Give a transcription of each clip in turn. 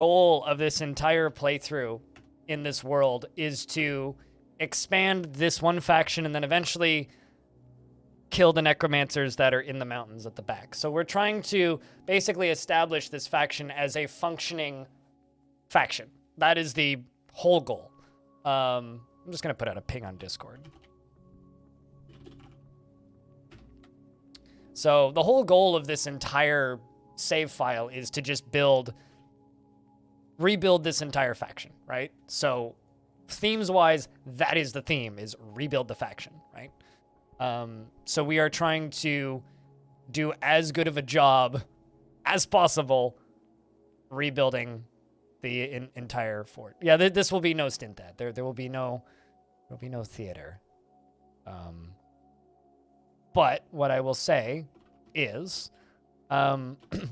goal of this entire playthrough in this world is to expand this one faction and then eventually kill the necromancers that are in the mountains at the back. So we're trying to basically establish this faction as a functioning faction. That is the whole goal. I'm just going to put out a ping on Discord. So the whole goal of this entire save file is to just rebuild this entire faction, right? So themes-wise, that is the theme, is rebuild the faction, right? So we are trying to do as good of a job as possible rebuilding the entire fort. Yeah, this will be no stint that. There will be no theater. But what I will say is,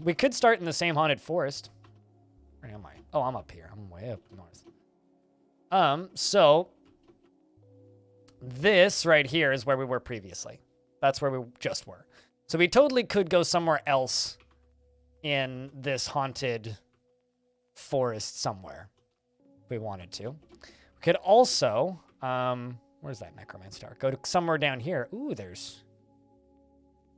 we could start in the same haunted forest. Where am I? Oh, I'm up here. I'm way up north. So this right here is where we were previously. That's where we just were. So we totally could go somewhere else in this haunted forest somewhere if we wanted to. We could also, where's that necromancer tower? Go to somewhere down here. Ooh,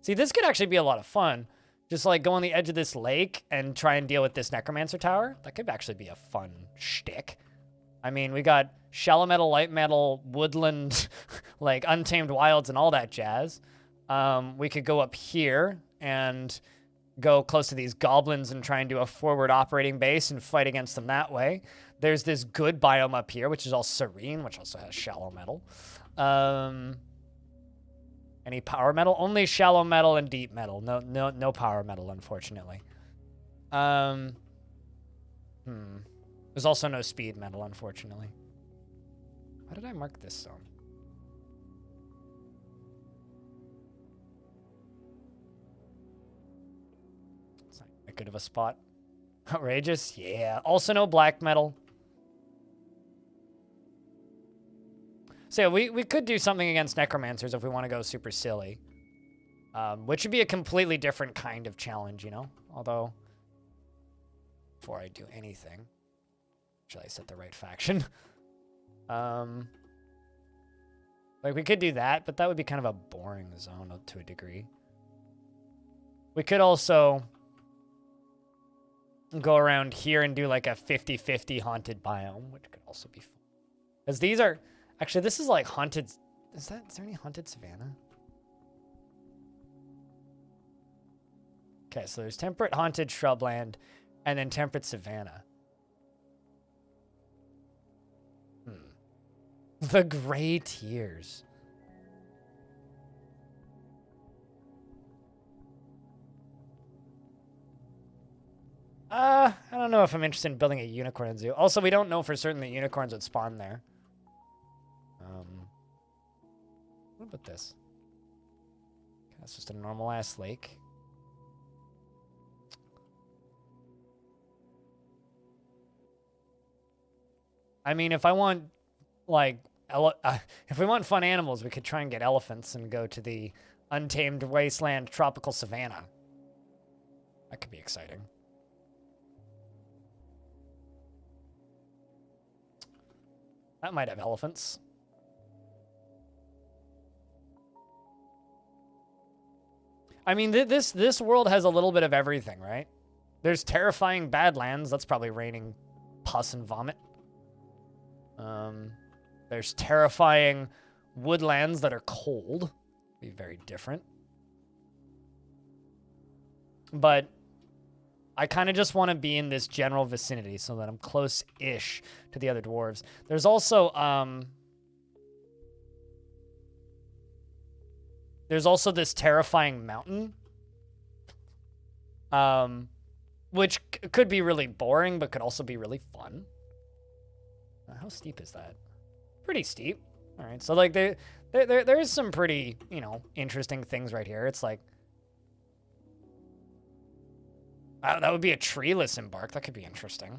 see, this could actually be a lot of fun. Just like go on the edge of this lake and try and deal with this necromancer tower. That could actually be a fun shtick. I mean, we got shallow metal, light metal, woodland, like untamed wilds and all that jazz. We could go up here and go close to these goblins and try and do a forward operating base and fight against them that way. There's this good biome up here, which is all serene, which also has shallow metal. Any power metal? Only shallow metal and deep metal. No power metal, unfortunately. There's also no speed metal, unfortunately. Why did I mark this zone? It's not that good of a spot. Outrageous? Yeah. Also no black metal. So yeah, we could do something against necromancers if we want to go super silly. Which would be a completely different kind of challenge, you know? Although, before I do anything, should I set the right faction? Like, we could do that, but that would be kind of a boring zone to a degree. We could also go around here and do like a 50-50 haunted biome, which could also be fun. Because these are... Actually, this is like haunted... Is there any haunted savanna? Okay, so there's temperate haunted shrubland and then temperate savanna. The Gray Tears. I don't know if I'm interested in building a unicorn zoo. Also, we don't know for certain that unicorns would spawn there. What about this? Okay, that's just a normal-ass lake. I mean, if I want, like, if we want fun animals, we could try and get elephants and go to the untamed wasteland tropical savanna. That could be exciting. That might have elephants. I mean, this world has a little bit of everything, right? There's terrifying badlands. That's probably raining pus and vomit. There's terrifying woodlands that are cold. Be very different. But I kind of just want to be in this general vicinity so that I'm close-ish to the other dwarves. There's also, this terrifying mountain. Which could be really boring, but could also be really fun. How steep is that? Pretty steep. All right, so like there is some pretty, you know, interesting things right here. It's like, that would be a treeless embark. That could be interesting.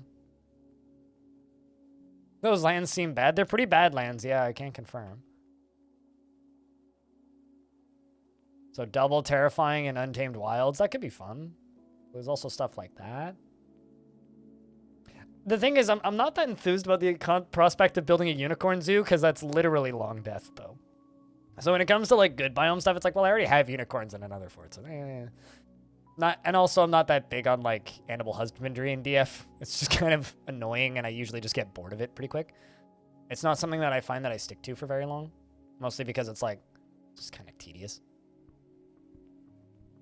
Those lands seem bad. They're pretty bad lands. Yeah, I can't confirm. So double terrifying and untamed wilds. That could be fun. There's also stuff like that. The thing is, I'm not that enthused about the prospect of building a unicorn zoo because that's literally long death, though. So when it comes to like good biome stuff, it's like, well, I already have unicorns in another fort, so not. And also, I'm not that big on like animal husbandry in DF. It's just kind of annoying, and I usually just get bored of it pretty quick. It's not something that I find that I stick to for very long, mostly because it's like just kind of tedious.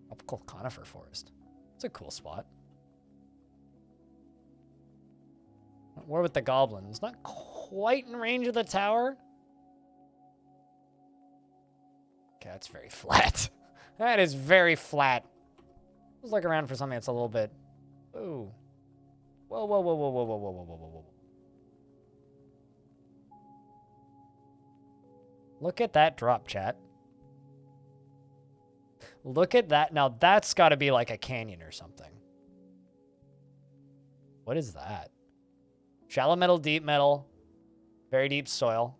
Tropical conifer forest. It's a cool spot. War with the goblins. Not quite in range of the tower. Okay, that's very flat. That is very flat. Let's look around for something that's a little bit... Ooh. Whoa, whoa, whoa, whoa, whoa, whoa, whoa, whoa, whoa, whoa. Look at that drop, chat. Look at that. Now, that's got to be like a canyon or something. What is that? Shallow metal, deep metal, very deep soil.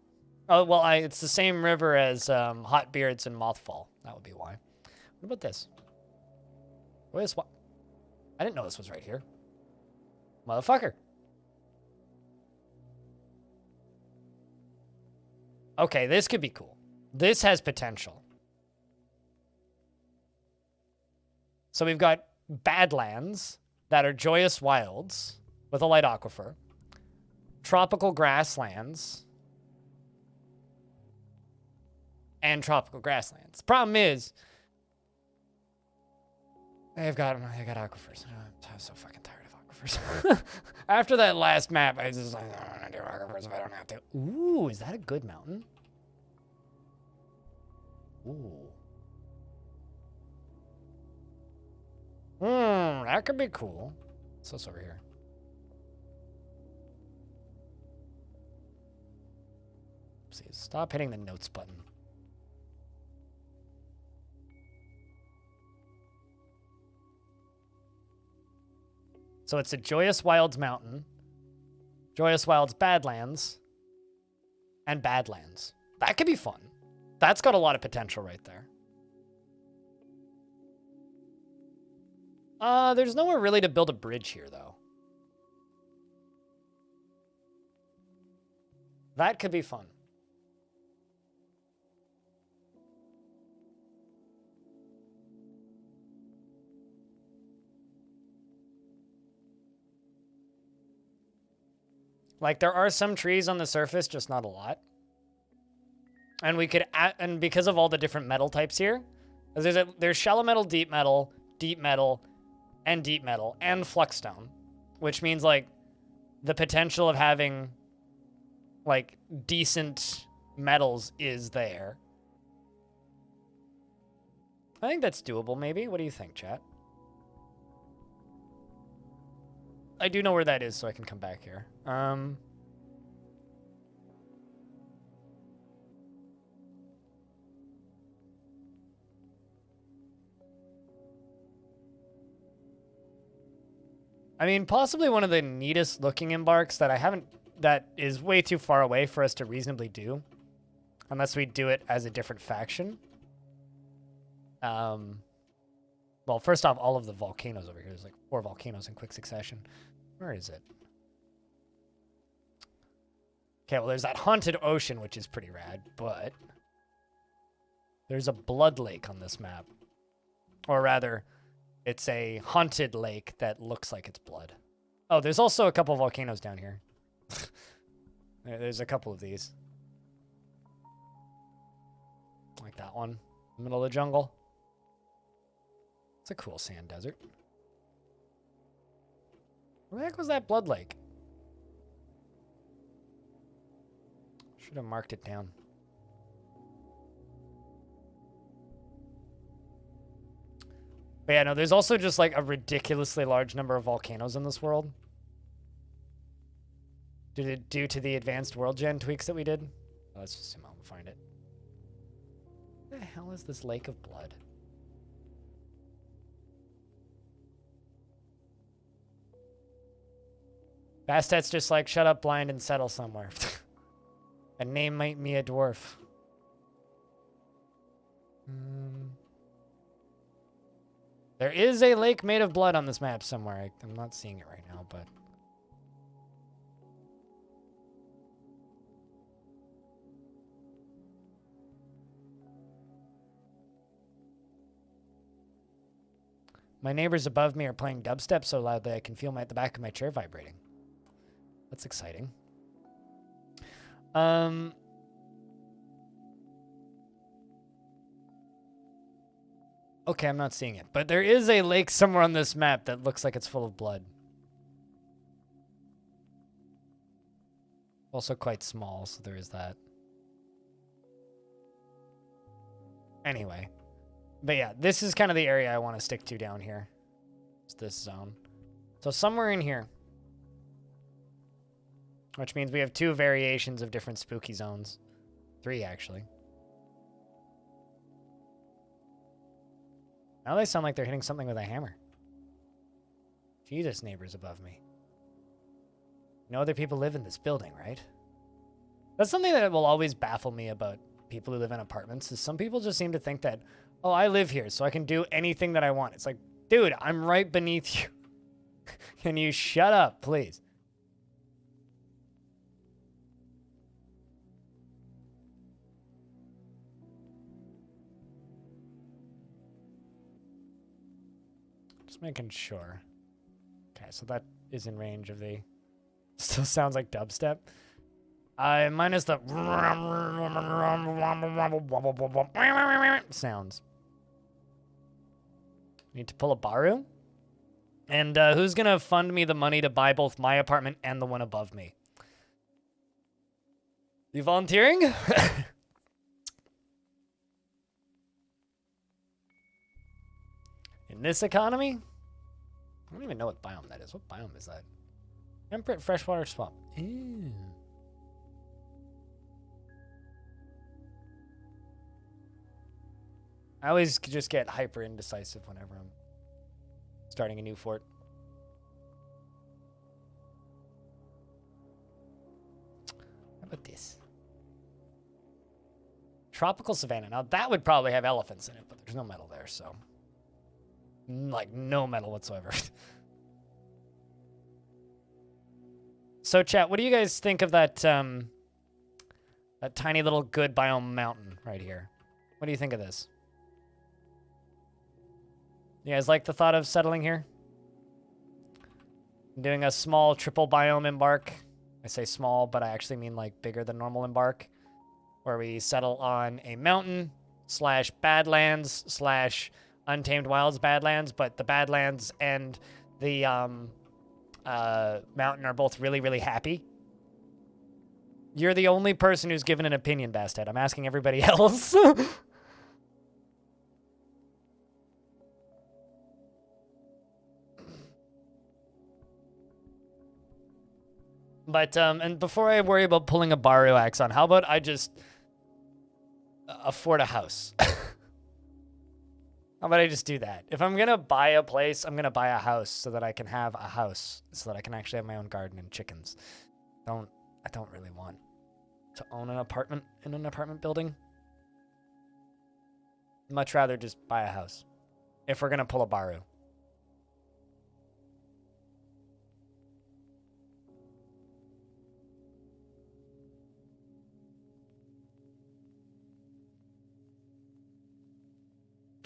Oh, well, it's the same river as Hotbeards and Mothfall. That would be why. What about this? What is what? I didn't know this was right here. Motherfucker. Okay, this could be cool. This has potential. So we've got Badlands that are joyous wilds with a light aquifer. Tropical grasslands. And tropical grasslands. Problem is, I've got aquifers. I'm so fucking tired of aquifers. After that last map, I was just like, I don't want to do aquifers if I don't have to. Ooh, is that a good mountain? Ooh. That could be cool. What's this over here? Oopsies. Stop hitting the notes button. So it's a Joyous Wilds Mountain, Joyous Wilds Badlands, and Badlands. That could be fun. That's got a lot of potential right there. There's nowhere really to build a bridge here, though. That could be fun. Like, there are some trees on the surface, just not a lot. And we could add, and because of all the different metal types here, there's shallow metal, deep metal, and deep metal, and fluxstone, which means, like, the potential of having, like, decent metals is there. I think that's doable, maybe. What do you think, chat? I do know where that is, so I can come back here. I mean, possibly one of the neatest looking embarks that I haven't, that is way too far away for us to reasonably do. Unless we do it as a different faction. Well, first off, all of the volcanoes over here. There's like 4 volcanoes in quick succession. Where is it? Okay, well, there's that haunted ocean, which is pretty rad, but there's a blood lake on this map. Or rather, it's a haunted lake that looks like it's blood. Oh, there's also a couple volcanoes down here. There's a couple of these. Like that one, in the middle of the jungle. It's a cool sand desert. Where the heck was that blood lake? Should have marked it down. But yeah, no, there's also just like a ridiculously large number of volcanoes in this world. Due to the advanced world gen tweaks that we did. Oh, let's just zoom out and find it. What the hell is this lake of blood? Bastet's just like, shut up, blind, and settle somewhere. A name might me a dwarf. There is a lake made of blood on this map somewhere. I'm not seeing it right now, but... My neighbors above me are playing dubstep so loudly I can feel the back of my chair vibrating. That's exciting. Okay, I'm not seeing it. But there is a lake somewhere on this map that looks like it's full of blood. Also quite small, so there is that. Anyway. But yeah, this is kind of the area I want to stick to down here. It's this zone. So somewhere in here. Which means we have 2 variations of different spooky zones. 3, actually. Now they sound like they're hitting something with a hammer. Jesus, neighbors above me. No other people live in this building, right? That's something that will always baffle me about people who live in apartments, is some people just seem to think that, oh, I live here, so I can do anything that I want. It's like, dude, I'm right beneath you. Can you shut up, please? Just making sure. Okay, so that is in range of the... Still sounds like dubstep. Minus the... sounds. Need to pull a Baru. And who's going to fund me the money to buy both my apartment and the one above me? You volunteering? In this economy? I don't even know what biome that is. What biome is that? Temperate freshwater swamp. Ew. I always just get hyper indecisive whenever I'm starting a new fort. How about this? Tropical savanna. Now that would probably have elephants in it, but there's no metal there, so. Like, no metal whatsoever. So, chat, what do you guys think of that, that tiny little good biome mountain right here? What do you think of this? You guys like the thought of settling here? Doing a small triple biome embark. I say small, but I actually mean like bigger than normal embark. Where we settle on a mountain / badlands / Untamed Wilds Badlands, but the Badlands and the mountain are both really, really happy. You're the only person who's given an opinion, Bastet. I'm asking everybody else. But, and before I worry about pulling a Baru axe on, how about I just afford a house? How about I just do that? If I'm going to buy a place, I'm going to buy a house so that I can have a house, so that I can actually have my own garden and chickens. I don't really want to own an apartment in an apartment building. I'd much rather just buy a house if we're going to pull a Baru.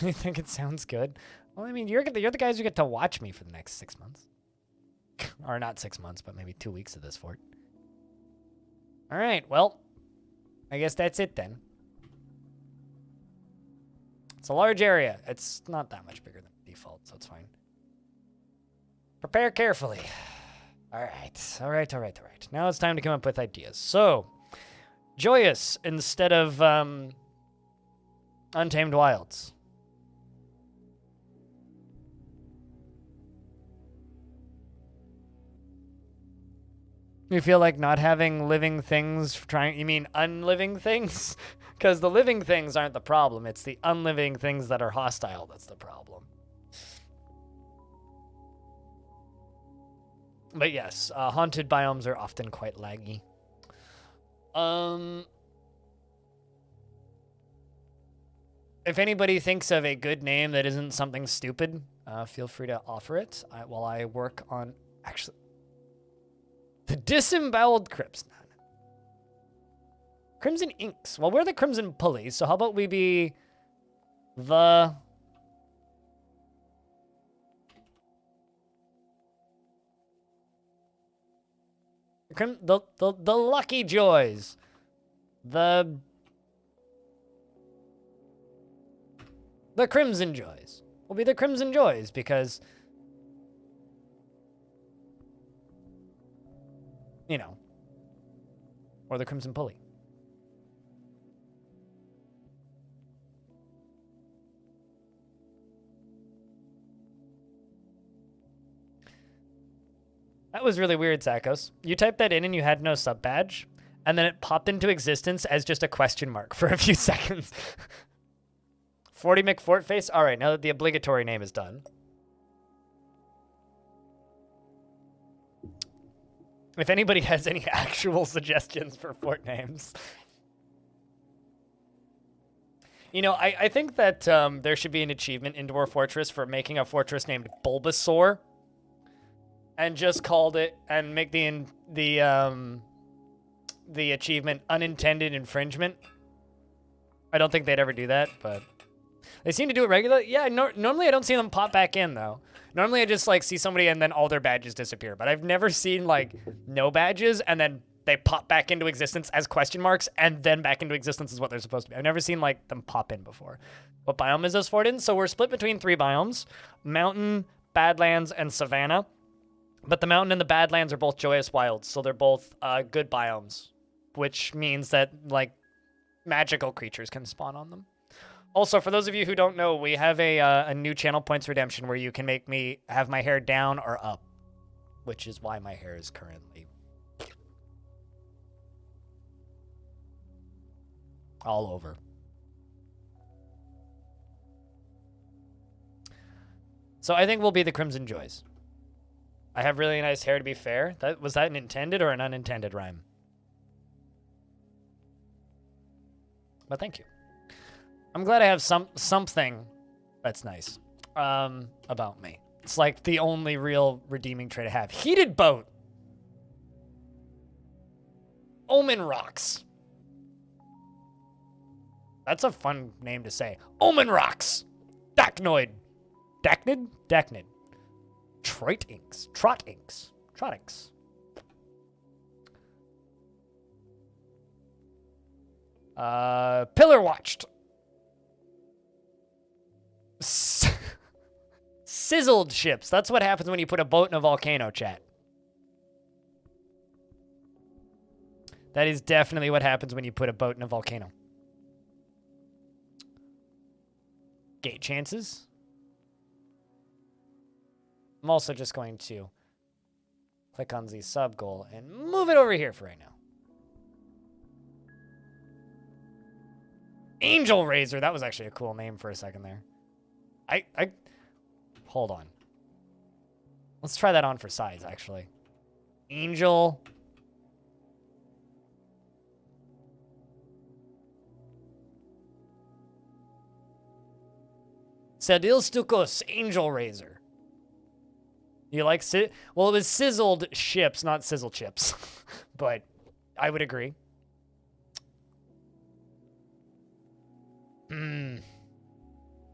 You think it sounds good? Well, I mean, you're the guys who get to watch me for the next 6 months. Or not 6 months, but maybe 2 weeks of this fort. All right, well, I guess that's it then. It's a large area. It's not that much bigger than default, so it's fine. Prepare carefully. All right. Now it's time to come up with ideas. So, Joyous instead of Untamed Wilds. You feel like not having living things you mean unliving things? Because the living things aren't the problem. It's the unliving things that are hostile that's the problem. But yes, haunted biomes are often quite laggy. If anybody thinks of a good name that isn't something stupid, feel free to offer it while I work on... Actually... The Disemboweled Crypts. Crimson Inks. Well, we're the Crimson Pulley, so how about we be the The Lucky Joys. The Crimson Joys. Will be the Crimson Joys because, you know, or the Crimson Pulley. That was really weird, Zakos. You typed that in and you had no sub badge, and then it popped into existence as just a question mark for a few seconds. 40 McFortface? All right, now that the obligatory name is done. If anybody has any actual suggestions for fort names. You know, I think that there should be an achievement in Dwarf Fortress for making a fortress named Bulbasaur. And just called it, and make the achievement unintended infringement. I don't think they'd ever do that, but they seem to do it regularly. Yeah, normally I don't see them pop back in though. Normally I just like see somebody and then all their badges disappear. But I've never seen like no badges and then they pop back into existence as question marks and then back into existence is what they're supposed to be. I've never seen like them pop in before. What biome is this fort in? So we're split between 3 biomes: mountain, badlands, and savanna. But the mountain and the badlands are both joyous wilds, so they're both good biomes, which means that, like, magical creatures can spawn on them. Also, for those of you who don't know, we have a new channel points redemption where you can make me have my hair down or up, which is why my hair is currently all over. So I think we'll be the Crimson Joys. I have really nice hair, to be fair. Was that an intended or an unintended rhyme? But thank you. I'm glad I have something that's nice about me. It's like the only real redeeming trait I have. Heated boat. Omen rocks. That's a fun name to say. Omen rocks. Dacnoid. Dacnid? Dacnid. Trotinks. Trotinks. Trotinks. Pillar watched. Sizzled ships. That's what happens when you put a boat in a volcano, chat. That is definitely what happens when you put a boat in a volcano. Gate chances. I'm also just going to click on the sub goal and move it over here for right now. Angelrazor. That was actually a cool name for a second there. Hold on. Let's try that on for size, actually. Angel. Sadilstukos Angelrazor. You like well, it was sizzled ships, not sizzle chips. But I would agree.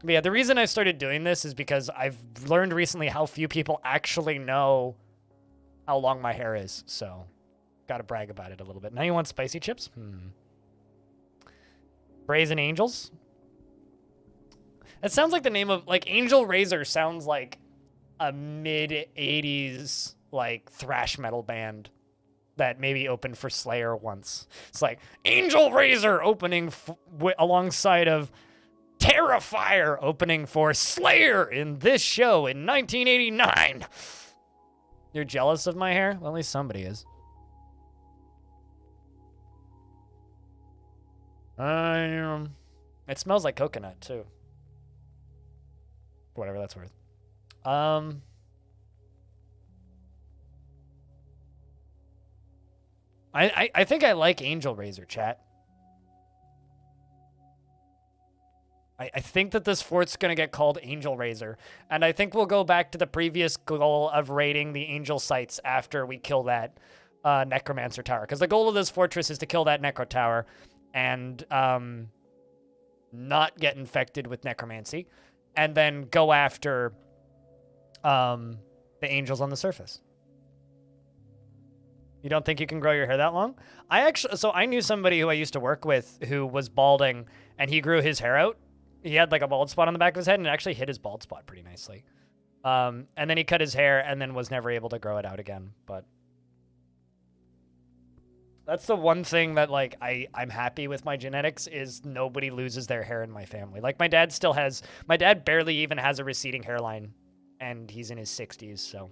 But yeah, the reason I started doing this is because I've learned recently how few people actually know how long my hair is. So, gotta brag about it a little bit. Now you want spicy chips? Brazen Angels? That sounds like the name of, like, Angelrazor sounds like a mid-80s, like, thrash metal band that maybe opened for Slayer once. It's like, Angelrazor opening alongside of Terrifier opening for Slayer in this show in 1989. You're jealous of my hair? Well, at least somebody is. It smells like coconut, too. Whatever that's worth. I think I like Angelrazor, chat. I think that this fort's going to get called Angelrazor. And I think we'll go back to the previous goal of raiding the angel sites after we kill that necromancer tower. Because the goal of this fortress is to kill that necro tower and not get infected with necromancy. And then go after the angels on the surface. You don't think you can grow your hair that long? So I knew somebody who I used to work with who was balding, and he grew his hair out. He had like a bald spot on the back of his head, and it actually hit his bald spot pretty nicely. And then he cut his hair, and then was never able to grow it out again. But that's the one thing that like I'm happy with my genetics is nobody loses their hair in my family. Like my dad barely even has a receding hairline, and he's in his 60s, so.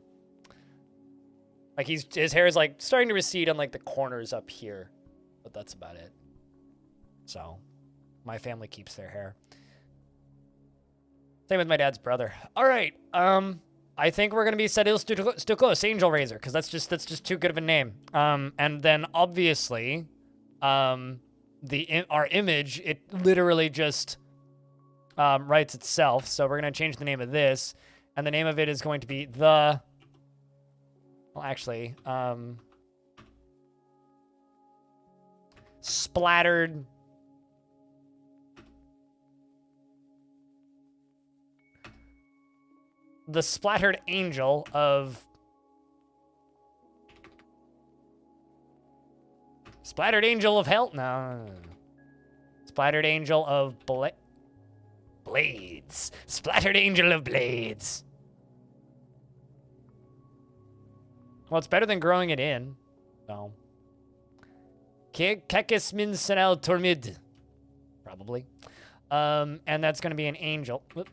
Like his hair is like starting to recede on like the corners up here, but that's about it. So my family keeps their hair. Same with my dad's brother. All right. I think we're gonna be Sedil Stukos, Angelrazor, because that's just too good of a name. And then obviously, our image, it literally just writes itself. So we're gonna change the name of this, and the name of it is going to be the. Well, actually, splattered. The splattered angel of. Splattered angel of hell? No. Splattered angel of blades. Splattered angel of blades. Well, it's better than growing it in. No. Kekis min senel tormid. Probably. And that's going to be an angel. Whoop.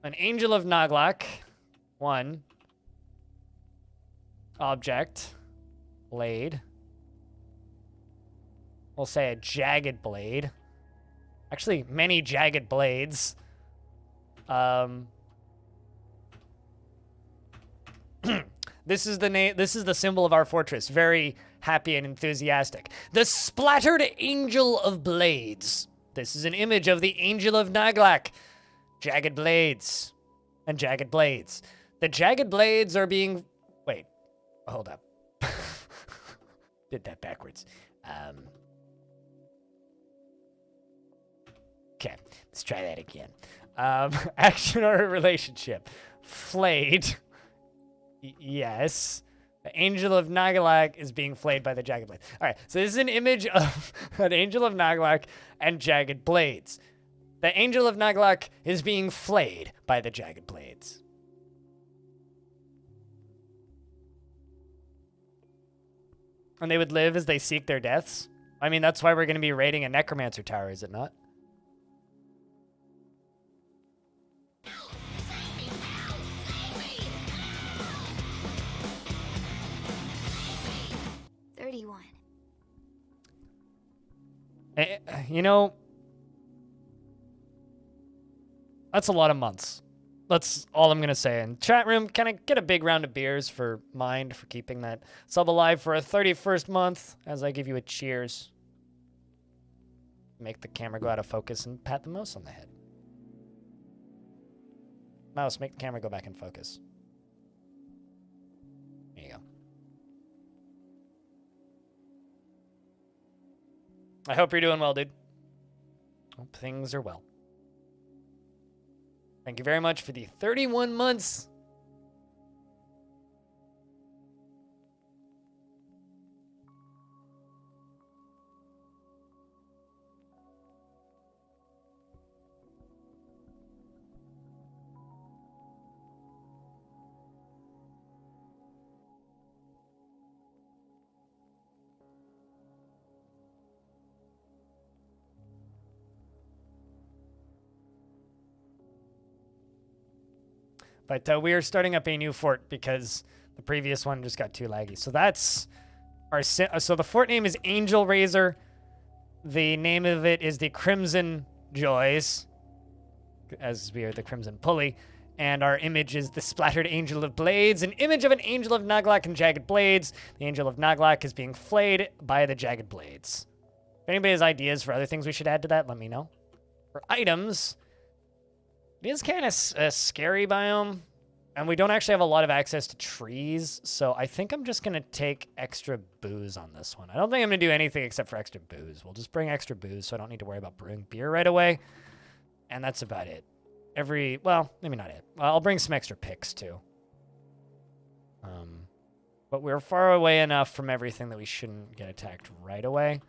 An angel of Naglak. 1. Object. Blade. We'll say a jagged blade. Actually, many jagged blades. This is the name. This is the symbol of our fortress. Very happy and enthusiastic. The splattered angel of blades. This is an image of the angel of Naglak. Jagged blades and jagged blades. The jagged blades are being. Wait, hold up. Did that backwards. Okay, let's try that again. Action or relationship. Flayed. Yes. The angel of Nagalak is being flayed by the jagged blades. All right, so this is an image of an angel of Nagalak and jagged blades. The angel of Nagalak is being flayed by the jagged blades. And they would live as they seek their deaths. I mean, that's why we're going to be raiding a necromancer tower, is it not? You know, that's a lot of months. That's all I'm going to say. In chat room, can I get a big round of beers for Mind for keeping that sub alive for a 31st month as I give you a cheers? Make the camera go out of focus and pat the mouse on the head. Mouse, make the camera go back in focus. There you go. I hope you're doing well, dude. Hope things are well. Thank you very much for the 31 months. But we are starting up a new fort because the previous one just got too laggy. So that's our... So the fort name is Angelrazor. The name of it is the Crimson Joys, as we are the Crimson Pulley. And our image is the Splattered Angel of Blades, an image of an Angel of Naglak and jagged blades. The Angel of Naglak is being flayed by the jagged blades. If anybody has ideas for other things we should add to that, let me know. For items... It is kind of a scary biome, and we don't actually have a lot of access to trees, so I think I'm just going to take extra booze on this one. I don't think I'm going to do anything except for extra booze. We'll just bring extra booze so I don't need to worry about brewing beer right away, and that's about it. Well, maybe not it. I'll bring some extra picks, too. But we're far away enough from everything that we shouldn't get attacked right away.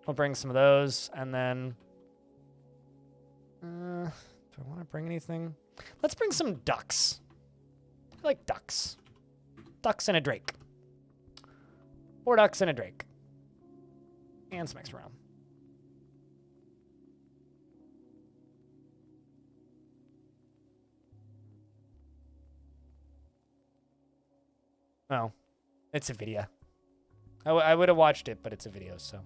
We'll bring some of those, and then... do I want to bring anything? Let's bring some ducks. I like ducks. Ducks and a drake. 4 ducks and a drake. And some extra room. Oh, it's a video. I would have watched it, but it's a video, so.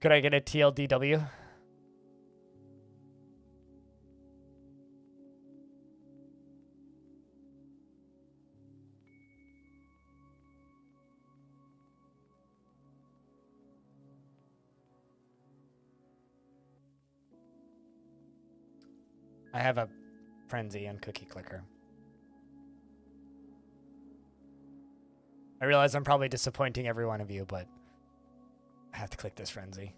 Could I get a TLDW? I have a frenzy and cookie clicker. I realize I'm probably disappointing every one of you, but I have to click this frenzy.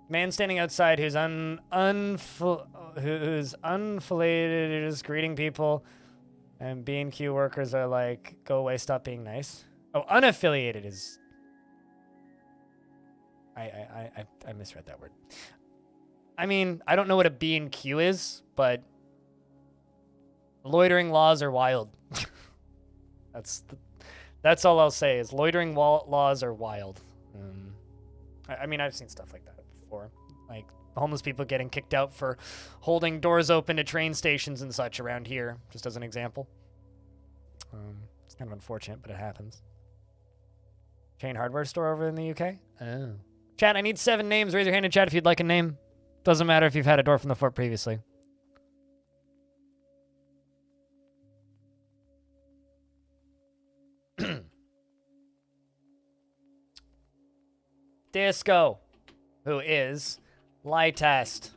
Man standing outside who's who's unfiltered is greeting people. And B&Q workers are like, go away, stop being nice. Oh, unaffiliated is... I misread that word. I mean, I don't know what a B&Q is, but loitering laws are wild. That's all I'll say is loitering laws are wild. I mean, I've seen stuff like that before. Like homeless people getting kicked out for holding doors open to train stations and such around here, just as an example. It's kind of unfortunate, but it happens. Chain hardware store over in the UK? Oh. Chat, I need 7 names. Raise your hand in chat if you'd like a name. Doesn't matter if you've had a Dwarf in the fort previously. Disco, who is lie test.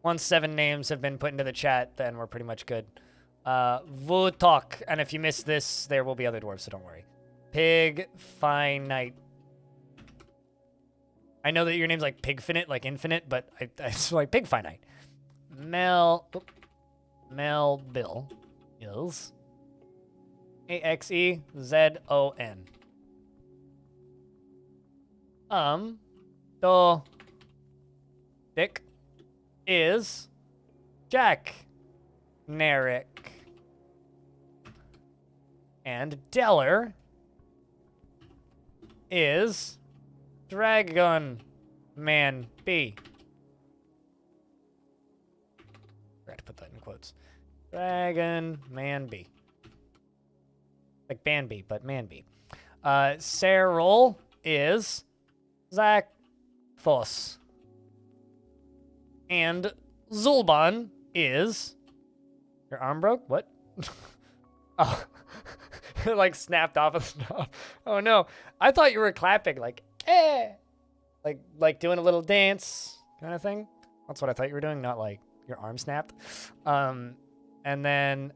Once 7 names have been put into the chat, then we're pretty much good. Vutok, and if you miss this, there will be other dwarves, so don't worry. Pig Finite. I know that your name's like Pig Finnet, like infinite, but it's like Pig Finite. Mel Bill is AXEZON. Do Dick is Jack Narrick. And Deller is Dragon Man B. Forgot to put that in quotes. Dragon Man B. Like Ban B, but Man B. Cyril is Zach Thos. And Zulban is... Your arm broke? What? Oh. It like snapped off of the top. Oh no. I thought you were clapping like, eh. Like doing a little dance kind of thing. That's what I thought you were doing, not like your arm snapped. And then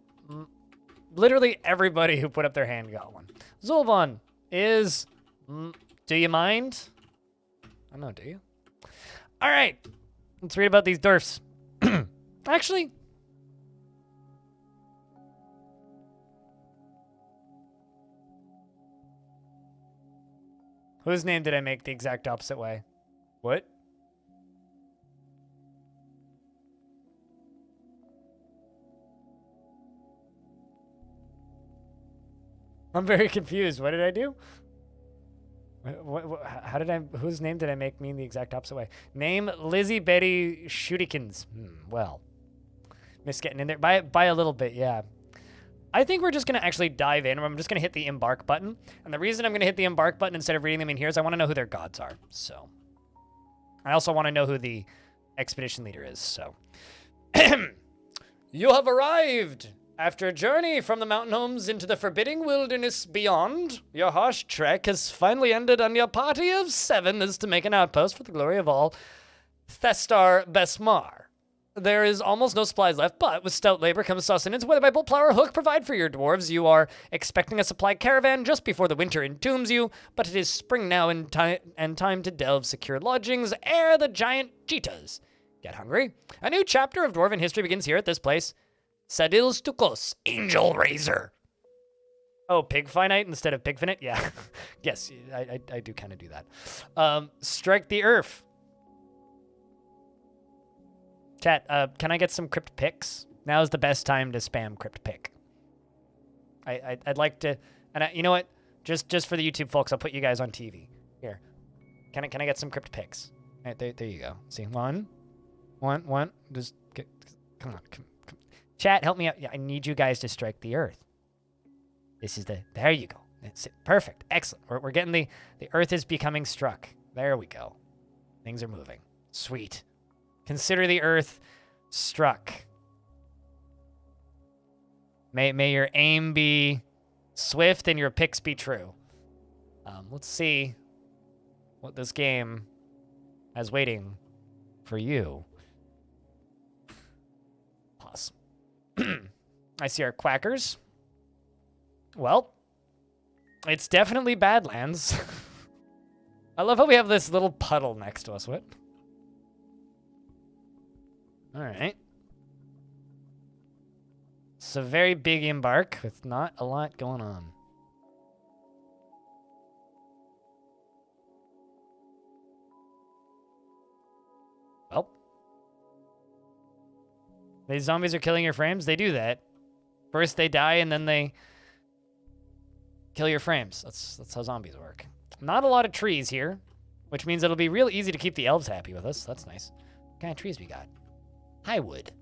literally everybody who put up their hand got one. Zulban is... do you mind? I don't know, do you? All right. Let's read about these dwarfs. Actually... Whose name did I make the exact opposite way? What? I'm very confused. What did I do? How did I... Whose name did I make mean the exact opposite way? Name Lizzie Betty Shootikins. Well, missed getting in there by a little bit, yeah. I think we're just going to actually dive in. I'm just going to hit the embark button. And the reason I'm going to hit the embark button instead of reading them in here is I want to know who their gods are. So I also want to know who the expedition leader is. So you have arrived. After a journey from the mountain homes into the forbidding wilderness beyond, your harsh trek has finally ended, and your party of 7 is to make an outpost for the glory of all Thestar Besmar. there is almost no supplies left, but with stout labor comes sustenance, whether by bolt, plow, or hook, provide for your dwarves. You are expecting a supply caravan just before the winter entombs you, but it is spring now and time to delve secure lodgings ere the giant cheetahs get hungry. A new chapter of dwarven history begins here at this place. Sadil Stukos, Angelrazor. Oh, pig finite instead of pig finite? Yeah. Yes, I do kind of do that. Strike the earth. Chat, can I get some crypt picks? Now is the best time to spam crypt pick. I'd like to, and you know what? Just for the YouTube folks, I'll put you guys on TV. Here, can I get some crypt picks? All right, there you go. See, one. Just come on. Chat, help me out. Yeah, I need you guys to strike the earth. This is there you go. That's it. Perfect. Excellent. We're getting the earth is becoming struck. There we go. Things are moving. Sweet. Consider the earth struck. May your aim be swift and your picks be true. Let's see what this game has waiting for you. Pause. I see our quackers. Well, it's definitely Badlands. I love how we have this little puddle next to us. What? All right. It's a very big embark with not a lot going on. Well. These zombies are killing your frames. They do that. First they die and then they kill your frames. That's how zombies work. Not a lot of trees here, which means it'll be real easy to keep the elves happy with us. That's nice. What kind of trees we got? High wood.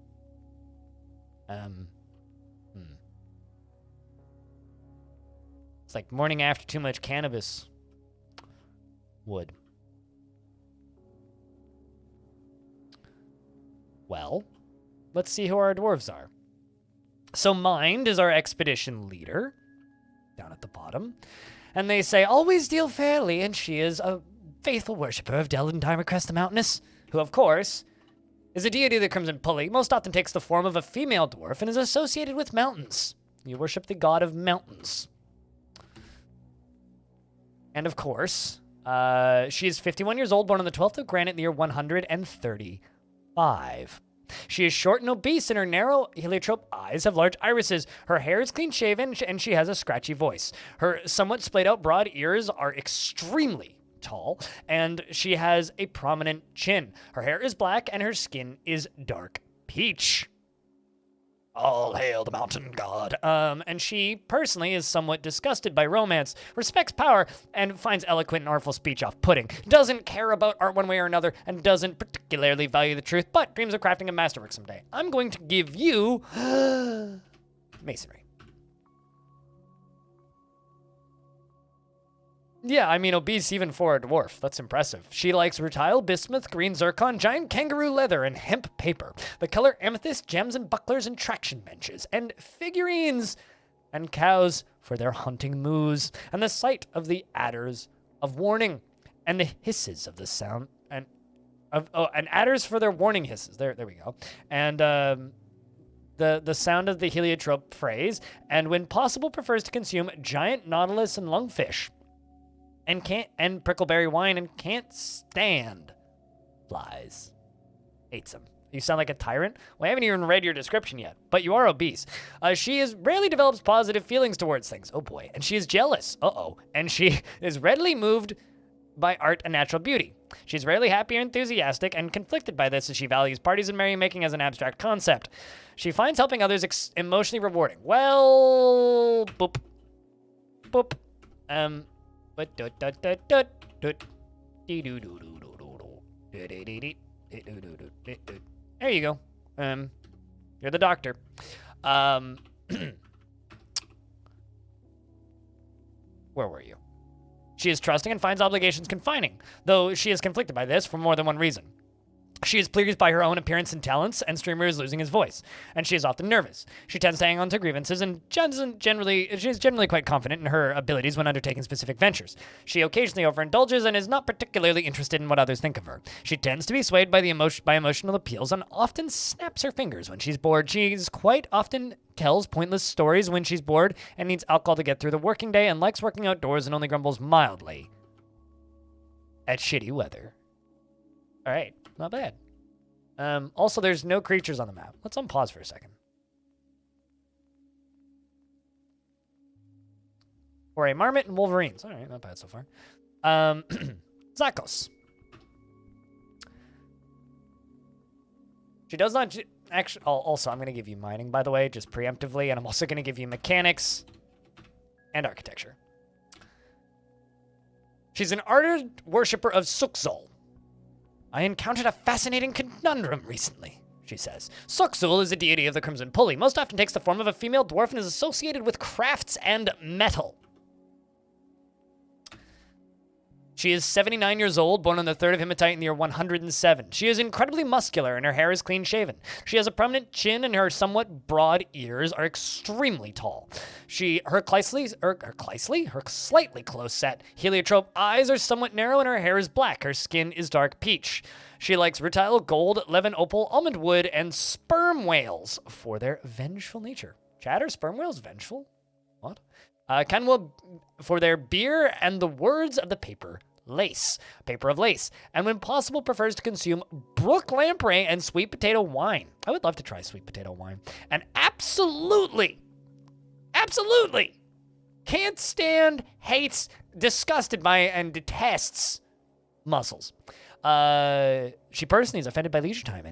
It's like morning after too much cannabis wood. Well, let's see who our dwarves are. So Mind is our expedition leader, down at the bottom. And they say, always deal fairly, and she is a faithful worshipper of Delendheimer Crest the Mountainous, who, of course, is a deity that comes in Pulley, most often takes the form of a female dwarf and is associated with mountains. You worship the god of mountains. And of course, she is 51 years old, born on the 12th of Granite in the year 135. She is short and obese, and her narrow heliotrope eyes have large irises. Her hair is clean-shaven, and she has a scratchy voice. Her somewhat splayed-out broad ears are extremely tall, and she has a prominent chin. Her hair is black, and her skin is dark peach. All hail the mountain god. And she personally is somewhat disgusted by romance, respects power, and finds eloquent and artful speech off-putting. Doesn't care about art one way or another, and doesn't particularly value the truth, but dreams of crafting a masterwork someday. I'm going to give you masonry. Yeah, I mean, obese even for a dwarf. That's impressive. She likes rutile, bismuth, green zircon, giant kangaroo leather, and hemp paper. The color amethyst, gems and bucklers and traction benches, and figurines, and cows for their hunting moos, and the sight of the adders of warning, and the hisses of the sound, and adders for their warning hisses. There we go. And the sound of the heliotrope phrase, and when possible prefers to consume giant nautilus and lungfish. And prickleberry wine, and can't stand flies. Hates them. You sound like a tyrant? Well, I haven't even read your description yet, but you are obese. She rarely develops positive feelings towards things. Oh boy. And she is jealous. Uh-oh. And she is readily moved by art and natural beauty. She's rarely happy or enthusiastic, and conflicted by this as she values parties and merrymaking as an abstract concept. She finds helping others emotionally rewarding. Well, boop. Boop. There you go. You're the doctor. Where were you? She is trusting and finds obligations confining, though she is conflicted by this for more than one reason. She is pleased by her own appearance and talents, and Streamer is losing his voice, and she is often nervous. She tends to hang on to grievances, and she's generally quite confident in her abilities when undertaking specific ventures. She occasionally overindulges and is not particularly interested in what others think of her. She tends to be swayed by emotional appeals and often snaps her fingers when she's bored. She's quite often tells pointless stories when she's bored and needs alcohol to get through the working day, and likes working outdoors and only grumbles mildly at shitty weather. All right. Not bad. Also, there's no creatures on the map. Let's unpause for a second. Or a marmot and wolverines. All right, not bad so far. Zakos. She does not... Actually, also, I'm going to give you mining, by the way, just preemptively, and I'm also going to give you mechanics and architecture. She's an ardent worshiper of Sukzul. I encountered a fascinating conundrum recently, she says. Sukzul is a deity of the Crimson Pulley, most often takes the form of a female dwarf and is associated with crafts and metal. She is 79 years old, born on the 3rd of Hematite in the year 107. She is incredibly muscular and her hair is clean-shaven. She has a prominent chin and her somewhat broad ears are extremely tall. Her slightly close-set heliotrope eyes are somewhat narrow and her hair is black. Her skin is dark peach. She likes rutile, gold, levin opal, almond wood, and sperm whales for their vengeful nature. Chat, are sperm whales vengeful? What? Canwa for their beer and the words of the paper of lace, and when possible prefers to consume brook lamprey and sweet potato wine. I would love to try sweet potato wine. And absolutely can't stand, hates, disgusted by, and detests mussels. She personally is offended by leisure time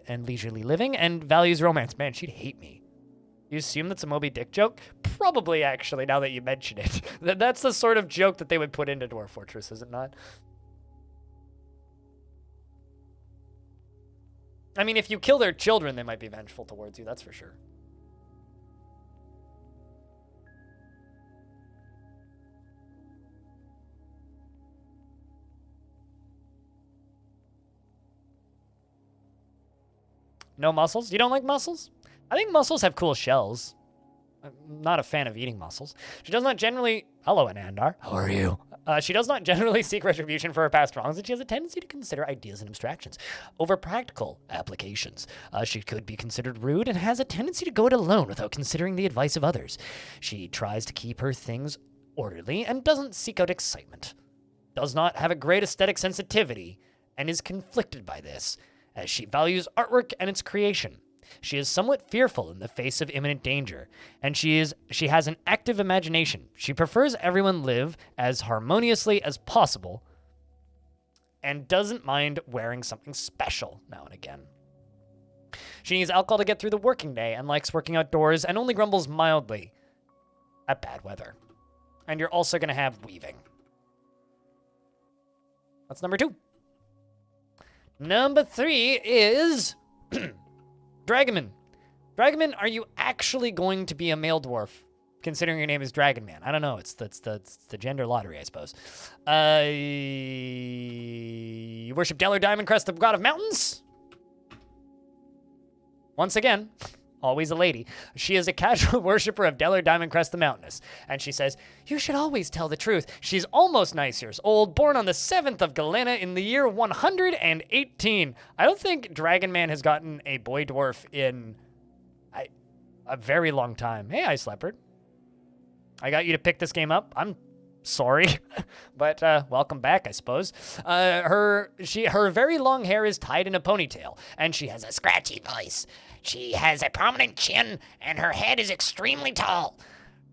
and leisurely living and values romance. Man, she'd hate me. You assume that's a Moby Dick joke? Probably, actually, now that you mention it. That's the sort of joke that they would put into Dwarf Fortress, is it not? I mean, if you kill their children, they might be vengeful towards you, that's for sure. No mussels? You don't like mussels? I think mussels have cool shells. I'm not a fan of eating mussels. She does not generally... Hello, Anandar. How are you? She does not generally seek retribution for her past wrongs, and she has a tendency to consider ideas and abstractions over practical applications. She could be considered rude and has a tendency to go it alone without considering the advice of others. She tries to keep her things orderly and doesn't seek out excitement. Does not have a great aesthetic sensitivity and is conflicted by this, as she values artwork and its creation. She is somewhat fearful in the face of imminent danger, and she has an active imagination. She prefers everyone live as harmoniously as possible and doesn't mind wearing something special now and again. She needs alcohol to get through the working day and likes working outdoors and only grumbles mildly at bad weather. And you're also going to have weaving. That's number 2. Number 3 is... Dragonman. Dragonman, are you actually going to be a male dwarf, considering your name is Dragonman? I don't know. That's the gender lottery, I suppose. You worship Deller Diamondcrest, the god of mountains? Once again, always a lady. She is a casual worshiper of Deller Diamondcrest the Mountainous. And she says, you should always tell the truth. She's almost 9 years old, born on the 7th of Galena in the year 118. I don't think Dragonman has gotten a boy dwarf in a very long time. Hey, Ice Leopard. I got you to pick this game up. I'm sorry, but welcome back, I suppose. Her very long hair is tied in a ponytail, and she has a scratchy voice. She has a prominent chin, and her head is extremely tall.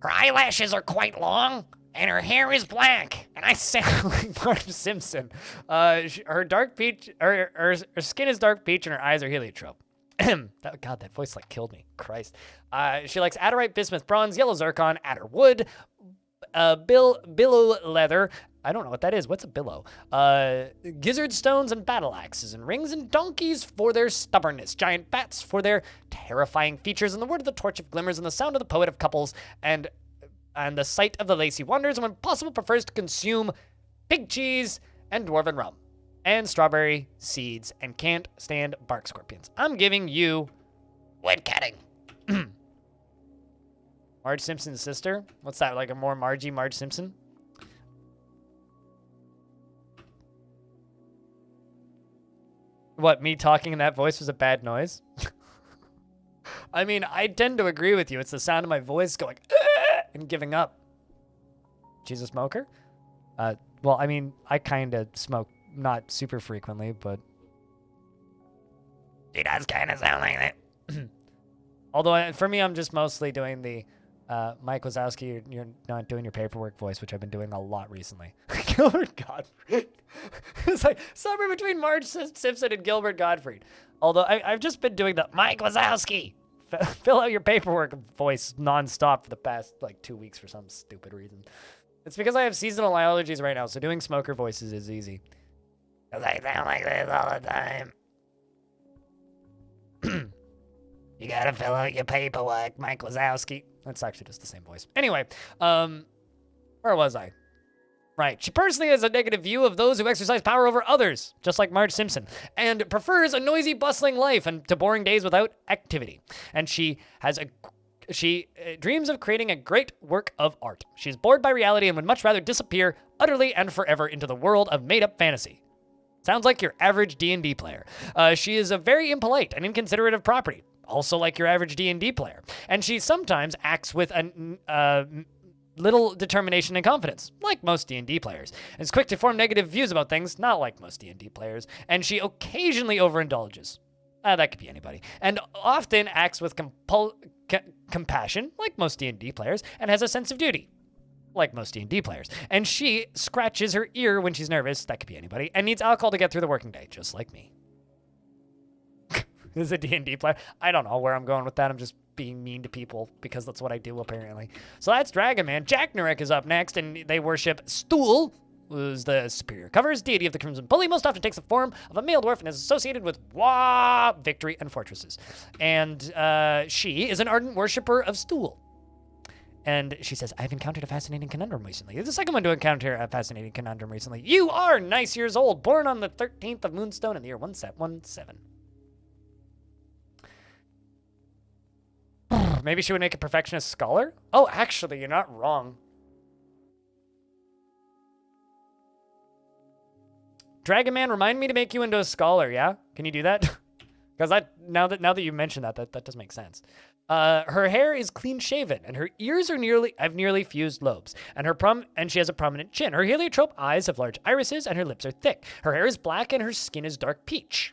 Her eyelashes are quite long, and her hair is black. And I sound like Marge Simpson. Her dark peach, her skin is dark peach, and her eyes are heliotrope. God, that voice like killed me. Christ. She likes adderite, bismuth, bronze, yellow zircon, adder wood, billow leather. I don't know what that is. What's a billow? Gizzard stones and battle axes, and rings and donkeys for their stubbornness, giant bats for their terrifying features, and the word of the torch of glimmers, and the sound of the poet of couples, and the sight of the lacy wonders, and when possible prefers to consume pig cheese and dwarven rum. and strawberry seeds and can't stand bark scorpions. I'm giving you woodcutting. Marge Simpson's sister? What's that, like a more Marge Simpson? What, me talking in that voice was a bad noise? I mean, I tend to agree with you. It's the sound of my voice going and giving up. She's a smoker? Well, I mean, I kind of smoke, not super frequently, but she does kind of sound like that. Although, for me, I'm just mostly doing the Mike Wazowski, you're not doing your paperwork voice, which I've been doing a lot recently. Gilbert Gottfried. It's like somewhere between Marge Simpson and Gilbert Gottfried. Although I've just been doing the Mike Wazowski, fill out your paperwork voice nonstop for the past like 2 weeks for some stupid reason. It's because I have seasonal allergies right now, so doing smoker voices is easy. Because I sound like this all the time. You gotta fill out your paperwork, Mike Wazowski. That's actually just the same voice. Anyway, where was I? Right. She personally has a negative view of those who exercise power over others, just like Marge Simpson, and prefers a noisy, bustling life and to boring days without activity. And she dreams of creating a great work of art. She's bored by reality and would much rather disappear utterly and forever into the world of made-up fantasy. Sounds like your average D&D player. She is a very impolite and inconsiderate of property, also like your average D&D player. And she sometimes acts with a little determination and confidence, like most D&D players. And is quick to form negative views about things, not like most D&D players. And she occasionally overindulges. That could be anybody. And often acts with compassion, like most D&D players, and has a sense of duty, like most D&D players. And she scratches her ear when she's nervous, that could be anybody, and needs alcohol to get through the working day, just like me. Is a D&D player. I don't know where I'm going with that. I'm just being mean to people because that's what I do, apparently. So that's Dragon Man. Jack Narek is up next, and they worship Stool, who's the superior covers, deity of the Crimson Pulley, most often takes the form of a male dwarf and is associated with victory and fortresses. And she is an ardent worshiper of Stool. And she says, I've encountered a fascinating conundrum recently. It's the second one to encounter a fascinating conundrum recently. You are nice years old, born on the 13th of Moonstone in the year 1717. Maybe she would make a perfectionist scholar? Oh, actually, you're not wrong. Dragon Man, remind me to make you into a scholar, yeah? Can you do that? Because now that you mention that does make sense. Her hair is clean shaven, and her ears have nearly fused lobes, and she has a prominent chin. Her heliotrope eyes have large irises, and her lips are thick. Her hair is black, and her skin is dark peach.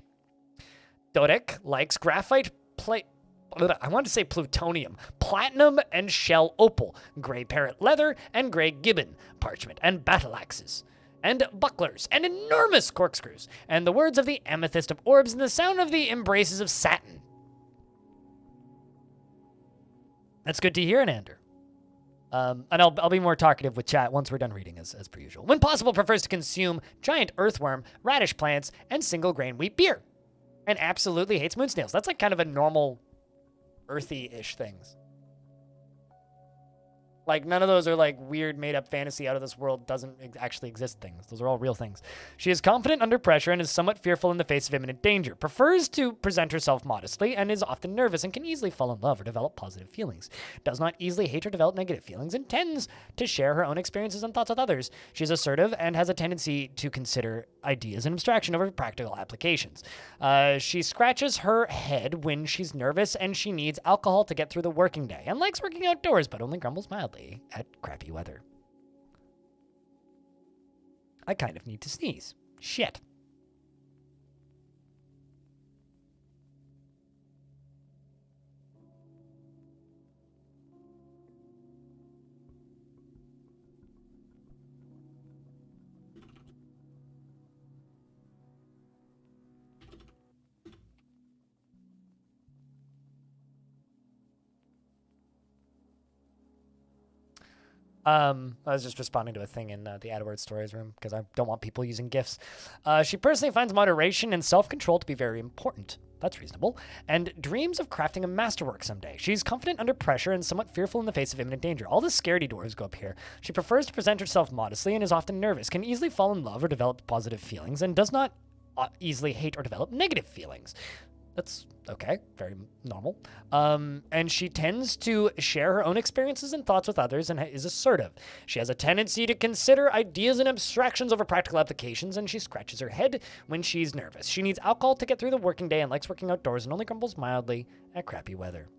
Dodek likes graphite plate. I want to say plutonium, platinum and shell opal, gray parrot leather, and gray gibbon parchment, and battle axes, and bucklers, and enormous corkscrews, and the words of the amethyst of orbs, and the sound of the embraces of satin. That's good to hear, Anander. And I'll be more talkative with chat once we're done reading, as per usual. When possible, prefers to consume giant earthworm, radish plants, and single grain wheat beer, and absolutely hates moon snails. That's like kind of a normal earthy-ish things. Like, none of those are like weird made-up fantasy out of this world doesn't actually exist things. Those are all real things. She is confident under pressure and is somewhat fearful in the face of imminent danger. Prefers to present herself modestly and is often nervous and can easily fall in love or develop positive feelings. Does not easily hate or develop negative feelings and tends to share her own experiences and thoughts with others. She is assertive and has a tendency to consider ideas and abstraction over practical applications. She scratches her head when she's nervous and she needs alcohol to get through the working day and likes working outdoors but only grumbles mildly at crappy weather. I kind of need to sneeze. Shit. I was just responding to a thing in the AdWords Stories room because I don't want people using GIFs. She personally finds moderation and self-control to be very important. That's reasonable. And dreams of crafting a masterwork someday. She's confident under pressure and somewhat fearful in the face of imminent danger. All the scaredy dwarves go up here. She prefers to present herself modestly and is often nervous, can easily fall in love or develop positive feelings, and does not easily hate or develop negative feelings. That's okay, very normal. And she tends to share her own experiences and thoughts with others and is assertive. She has a tendency to consider ideas and abstractions over practical applications, and she scratches her head when she's nervous. She needs alcohol to get through the working day and likes working outdoors and only grumbles mildly at crappy weather.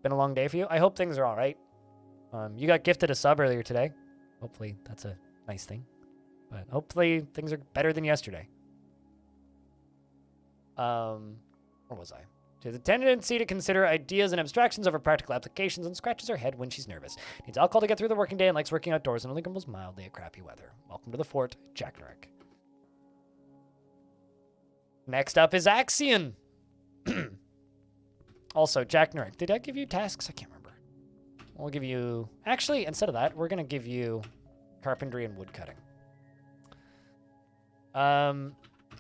Been a long day for you? I hope things are all right. You got gifted a sub earlier today. Hopefully that's a nice thing. But hopefully things are better than yesterday. Where was I? She has a tendency to consider ideas and abstractions over practical applications and scratches her head when she's nervous. Needs alcohol to get through the working day and likes working outdoors and only grumbles mildly at crappy weather. Welcome to the fort, Jack Narek. Next up is Axion. Also, Jack Narek. Did I give you tasks? I can't remember. We'll give you... Actually, instead of that, we're going to give you carpentry and woodcutting.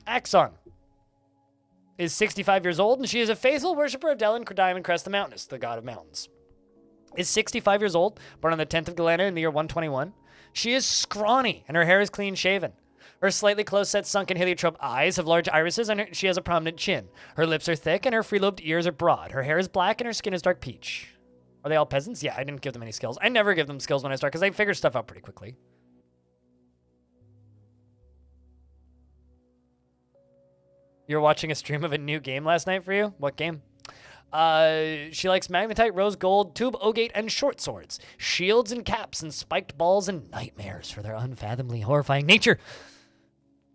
Axon is 65 years old, and she is a faithful worshiper of Delin, Diamond Crest the Mountainous, the god of mountains. Is 65 years old, born on the 10th of Galena in the year 121. She is scrawny, and her hair is clean-shaven. Her slightly close-set sunken heliotrope eyes have large irises, and she has a prominent chin. Her lips are thick, and her free-lobed ears are broad. Her hair is black, and her skin is dark peach. Are they all peasants? Yeah, I didn't give them any skills. I never give them skills when I start, because they figure stuff out pretty quickly. You were watching a stream of a new game last night for you? What game? She likes magnetite, rose gold, tube, ogate, and short swords. Shields and caps and spiked balls and nightmares for their unfathomably horrifying nature.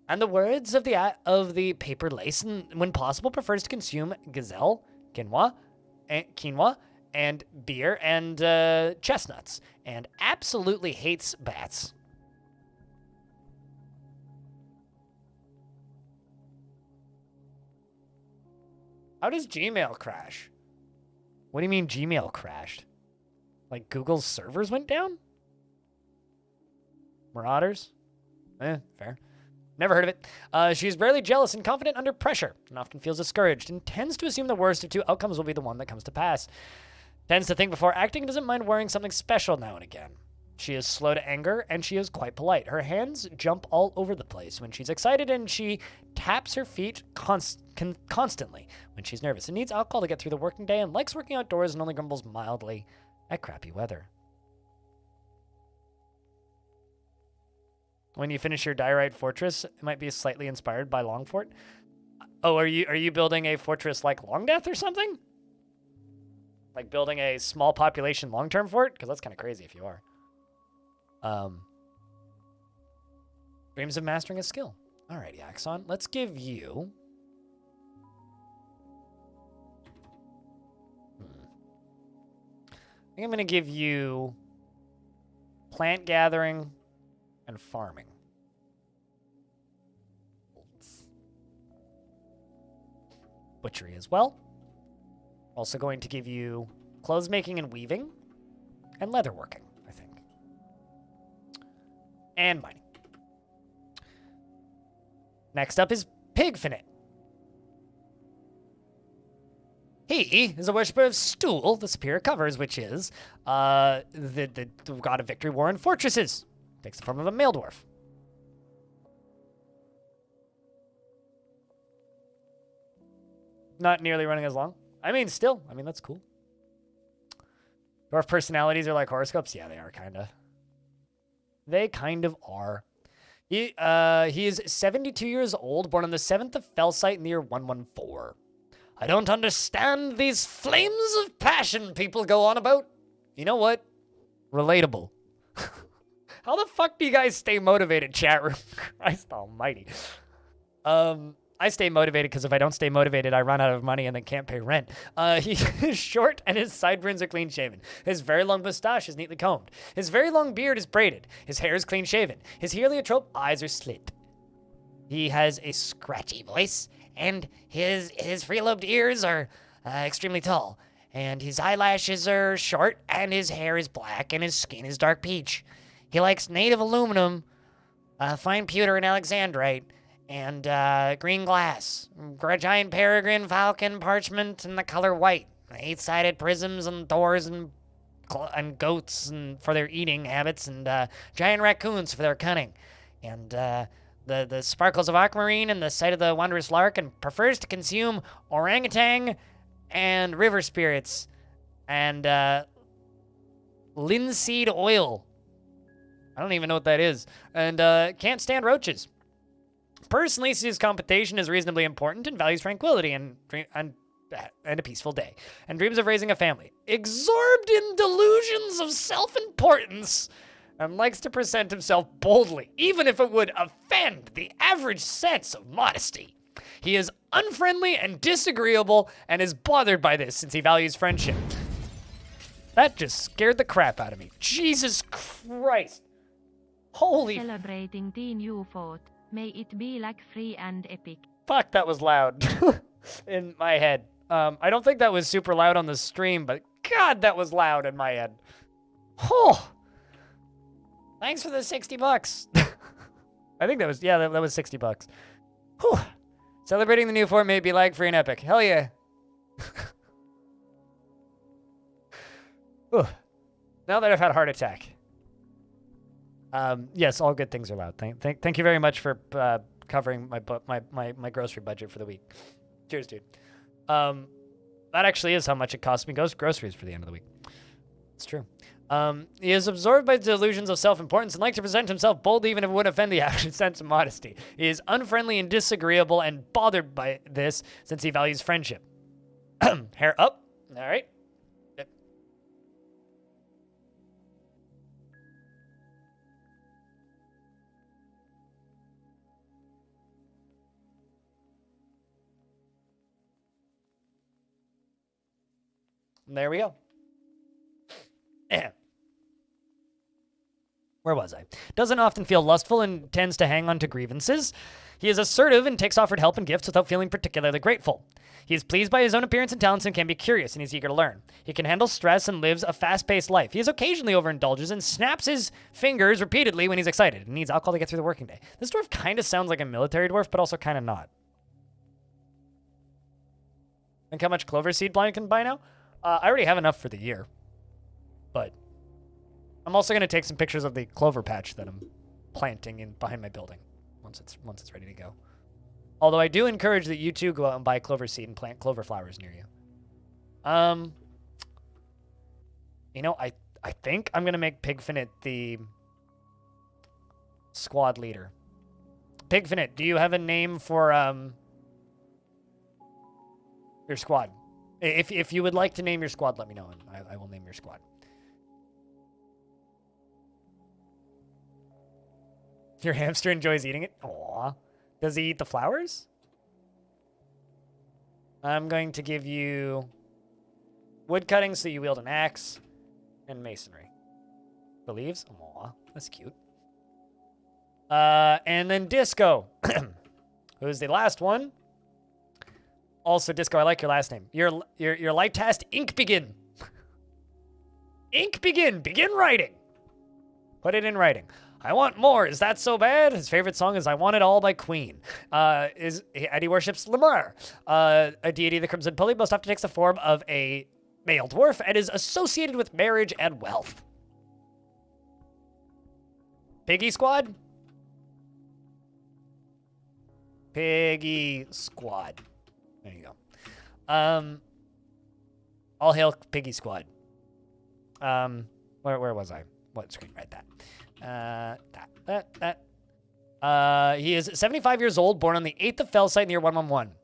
And the words of the paper lace, and when possible, prefers to consume gazelle, quinoa, and beer and chestnuts, and absolutely hates bats. How does Gmail crash? What do you mean Gmail crashed? Like Google's servers went down? Marauders? Fair. Never heard of it. She's rarely jealous and confident under pressure, and often feels discouraged, and tends to assume the worst of two outcomes will be the one that comes to pass. Tends to think before acting and doesn't mind wearing something special now and again. She is slow to anger, and she is quite polite. Her hands jump all over the place when she's excited, and she taps her feet constantly when she's nervous, and needs alcohol to get through the working day, and likes working outdoors and only grumbles mildly at crappy weather. When you finish your diorite fortress, it might be slightly inspired by Longfort. Oh, are you building a fortress like Longdeath or something? Like building a small population long-term fort? Because that's kind of crazy if you are. Dreams of mastering a skill. Alrighty, Axon. Let's give you... I think I'm going to give you plant gathering and farming. Butchery as well. Also going to give you clothes making and weaving and leather working, I think. And mining. Next up is Pig Finnet. He is a worshiper of Stool, the superior covers, which is the god of victory, war, and fortresses. Takes the form of a male dwarf. Not nearly running as long. I mean, still. I mean, that's cool. Dwarf personalities are like horoscopes. Yeah, they are, kind of. They kind of are. He is 72 years old, born on the 7th of Felsite in the year 114. I don't understand these flames of passion people go on about. You know what? Relatable. How the fuck do you guys stay motivated, chat room? Christ almighty. I stay motivated because if I don't stay motivated, I run out of money and then can't pay rent. He is short and his sideburns are clean shaven. His very long mustache is neatly combed. His very long beard is braided. His hair is clean shaven. His heliotrope eyes are slit. He has a scratchy voice, and his free-lobed ears are extremely tall. And his eyelashes are short, and his hair is black, and his skin is dark peach. He likes native aluminum, fine pewter and alexandrite, and green glass, giant peregrine, falcon, parchment, and the color white. 8-sided prisms and doors and goats and for their eating habits, and giant raccoons for their cunning, and the sparkles of aquamarine and the sight of the wondrous lark, and prefers to consume orangutan and river spirits and linseed oil. I don't even know what that is. And can't stand roaches. Personally sees competition as reasonably important and values tranquility and a peaceful day, and dreams of raising a family. Absorbed in delusions of self-importance, and likes to present himself boldly, even if it would offend the average sense of modesty. He is unfriendly and disagreeable, and is bothered by this since he values friendship. That just scared the crap out of me. Jesus Christ. Holy... Celebrating teen you fought. May it be like free and epic. Fuck, that was loud in my head. I don't think that was super loud on the stream, but God, that was loud in my head. Oh, thanks for the $60. I think that was, yeah, that was $60. Whew. Celebrating the new fort may be like free and epic. Hell yeah. Now that I've had a heart attack. Yes, all good things are loud. Thank you very much for covering my grocery budget for the week. Cheers, dude. That actually is how much it costs me groceries for the end of the week. It's true. He is absorbed by delusions of self-importance and likes to present himself boldly even if it would offend the average sense of modesty. He is unfriendly and disagreeable and bothered by this since he values friendship. Hair up. All right. There we go. Where was I? Doesn't often feel lustful and tends to hang on to grievances. He is assertive and takes offered help and gifts without feeling particularly grateful. He is pleased by his own appearance and talents and can be curious, and he's eager to learn. He can handle stress and lives a fast-paced life. He is occasionally overindulges and snaps his fingers repeatedly when he's excited and needs alcohol to get through the working day. This dwarf kind of sounds like a military dwarf, but also kind of not. Think how much clover seed blind can buy now? I already have enough for the year, but I'm also going to take some pictures of the clover patch that I'm planting in behind my building once it's ready to go. Although I do encourage that you too go out and buy clover seed and plant clover flowers near you. You know, I think I'm going to make Finnet the squad leader. Finnet, do you have a name for your squad? If you would like to name your squad, let me know, and I will name your squad. Your hamster enjoys eating it? Aww. Does he eat the flowers? I'm going to give you wood cutting so you wield an axe, and masonry. The leaves? Aww, that's cute. And then Disco, who's the last one. Also, Disco, I like your last name. Your light task, Ink Begin. Ink Begin. Begin writing. Put it in writing. I want more. Is that so bad? His favorite song is I Want It All by Queen. And he worships Lamar, a deity of the Crimson Pulley. Most often takes the form of a male dwarf and is associated with marriage and wealth. Piggy Squad? Piggy Squad. There you go. All hail Piggy Squad. Where was I? What screen? Right, that. He is 75 years old, born on the 8th of Fell Site in the year 111.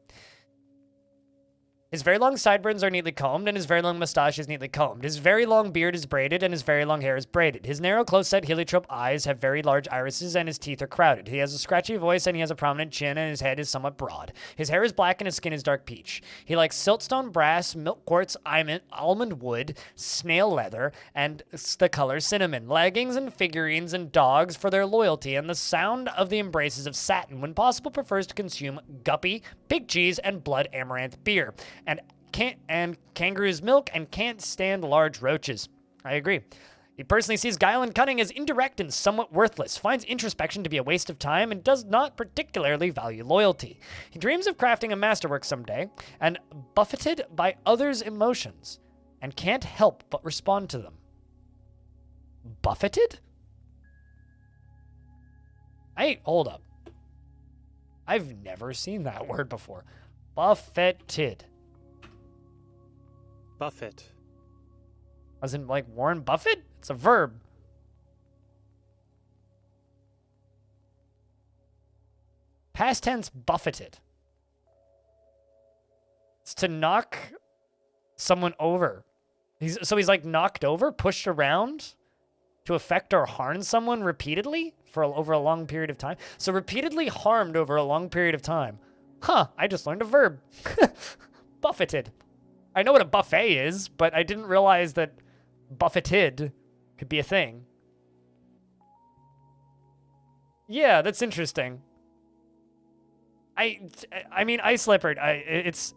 His very long sideburns are neatly combed, and his very long mustache is neatly combed. His very long beard is braided, and his very long hair is braided. His narrow, close-set, heliotrope eyes have very large irises, and his teeth are crowded. He has a scratchy voice, and he has a prominent chin, and his head is somewhat broad. His hair is black, and his skin is dark peach. He likes siltstone, brass, milk quartz, almond wood, snail leather, and the color cinnamon, leggings and figurines and dogs for their loyalty, and the sound of the embraces of satin. When possible, prefers to consume guppy, pig cheese, and blood amaranth beer. And kangaroo's milk, and can't stand large roaches. I agree. He personally sees guile and cunning as indirect and somewhat worthless, finds introspection to be a waste of time, and does not particularly value loyalty. He dreams of crafting a masterwork someday, and buffeted by others' emotions, and can't help but respond to them. Buffeted? Hold up. I've never seen that word before. Buffeted. Buffet. As in, like, Warren Buffett? It's a verb. Past tense, buffeted. It's to knock someone over. He's like knocked over, pushed around to affect or harm someone repeatedly over a long period of time. So repeatedly harmed over a long period of time. Huh, I just learned a verb. Buffeted. I know what a buffet is, but I didn't realize that buffeted could be a thing. Yeah, that's interesting. I mean, Ice Leopard. It's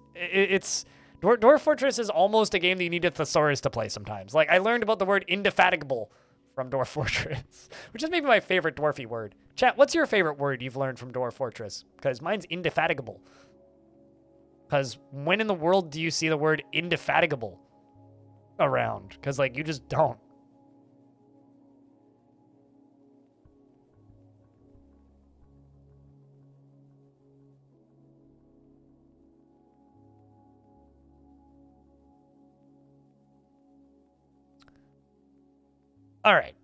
Dwarf Fortress is almost a game that you need a thesaurus to play sometimes. Like, I learned about the word indefatigable from Dwarf Fortress, which is maybe my favorite dwarfy word. Chat, what's your favorite word you've learned from Dwarf Fortress? Because mine's indefatigable. Because when in the world do you see the word indefatigable around? Because, like, you just don't. All right.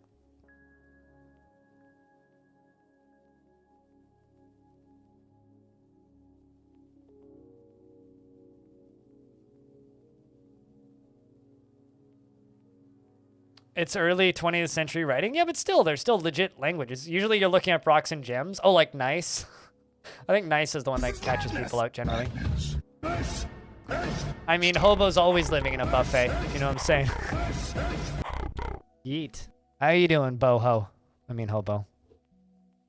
It's early 20th century writing. Yeah, but still, they're still legit languages. Usually you're looking at rocks and gems. Oh, like nice. I think nice is the one that catches people out generally. I mean, hobo's always living in a buffet, if you know what I'm saying. Yeet. How you doing, boho? I mean, hobo.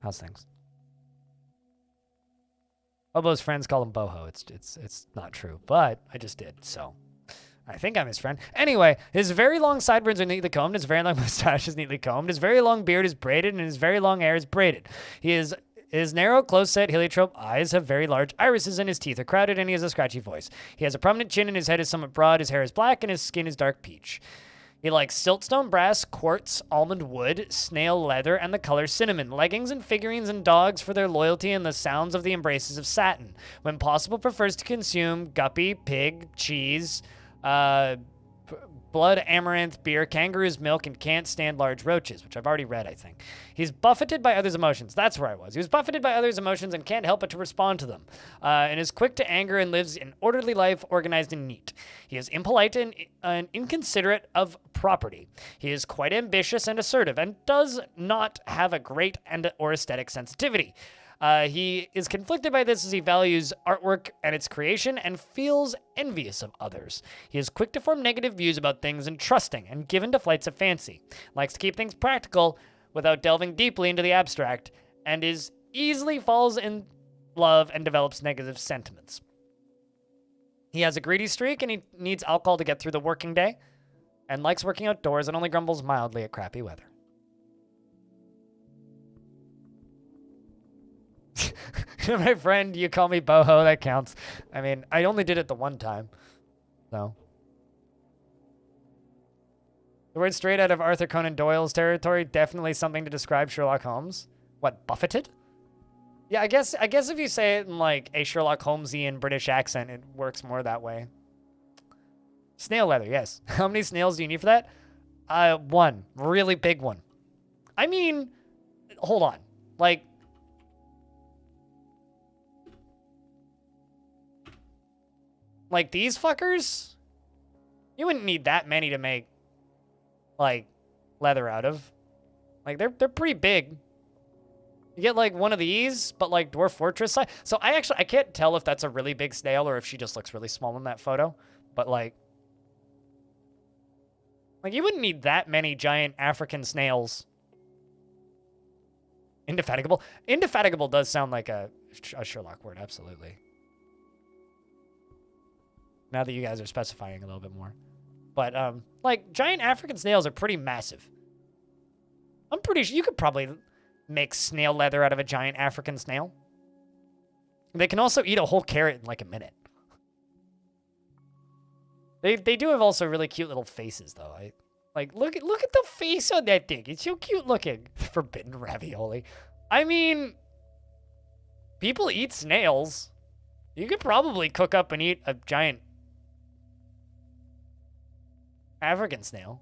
How's things? Hobo's friends call him boho. It's not true, but I just did, so I think I'm his friend. Anyway, his very long sideburns are neatly combed. His very long mustache is neatly combed. His very long beard is braided, and his very long hair is braided. His narrow, close-set, heliotrope eyes have very large irises, and his teeth are crowded, and he has a scratchy voice. He has a prominent chin, and his head is somewhat broad. His hair is black, and his skin is dark peach. He likes siltstone brass, quartz, almond wood, snail leather, and the color cinnamon, leggings and figurines and dogs for their loyalty and the sounds of the embraces of satin. When possible, prefers to consume guppy, pig, cheese, blood, amaranth, beer, kangaroo's milk, and can't stand large roaches, which I've already read, I think. He's buffeted by others' emotions. That's where I was. He was buffeted by others' emotions and can't help but to respond to them, and is quick to anger and lives an orderly life, organized and neat. He is impolite and inconsiderate of property. He is quite ambitious and assertive and does not have a great or aesthetic sensitivity. He is conflicted by this as he values artwork and its creation and feels envious of others. He is quick to form negative views about things and trusting and given to flights of fancy. Likes to keep things practical without delving deeply into the abstract, and is easily falls in love and develops negative sentiments. He has a greedy streak and he needs alcohol to get through the working day, and likes working outdoors and only grumbles mildly at crappy weather. My friend, you call me boho, that counts. I mean, I only did it the one time, so. The word straight out of Arthur Conan Doyle's territory, definitely something to describe Sherlock Holmes. What, buffeted? Yeah, I guess if you say it in like a Sherlock Holmesian British accent, it works more that way. Snail leather, yes. How many snails do you need for that? One. Really big one. I mean, hold on. Like these fuckers? You wouldn't need that many to make, like, leather out of. Like, they're pretty big. You get, like, one of these, but, like, Dwarf Fortress size. So I can't tell if that's a really big snail or if she just looks really small in that photo. But, like, you wouldn't need that many giant African snails. Indefatigable? Indefatigable does sound like a Sherlock word, absolutely. Now that you guys are specifying a little bit more. But, like, giant African snails are pretty massive. I'm pretty sure you could probably make snail leather out of a giant African snail. They can also eat a whole carrot in, like, a minute. They do have also really cute little faces, though. Look at the face on that thing. It's so cute looking. Forbidden ravioli. I mean, People eat snails. You could probably cook up and eat a giant African snail.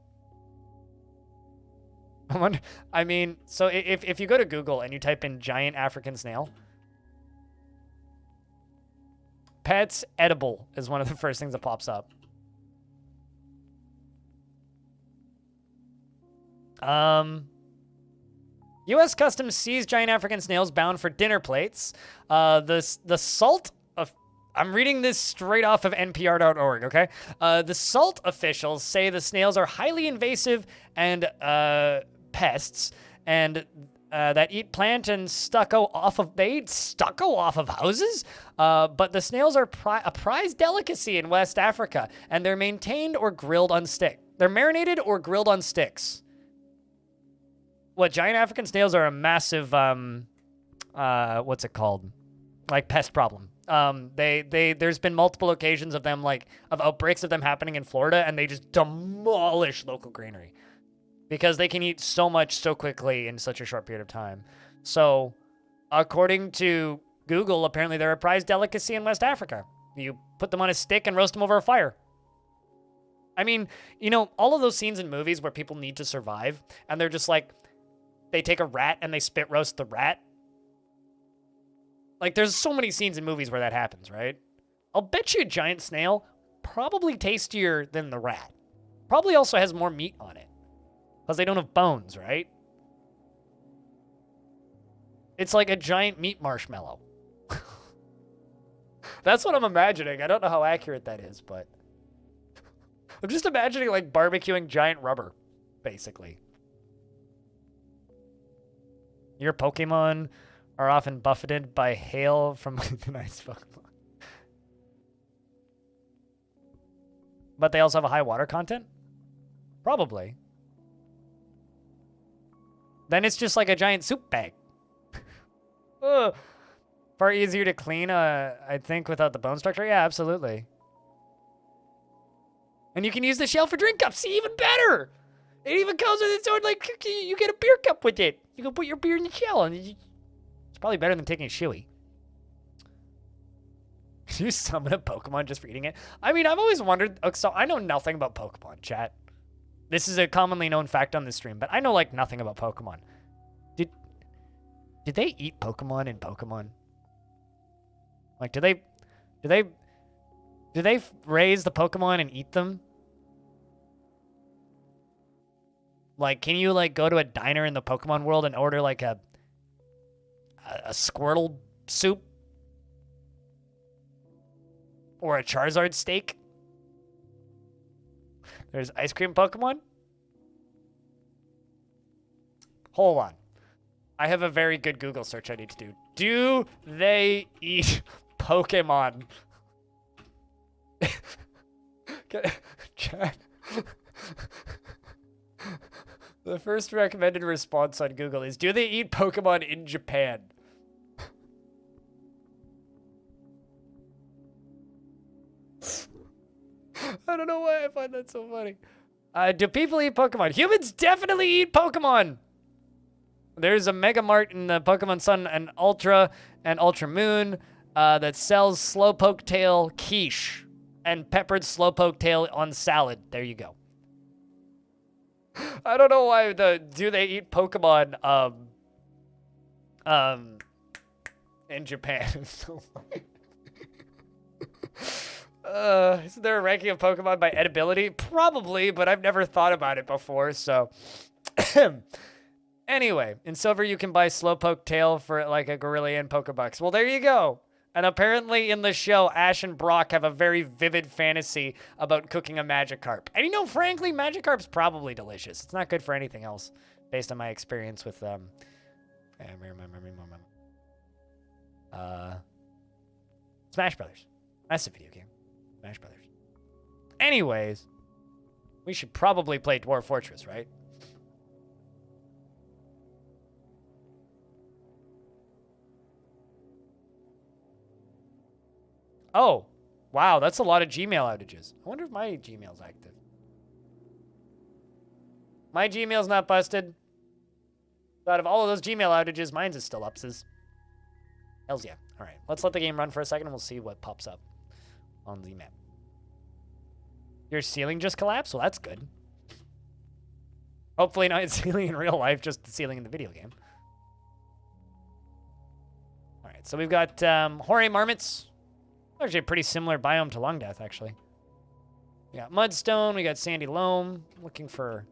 I wonder, I mean, so if you go to Google and you type in giant African snail, pets edible is one of the first things that pops up. U.S. Customs seized giant African snails bound for dinner plates. The salt of... I'm reading this straight off of NPR.org, okay? The salt officials say the snails are highly invasive and pests, and that eat plant and stucco off of... They eat stucco off of houses? But the snails are a prized delicacy in West Africa, and they're maintained or grilled on stick. They're marinated or grilled on sticks. What, giant African snails are a massive, what's it called? Like, pest problem. There's been multiple occasions of them, like, of outbreaks of them happening in Florida, and they just demolish local granary. Because they can eat so much so quickly in such a short period of time. So, according to Google, apparently they're a prized delicacy in West Africa. You put them on a stick and roast them over a fire. I mean, you know, all of those scenes in movies where people need to survive, and they're just like, they take a rat and they spit roast the rat. Like, there's so many scenes in movies where that happens, right? I'll bet you a giant snail probably tastier than the rat. Probably also has more meat on it. Because they don't have bones, right? It's like a giant meat marshmallow. That's what I'm imagining. I don't know how accurate that is, but... I'm just imagining, like, barbecuing giant rubber, basically. Your Pokemon are often buffeted by hail from nice Pokemon. But they also have a high water content? Probably. Then it's just like a giant soup bag. Far easier to clean, I think, without the bone structure. Yeah, absolutely. And you can use the shell for drink cups. See, even better! It even comes with its own, like, you get a beer cup with it. You can put your beer in the shell, and it's probably better than taking a shoey. You summon a Pokemon just for eating it? I mean, I've always wondered, so I know nothing about Pokemon, chat. This is a commonly known fact on this stream, but I know, like, nothing about Pokemon. Did they eat Pokemon in Pokemon? Like, do they raise the Pokemon and eat them? Like, can you, like, go to a diner in the Pokemon world and order, like, a Squirtle soup? Or a Charizard steak? There's ice cream Pokemon? Hold on. I have a very good Google search I need to do. Do they eat Pokemon? Chat. The first recommended response on Google is, do they eat Pokemon in Japan? I don't know why I find that so funny. Do people eat Pokemon? Humans definitely eat Pokemon! There's a Mega Mart in the Pokemon Sun and Ultra Moon that sells Slowpoke Tail quiche and peppered Slowpoke Tail on salad. There you go. I don't know why do they eat Pokemon in Japan. It's so funny. Isn't there a ranking of Pokemon by edibility? Probably, but I've never thought about it before, so... Anyway, in Silver you can buy Slowpoke Tail for like a Gorillion Pokebucks. Well, there you go. And apparently in the show, Ash and Brock have a very vivid fantasy about cooking a Magikarp. And you know, frankly, Magikarp's probably delicious. It's not good for anything else, based on my experience with Smash Brothers. That's a video game. Smash Brothers. Anyways, we should probably play Dwarf Fortress, right? Oh, wow, that's a lot of Gmail outages. I wonder if my Gmail's active. My Gmail's not busted. Out of all of those Gmail outages, mine's is still up, sis. Hells yeah. All right, let's let the game run for a second and we'll see what pops up on the map. Your ceiling just collapsed? Well, that's good. Hopefully not ceiling in real life, just the ceiling in the video game. All right, so we've got hoary marmots. Actually a pretty similar biome to Long Death, actually. We got mudstone, we got sandy loam. Looking for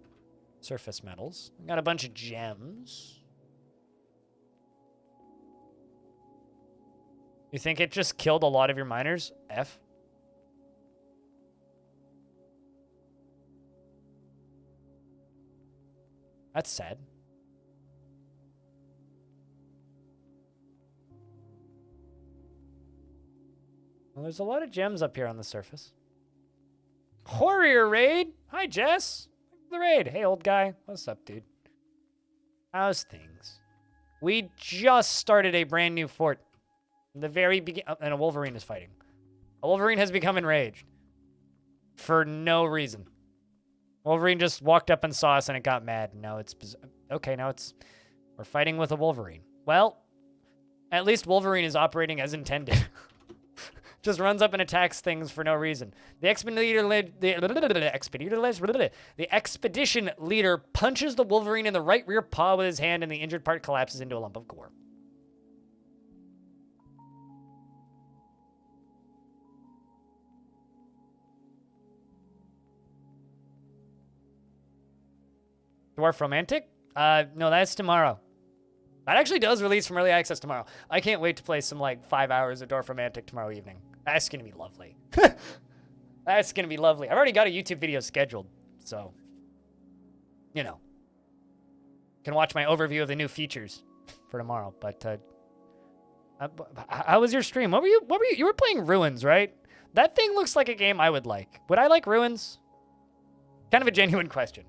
surface metals. We got a bunch of gems. You think it just killed a lot of your miners? F? That's sad. Well, there's a lot of gems up here on the surface. Warrior raid! Hi, Jess! The raid. Hey, old guy. What's up, dude? How's things? We just started a brand new fort. In the very beginning, and a Wolverine is fighting. A Wolverine has become enraged. For no reason. Wolverine just walked up and saw us and it got mad. Now it's... Okay, now it's... We're fighting with a Wolverine. Well, at least Wolverine is operating as intended. Just runs up and attacks things for no reason. The expedition leader punches the Wolverine in the right rear paw with his hand and the injured part collapses into a lump of gore. Dwarf Romantic? No, that's tomorrow. That actually does release from early access tomorrow. I can't wait to play some, like, 5 hours of Dwarf Romantic tomorrow evening. That's gonna be lovely. That's gonna be lovely. I've already got a YouTube video scheduled, so, you know. Can watch my overview of the new features for tomorrow, but, how was your stream? What were you were playing Ruins, right? That thing looks like a game I would like. Would I like Ruins? Kind of a genuine question.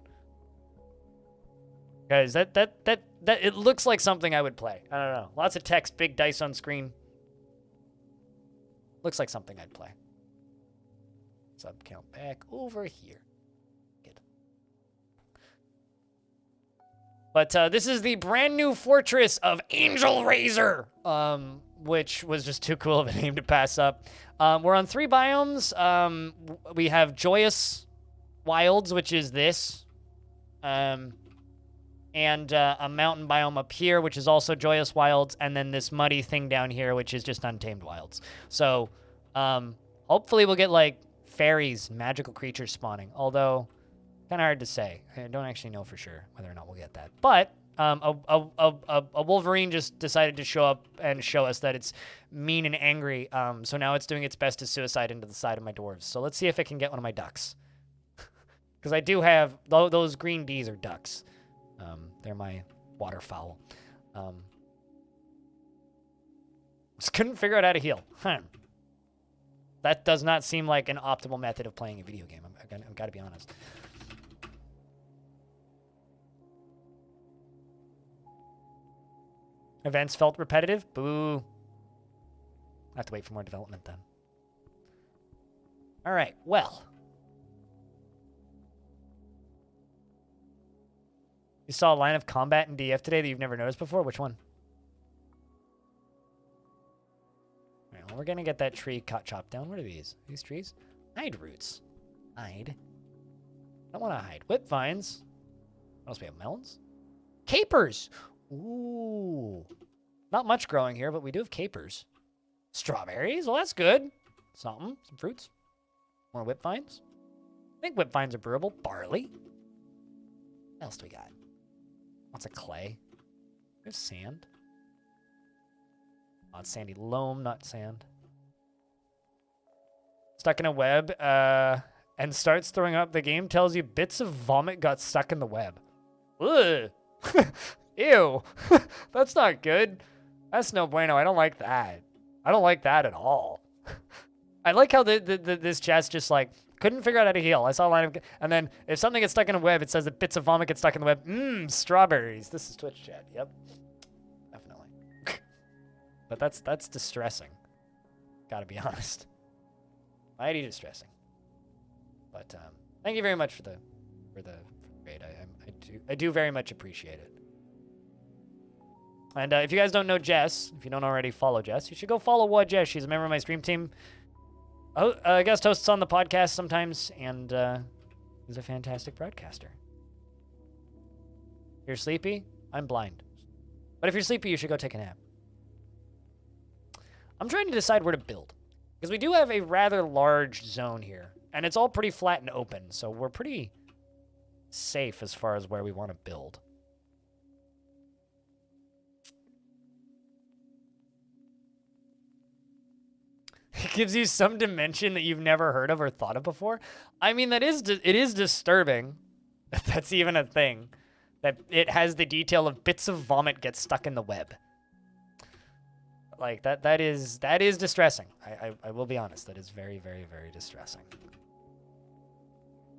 Guys, that it looks like something I would play. I don't know. Lots of text, big dice on screen. Looks like something I'd play. Sub count back over here. Good. But this is the brand new fortress of Angelrazor, which was just too cool of a name to pass up. We're on 3 biomes. We have Joyous Wilds, which is this. And a mountain biome up here, which is also Joyous Wilds, and then this muddy thing down here, which is just Untamed Wilds. So, hopefully we'll get, like, fairies, magical creatures spawning, although, kind of hard to say. I don't actually know for sure whether or not we'll get that. But, a Wolverine just decided to show up and show us that it's mean and angry, so now it's doing its best to suicide into the side of my dwarves. So let's see if it can get one of my ducks. Because I do have, those green Ds are ducks. They're my waterfowl. Just couldn't figure out how to heal. That does not seem like an optimal method of playing a video game. I've got to be honest. Events felt repetitive? Boo. I have to wait for more development then. All right, well. You saw a line of combat in DF today that you've never noticed before? Which one? All right, well, we're going to get that tree chopped down. What are these? These trees? Hide roots. Hide. I don't want to hide. Whip vines. What else we have? Melons? Capers! Ooh. Not much growing here, but we do have capers. Strawberries? Well, that's good. Something. Some fruits. More whip vines. I think whip vines are brewable. Barley. What else do we got? Lots of clay. There's sand. Oh, it's sandy loam, not sand. Stuck in a web, and starts throwing up. The game tells you bits of vomit got stuck in the web. Ugh. Ew. That's not good. That's no bueno. I don't like that. I don't like that at all. I like how this chat's just like, couldn't figure out how to heal. I saw a line of... And then if something gets stuck in a web, it says that bits of vomit get stuck in the web. Mmm, strawberries. This is Twitch chat. Yep. Definitely. But that's distressing. Gotta be honest. Mighty distressing. But thank you very much for the raid. I do very much appreciate it. And if you guys don't know Jess, if you don't already follow Jess, you should go follow What Jess. She's a member of my stream team. Guest hosts on the podcast sometimes, and is a fantastic broadcaster. You're sleepy? I'm blind. But if you're sleepy, you should go take a nap. I'm trying to decide where to build, because we do have a rather large zone here, and it's all pretty flat and open, so we're pretty safe as far as where we want to build. It gives you some dimension that you've never heard of or thought of before. I mean, it is disturbing that that's even a thing. That it has the detail of bits of vomit get stuck in the web. Like, that is distressing. I will be honest. That is very, very, very distressing.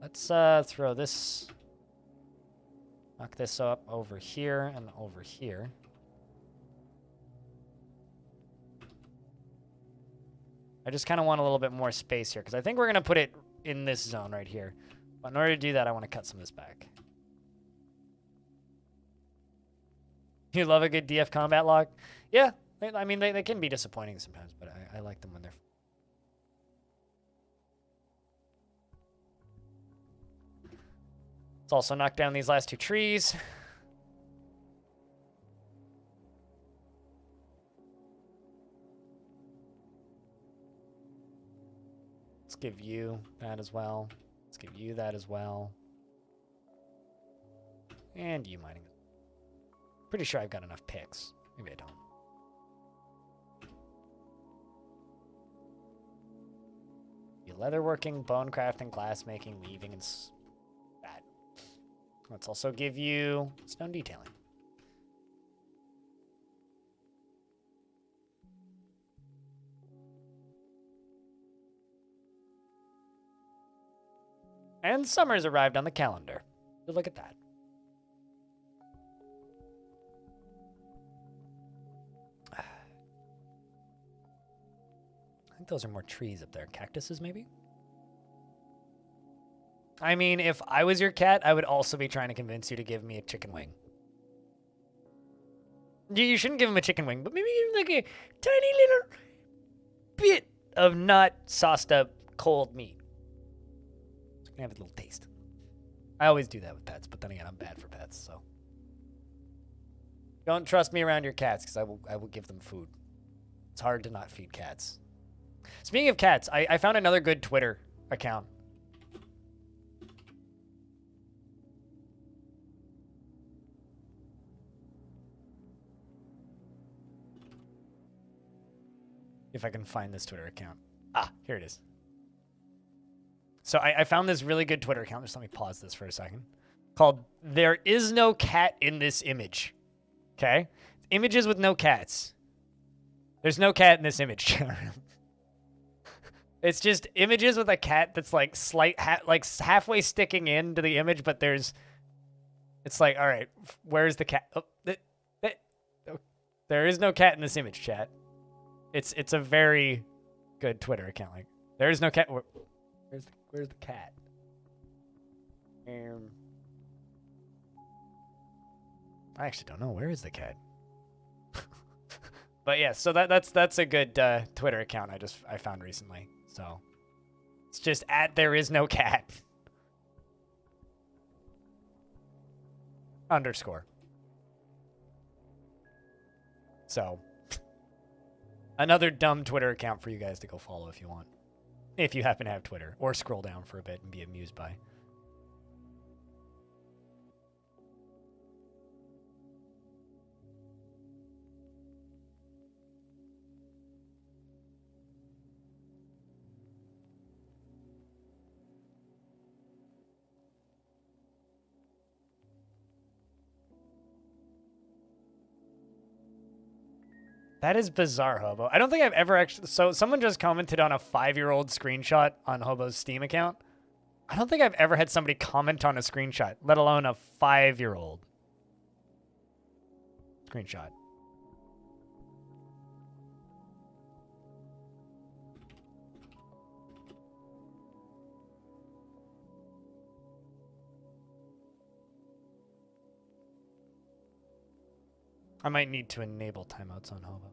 Let's throw this... Knock this up over here and over here. I just kind of want a little bit more space here, because I think we're going to put it in this zone right here. But in order to do that, I want to cut some of this back. You love a good DF combat log? Yeah, I mean, they can be disappointing sometimes, but I like them when they're... Let's also knock down these last two trees. Let's give you that as well. Let's give you that as well. And you mining. Pretty sure I've got enough picks. Maybe I don't. Be leatherworking, bone crafting, glass making, weaving, and that. Let's also give you stone detailing. And summer's arrived on the calendar. Good look at that. I think those are more trees up there. Cactuses, maybe? I mean, if I was your cat, I would also be trying to convince you to give me a chicken wing. You shouldn't give him a chicken wing, but maybe like a tiny little bit of not sauced up cold meat. Have a little taste. I always do that with pets, but then again, I'm bad for pets, so don't trust me around your cats, because I will give them food. It's hard to not feed cats. Speaking of cats, I found another good Twitter account. If I can find this Twitter account. Ah, here it is. So I found this really good Twitter account. Just let me pause this for a second. Called There Is No Cat in This Image. Okay? Images with no cats. There's no cat in this image. It's just images with a cat that's like like halfway sticking into the image, but there's... It's like, all right, where's the cat? Oh, there is no cat in this image, chat. It's a very good Twitter account. Like, there is no cat... Where's the cat? I actually don't know. Where is the cat? But yeah, so that's a good Twitter account I found recently. So it's just at There Is No Cat _ So another dumb Twitter account for you guys to go follow if you want. If you happen to have Twitter, or scroll down for a bit and be amused by. That is bizarre, Hobo. I don't think I've ever actually... So someone just commented on a 5-year-old screenshot on Hobo's Steam account. I don't think I've ever had somebody comment on a screenshot, let alone a 5-year-old screenshot. I might need to enable timeouts on Hobo.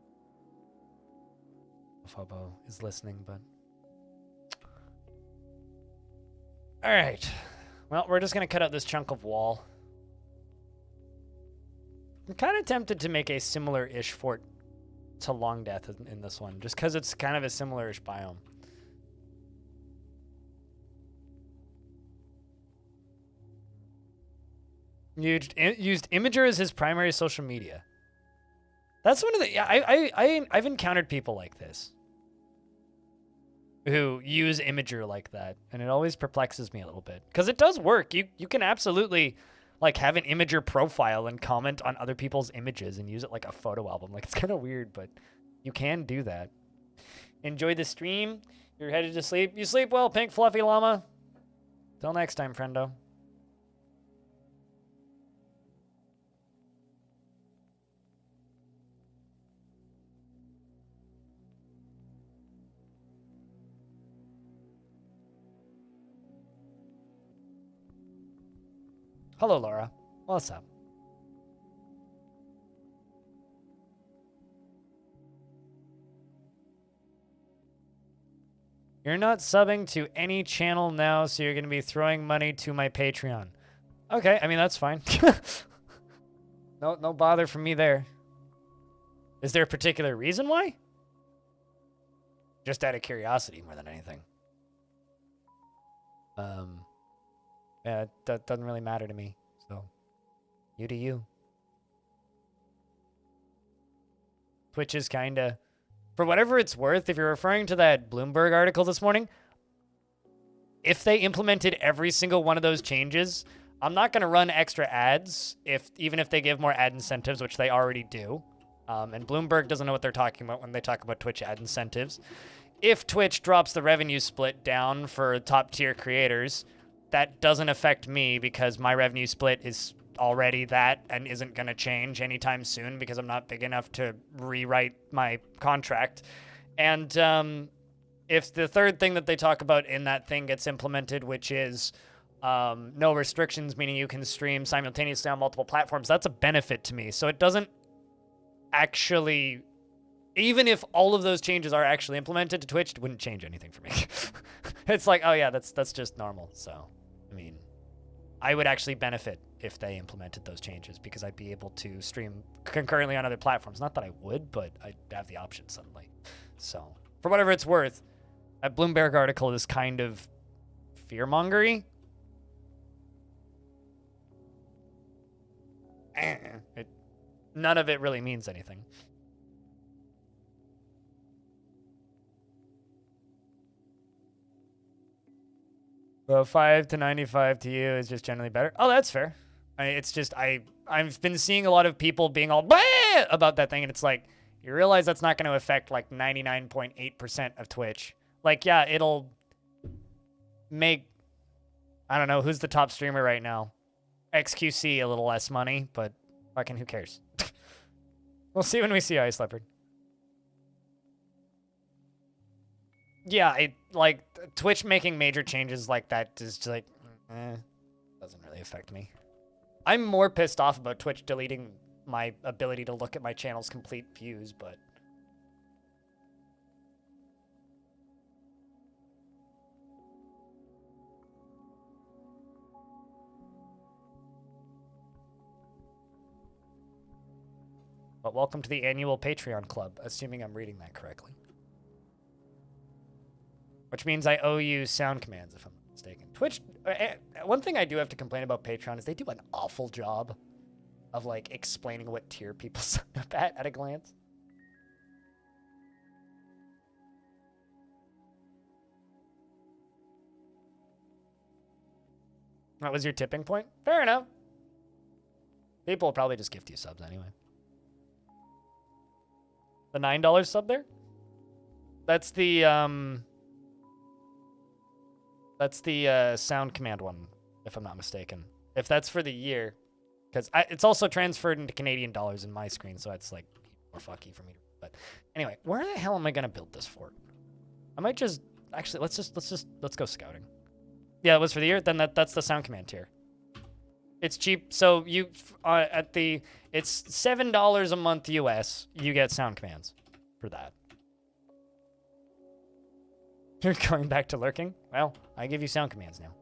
If Hobo is listening, but... Alright. Well, we're just going to cut out this chunk of wall. I'm kind of tempted to make a similar-ish fort to Long Death in this one, just because it's kind of a similar-ish biome. Used Imager as his primary social media. That's one of the... I've encountered people like this who use Imager like that, and it always perplexes me a little bit. Because it does work. You can absolutely like have an Imager profile and comment on other people's images and use it like a photo album. Like, it's kind of weird, but you can do that. Enjoy the stream. You're headed to sleep. You sleep well, Pink Fluffy Llama. Till next time, friendo. Hello, Laura. What's up? You're not subbing to any channel now, so you're going to be throwing money to my Patreon. Okay, I mean, that's fine. No bother from me there. Is there a particular reason why? Just out of curiosity more than anything. Yeah, that doesn't really matter to me, so you do you. Twitch is kinda... For whatever it's worth, if you're referring to that Bloomberg article this morning, if they implemented every single one of those changes, I'm not going to run extra ads, even if they give more ad incentives, which they already do. And Bloomberg doesn't know what they're talking about when they talk about Twitch ad incentives. If Twitch drops the revenue split down for top-tier creators, that doesn't affect me because my revenue split is already that and isn't going to change anytime soon because I'm not big enough to rewrite my contract. And if the third thing that they talk about in that thing gets implemented, which is no restrictions, meaning you can stream simultaneously on multiple platforms, that's a benefit to me. So it doesn't actually... Even if all of those changes are actually implemented to Twitch, it wouldn't change anything for me. It's like, oh yeah, that's just normal. So, I mean, I would actually benefit if they implemented those changes because I'd be able to stream concurrently on other platforms. Not that I would, but I'd have the option suddenly. So, for whatever it's worth, that Bloomberg article is kind of fear-mongery. None of it really means anything. Well, 5 to 95 to you is just generally better. Oh, that's fair. It's just, I've been seeing a lot of people being all bah! About that thing, and it's like, you realize that's not going to affect like 99.8% of Twitch. Like, yeah, it'll make, I don't know, who's the top streamer right now? XQC a little less money, but fucking who cares? We'll see when we see Ice Leopard. Yeah, like, Twitch making major changes like that is just like, doesn't really affect me. I'm more pissed off about Twitch deleting my ability to look at my channel's complete views, but... But welcome to the annual Patreon club, assuming I'm reading that correctly. Which means I owe you sound commands, if I'm not mistaken. Twitch, one thing I do have to complain about Patreon is they do an awful job of, like, explaining what tier people sign up at a glance. That was your tipping point? Fair enough. People will probably just gift you subs anyway. The $9 sub there? That's the sound command one, if I'm not mistaken. If that's for the year, because it's also transferred into Canadian dollars in my screen, so it's like more fucky for me. But anyway, where the hell am I gonna build this fort? I might just actually let's go scouting. Yeah, it was for the year. Then that's the sound command tier. It's cheap. So you it's $7 a month US. You get sound commands for that. You're going back to lurking? Well, I give you sound commands now.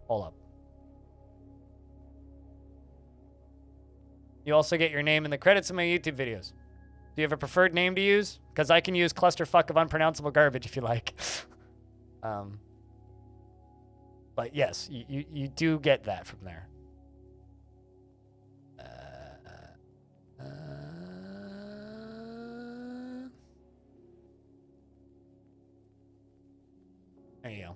Hold up. You also get your name in the credits of my YouTube videos. Do you have a preferred name to use? Because I can use clusterfuck of unpronounceable garbage if you like. But yes, you do get that from there. There you go.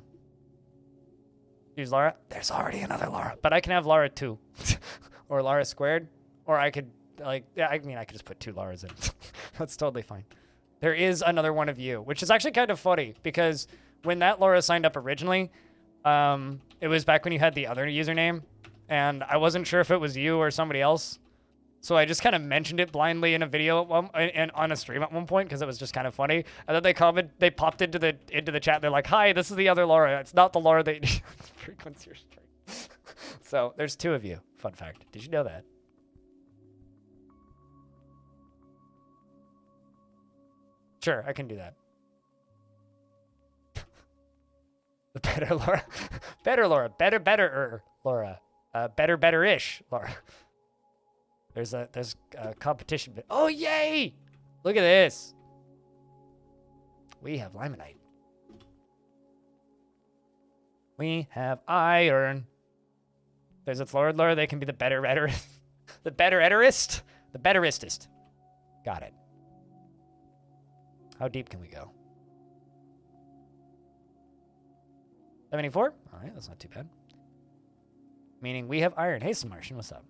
Use Laura. There's already another Laura. But I can have Laura 2. Or Laura squared. Or I could, like, yeah, I mean, I could just put 2 Lauras in. That's totally fine. There is another one of you, which is actually kind of funny, because when that Laura signed up originally, it was back when you had the other username, and I wasn't sure if it was you or somebody else. So I just kind of mentioned it blindly in a video and on a stream at one point because it was just kind of funny. And then they popped into the chat. They're like, "Hi, this is the other Laura. It's not the Laura that frequency restraint." So there's 2 of you. Fun fact. Did you know that? Sure, I can do that. The better Laura, better Laura, better Laura, better-ish Laura. There's a competition. Oh, yay! Look at this. We have limonite. We have iron. There's a Laura. They can be the better, the betterist, the betteristest. Got it. How deep can we go? 74? All right, that's not too bad. Meaning we have iron. Hey, Martian, what's up?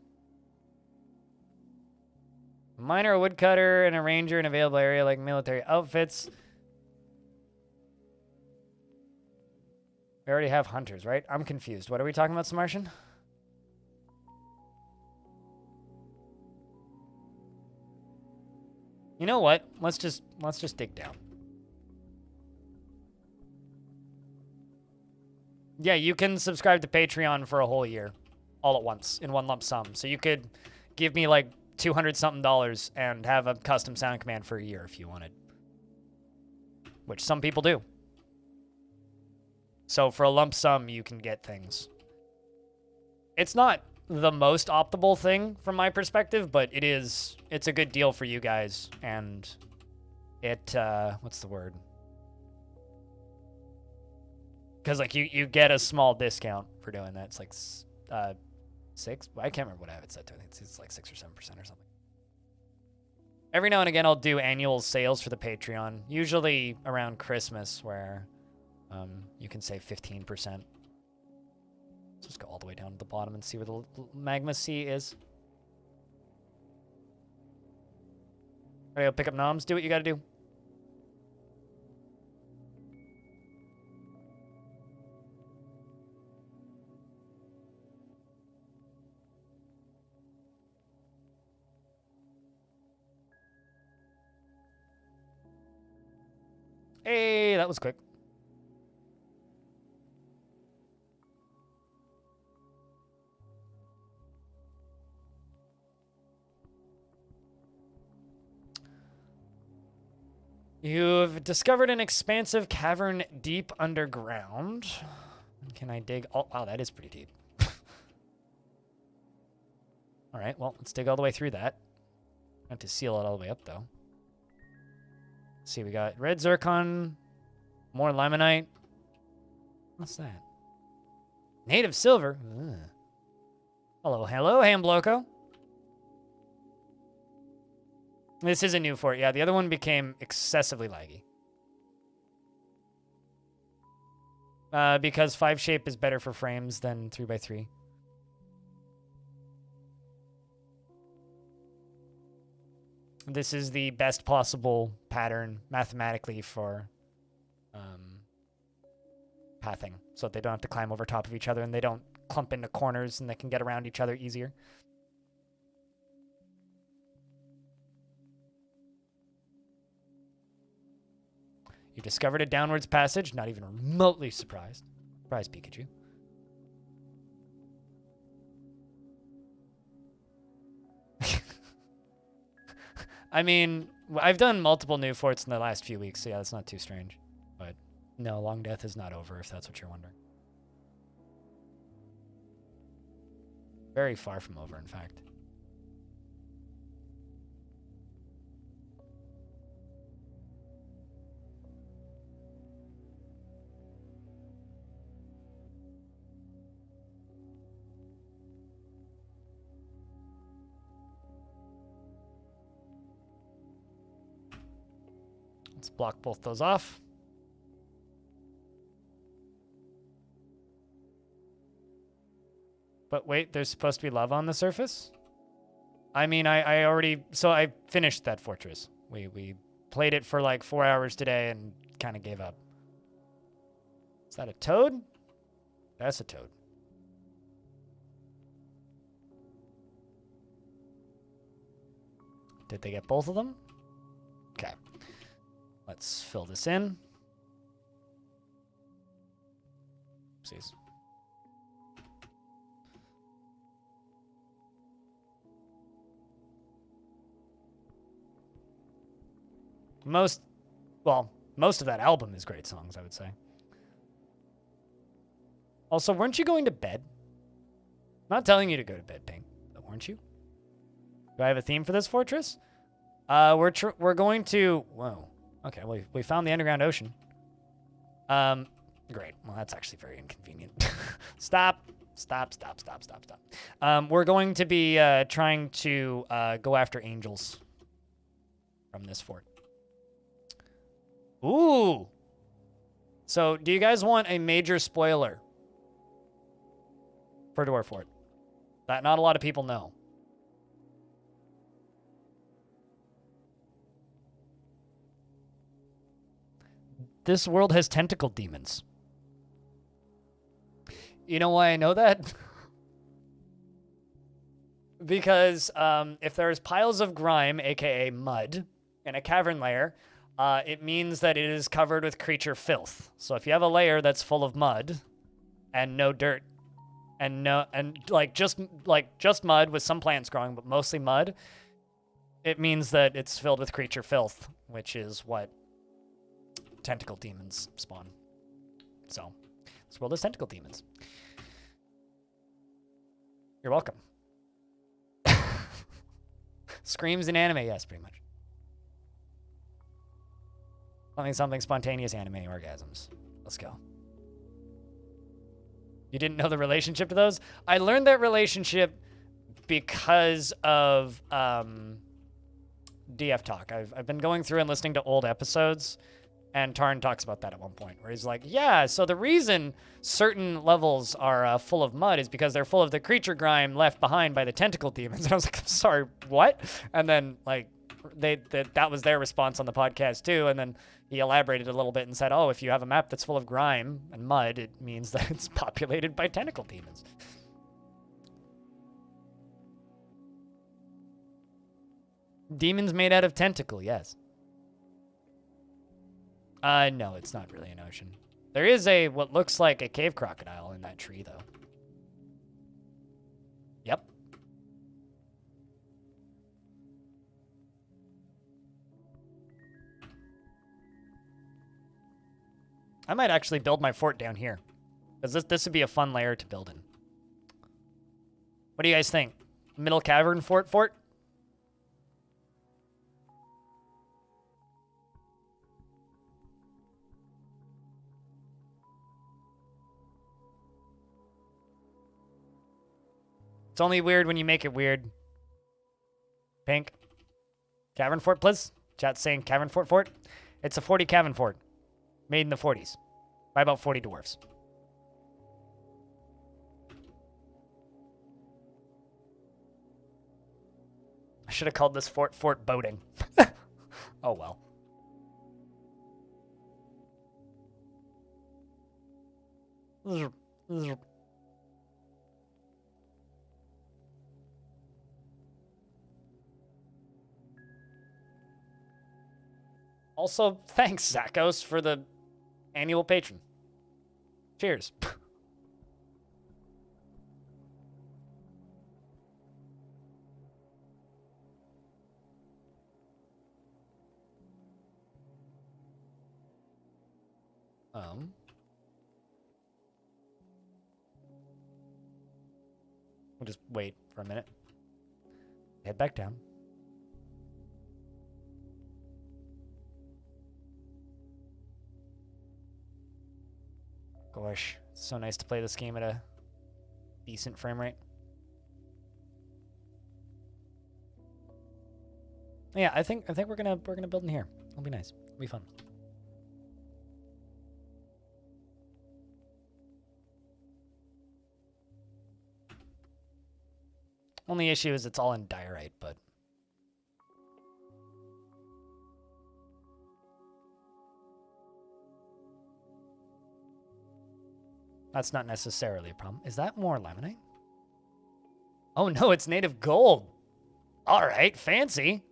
A miner, a woodcutter, and a ranger in available area like military outfits. We already have hunters, right? I'm confused. What are we talking about, Martian? You know what? Let's just dig down. Yeah, you can subscribe to Patreon for a whole year, all at once, in one lump sum. So you could give me like $200-something and have a custom sound command for a year if you wanted. Which some people do. So for a lump sum, you can get things. It's not the most optimal thing from my perspective, but it's a good deal for you guys, and it, what's the word? Because, like, you get a small discount for doing that. It's like, 6? I can't remember what I have it set to. I think it's like 6 or 7% or something. Every now and again, I'll do annual sales for the Patreon, usually around Christmas, where you can save 15%. Let's just go all the way down to the bottom and see where the magma sea is. All right, I'll pick up noms. Do what you gotta do. Hey, that was quick. You've discovered an expansive cavern deep underground. Can I dig? Oh, wow, that is pretty deep. All right, well, let's dig all the way through that. I have to seal it all the way up, though. Let's see, we got red zircon, more limonite. What's that? Native silver. Ugh. Hello, Hambloco. This is a new fort. Yeah, the other one became excessively laggy. Because 5 shape is better for frames than 3x3. This is the best possible pattern mathematically for pathing, so that they don't have to climb over top of each other and they don't clump into corners and they can get around each other easier. You discovered a downwards passage, not even remotely surprised. Surprise, Pikachu. I mean, I've done multiple new forts in the last few weeks, so yeah, that's not too strange. But no, Long Death is not over, if that's what you're wondering. Very far from over, in fact. Let's block both those off. But wait, there's supposed to be lava on the surface? I mean, I already... So I finished that fortress. We played it for like 4 hours today and kind of gave up. Is that a toad? That's a toad. Did they get both of them? Okay. Let's fill this in. Oopsies. Most of that album is great songs, I would say. Also, weren't you going to bed? I'm not telling you to go to bed, Pink, but weren't you? Do I have a theme for this fortress? We're going to... Whoa. Okay, well, we found the underground ocean. Great. Well, that's actually very inconvenient. Stop. We're going to be trying to go after angels from this fort. Ooh. So, do you guys want a major spoiler for Dwarf Fort that not a lot of people know? This world has tentacle demons. You know why I know that? Because if there's piles of grime, aka mud, in a cavern layer, it means that it is covered with creature filth. So if you have a layer that's full of mud and no dirt and just mud with some plants growing, but mostly mud, it means that it's filled with creature filth, which is what tentacle demons spawn. So this world is tentacle demons. You're welcome. Screams in anime, yes, pretty much. Something spontaneous anime orgasms. Let's go. You didn't know the relationship to those? I learned that relationship because of DF Talk. I've been going through and listening to old episodes, and Tarn talks about that at one point, where he's like, yeah, so the reason certain levels are full of mud is because they're full of the creature grime left behind by the tentacle demons. And I was like, I'm sorry, what? And then, like, that was their response on the podcast, too. And then he elaborated a little bit and said, oh, if you have a map that's full of grime and mud, it means that it's populated by tentacle demons. Demons made out of tentacle, yes. No, it's not really an ocean. There is what looks like a cave crocodile in that tree, though. Yep. I might actually build my fort down here, because this would be a fun layer to build in. What do you guys think? Middle cavern fort? It's only weird when you make it weird. Pink. Cavern fort, please. Chat's saying cavern fort. It's a 40 cavern fort. Made in the 40s. By about 40 dwarves. I should have called this fort boating. Oh well. Also, thanks, Zakos, for the annual patron. Cheers. We'll just wait for a minute. Head back down. Gosh, so nice to play this game at a decent frame rate. Yeah, I think we're gonna build in here. It'll be nice. It'll be fun. Only issue is it's all in diorite, but that's not necessarily a problem. Is that more laminate? Oh no, it's native gold. All right, fancy.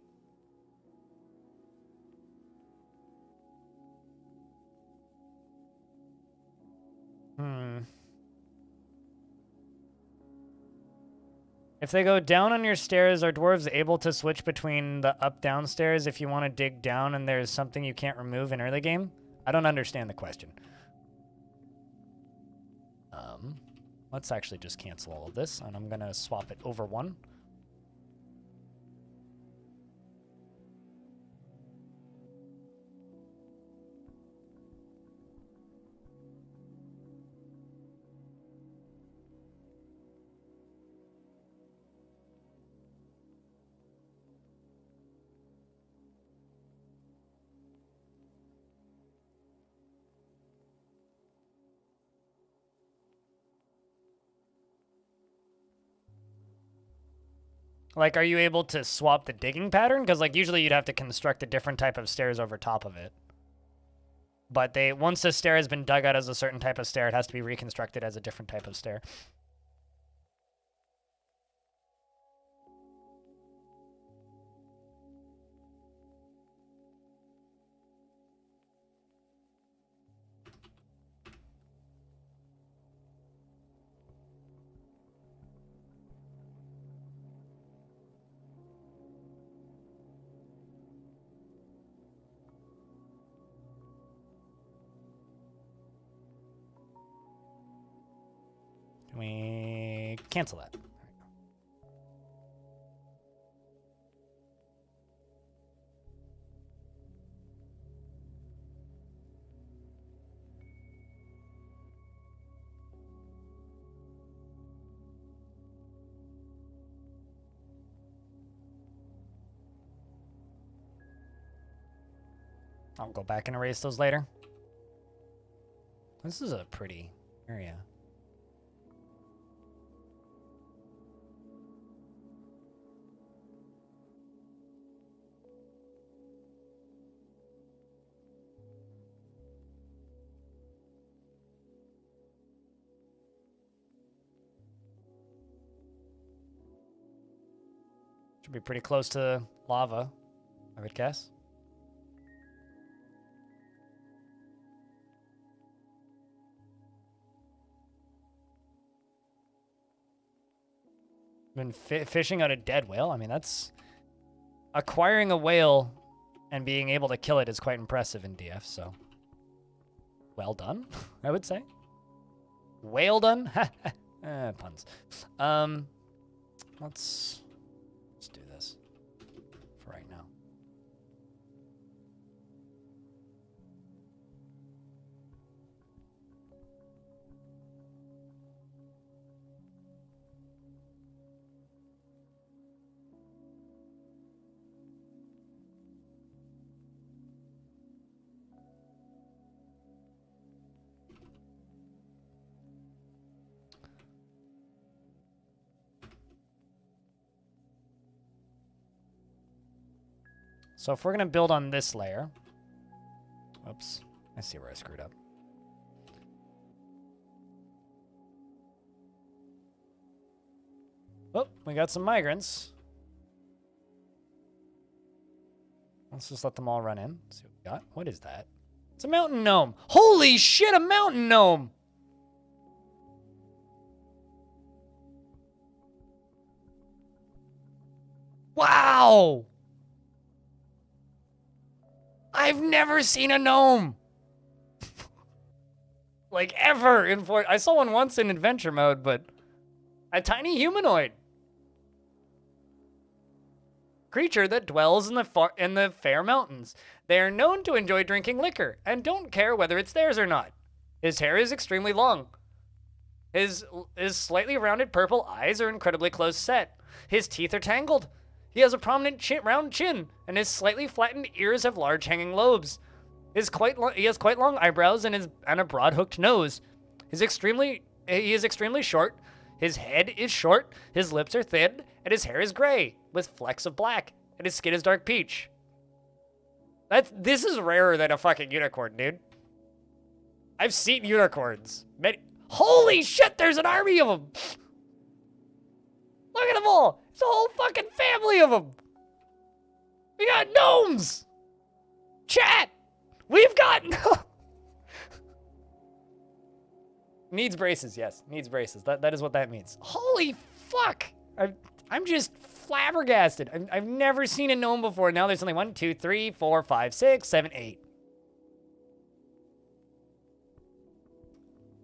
If they go down on your stairs, are dwarves able to switch between the up-down stairs if you want to dig down and there's something you can't remove in early game? I don't understand the question. Let's actually just cancel all of this, and I'm going to swap it over 1. Like, are you able to swap the digging pattern? Because, like, usually you'd have to construct a different type of stairs over top of it. But once the stair has been dug out as a certain type of stair, it has to be reconstructed as a different type of stair. We cancel that. I'll go back and erase those later. This is a pretty area. Should be pretty close to lava, I would guess. Been fishing out a dead whale. I mean, that's acquiring a whale and being able to kill it is quite impressive in DF. So, well done, I would say. Whale done. Puns. Let's do this for right now. So if we're going to build on this layer, oops, I see where I screwed up. Oh, we got some migrants. Let's just let them all run in. See what we got. What is that? It's a mountain gnome. Holy shit, a mountain gnome! Wow! I've never seen a gnome. like ever in Fort. I saw one once in adventure mode, but a tiny humanoid creature that dwells in the fair mountains. They are known to enjoy drinking liquor and don't care whether it's theirs or not. His hair is extremely long. His slightly rounded purple eyes are incredibly close set. His teeth are tangled. He has a prominent round chin, and his slightly flattened ears have large hanging lobes. He has quite long eyebrows and a broad hooked nose. He is extremely short. His head is short. His lips are thin, and his hair is gray with flecks of black, and his skin is dark peach. This is rarer than a fucking unicorn, dude. I've seen unicorns. Holy shit, there's an army of them. Look at them all. It's a whole fucking family of them. We got gnomes. Chat. We've got needs braces. Yes, needs braces. That is what that means. Holy fuck. I'm just flabbergasted. I've never seen a gnome before. Now there's only 1, 2, 3, 4, 5, 6, 7, 8.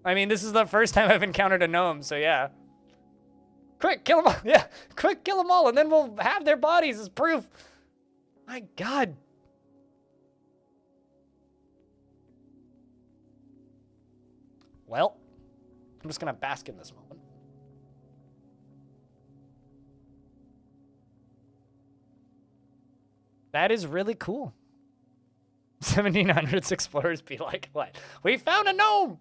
I mean, this is the first time I've encountered a gnome, so yeah. Quick, kill them all. Yeah, quick, kill them all, and then we'll have their bodies as proof. My God. Well, I'm just gonna bask in this moment. That is really cool. 1700s explorers be like, what? We found a gnome!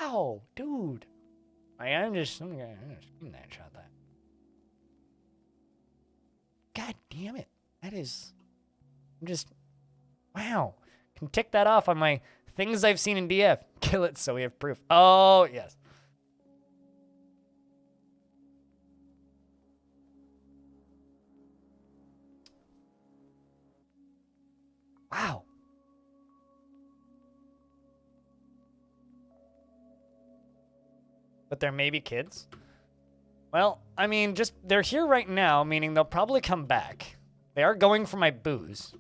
Wow, dude. I'm gonna screenshot that. God damn it. That is, wow. Can tick that off on my things I've seen in DF. Kill it so we have proof. Oh, yes. Wow. But they're maybe kids? Well, I mean, they're here right now, meaning they'll probably come back. They are going for my booze.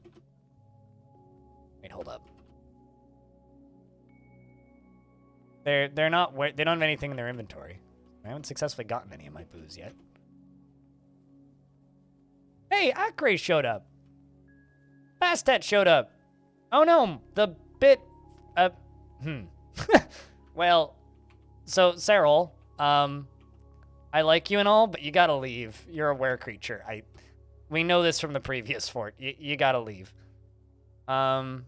Wait, hold up. They don't have anything in their inventory. I haven't successfully gotten any of my booze yet. Hey, Akre showed up. Bastet showed up. Oh no, the bit, Well, so, Cyril, I like you and all, but you gotta leave. You're a were creature. We know this from the previous fort. You gotta leave. All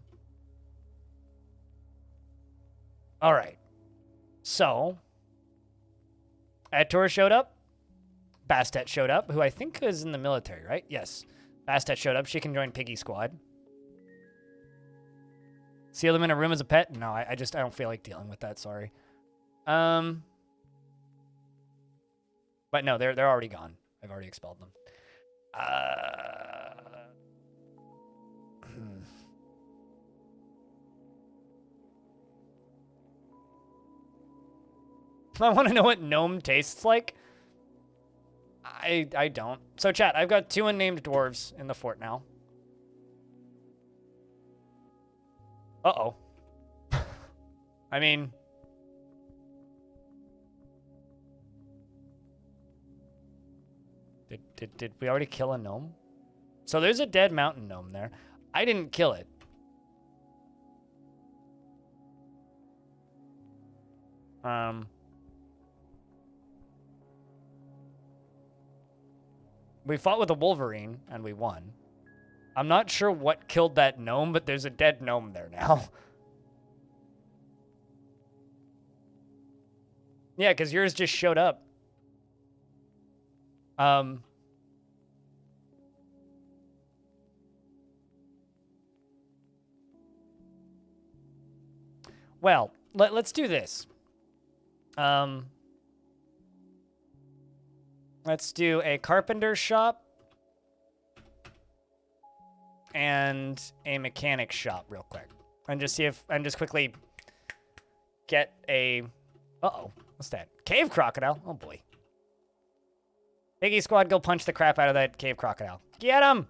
right. So, Ator showed up. Bastet showed up, who I think is in the military, right? Yes. Bastet showed up. She can join Piggy Squad. Seal them in a room as a pet? No, I don't feel like dealing with that, sorry. But no, they're already gone. I've already expelled them. I want to know what gnome tastes like. I don't. So chat, I've got 2 unnamed dwarves in the fort now. Uh-oh. I mean... Did we already kill a gnome? So there's a dead mountain gnome there. I didn't kill it. We fought with a wolverine, and we won. I'm not sure what killed that gnome, but there's a dead gnome there now. Yeah, because yours just showed up. Well, let's do this. Let's do a carpenter shop and a mechanic shop real quick. And just see if, and just quickly get a, uh-oh, what's that? Cave crocodile? Oh boy. Piggy Squad, go punch the crap out of that cave crocodile. Get him!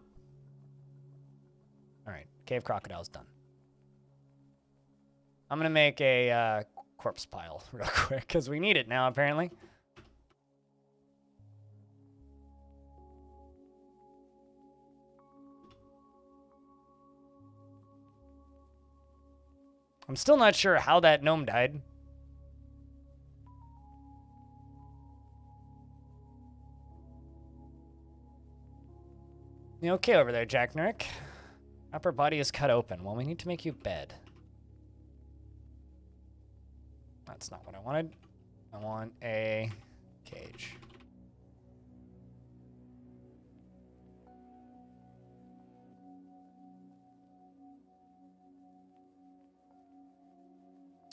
All right, cave crocodile's done. I'm gonna make a corpse pile real quick because we need it now apparently. I'm still not sure how that gnome died. You okay over there, Jack Nurk? Upper body is cut open. Well, we need to make you bed. That's not what I wanted. I want a cage.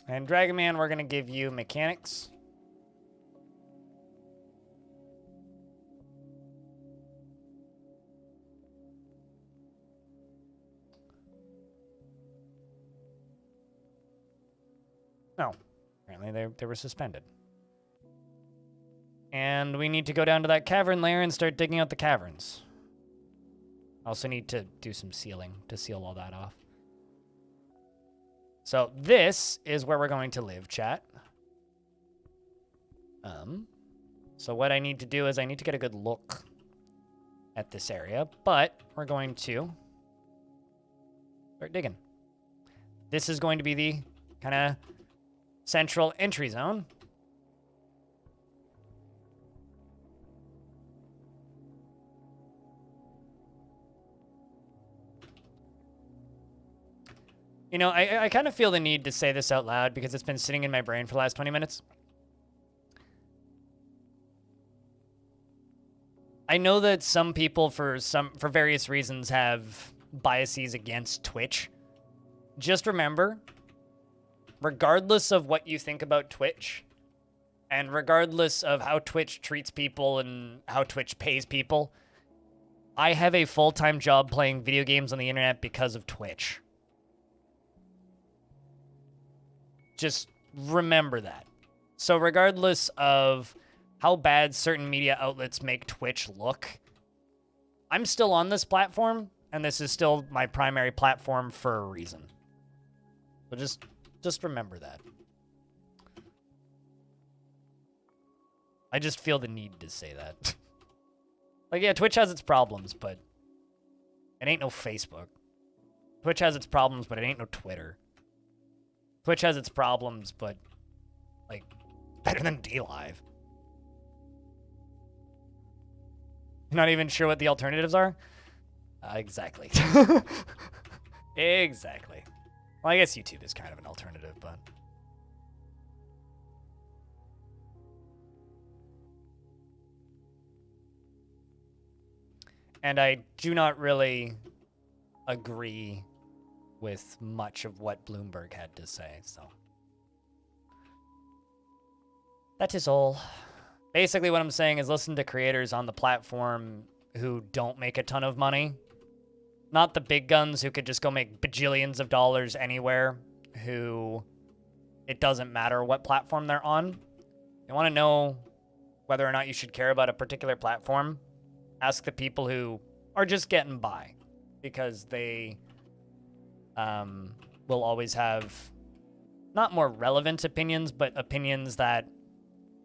And Dragon Man, we're going to give you mechanics. No. Apparently they were suspended. And we need to go down to that cavern layer and start digging out the caverns. Also need to do some sealing to seal all that off. So this is where we're going to live, chat. So what I need to do is I need to get a good look at this area, but we're going to start digging. This is going to be the kind of central entry zone. You know, I kind of feel the need to say this out loud because it's been sitting in my brain for the last 20 minutes. I know that some people, for various reasons, have biases against Twitch. Just remember, regardless of what you think about Twitch, and regardless of how Twitch treats people and how Twitch pays people, I have a full-time job playing video games on the internet because of Twitch. Just remember that. So regardless of how bad certain media outlets make Twitch look, I'm still on this platform, and this is still my primary platform for a reason. So just remember that. I just feel the need to say that. Like, yeah, Twitch has its problems, but it ain't no Facebook. Twitch has its problems, but it ain't no Twitter. Twitch has its problems, but, like, better than DLive. Not even sure what the alternatives are? Exactly. Exactly. Well, I guess YouTube is kind of an alternative, but... And I do not really agree with much of what Bloomberg had to say, so... That is all. Basically what I'm saying is listen to creators on the platform who don't make a ton of money. Not the big guns who could just go make bajillions of dollars anywhere, who it doesn't matter what platform they're on. You want to know whether or not you should care about a particular platform? Ask the people who are just getting by, because they will always have not more relevant opinions, but opinions that,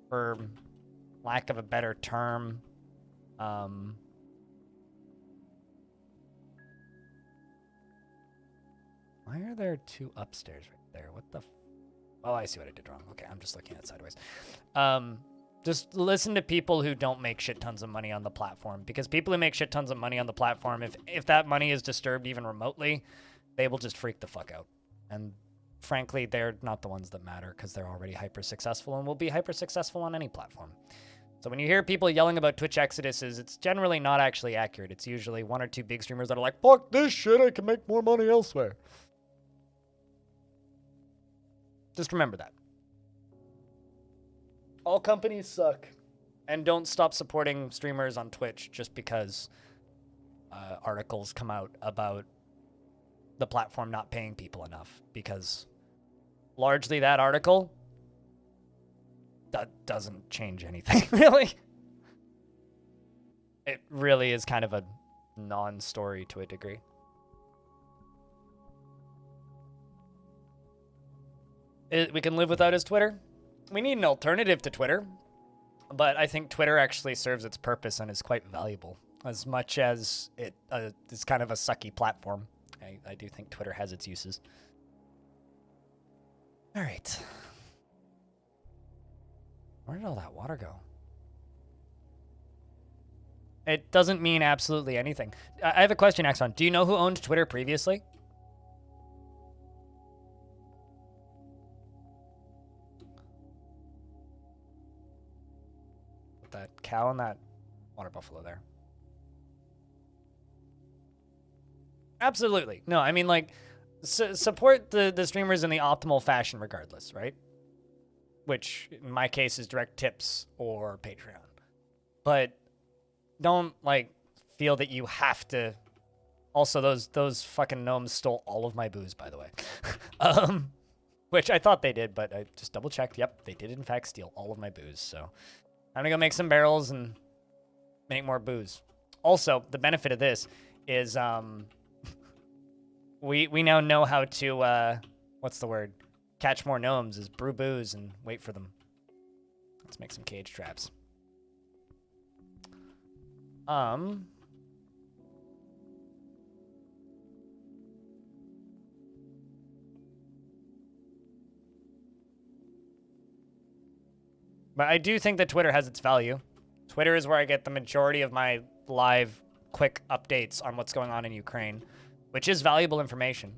for lack of a better term, why are there two upstairs right there? What the oh, I see what I did wrong. Okay, I'm just looking at it sideways. Just listen to people who don't make shit tons of money on the platform, because people who make shit tons of money on the platform, if that money is disturbed even remotely, they will just freak the fuck out. And frankly, they're not the ones that matter, because they're already hyper successful and will be hyper successful on any platform. So when you hear people yelling about Twitch exoduses, it's generally not actually accurate. It's usually one or two big streamers that are like, fuck this shit, I can make more money elsewhere. Just remember that. All companies suck. And don't stop supporting streamers on Twitch just because articles come out about the platform not paying people enough. Because largely that article, that doesn't change anything, really. It really is kind of a non-story to a degree. we can live without his Twitter. We need an alternative to Twitter, but I think Twitter actually serves its purpose and is quite valuable. As much as it is kind of a sucky platform, I do think Twitter has its uses. All right. Where did all that water go? It doesn't mean absolutely anything. I have a question, Axon. Do you know who owned Twitter previously? Put that cow and that water buffalo there. Absolutely. No, I mean, like, support the streamers in the optimal fashion regardless, right? Which, in my case, is direct tips or Patreon. But don't, like, feel that you have to... Also, those fucking gnomes stole all of my booze, by the way. Which I thought they did, but I just double-checked. Yep, they did, in fact, steal all of my booze. So I'm gonna go make some barrels and make more booze. Also, the benefit of this is... We now know how to, what's the word? Catch more gnomes, is brew booze and wait for them. Let's make some cage traps. But I do think that Twitter has its value. Twitter is where I get the majority of my live, quick updates on what's going on in Ukraine. Which is valuable information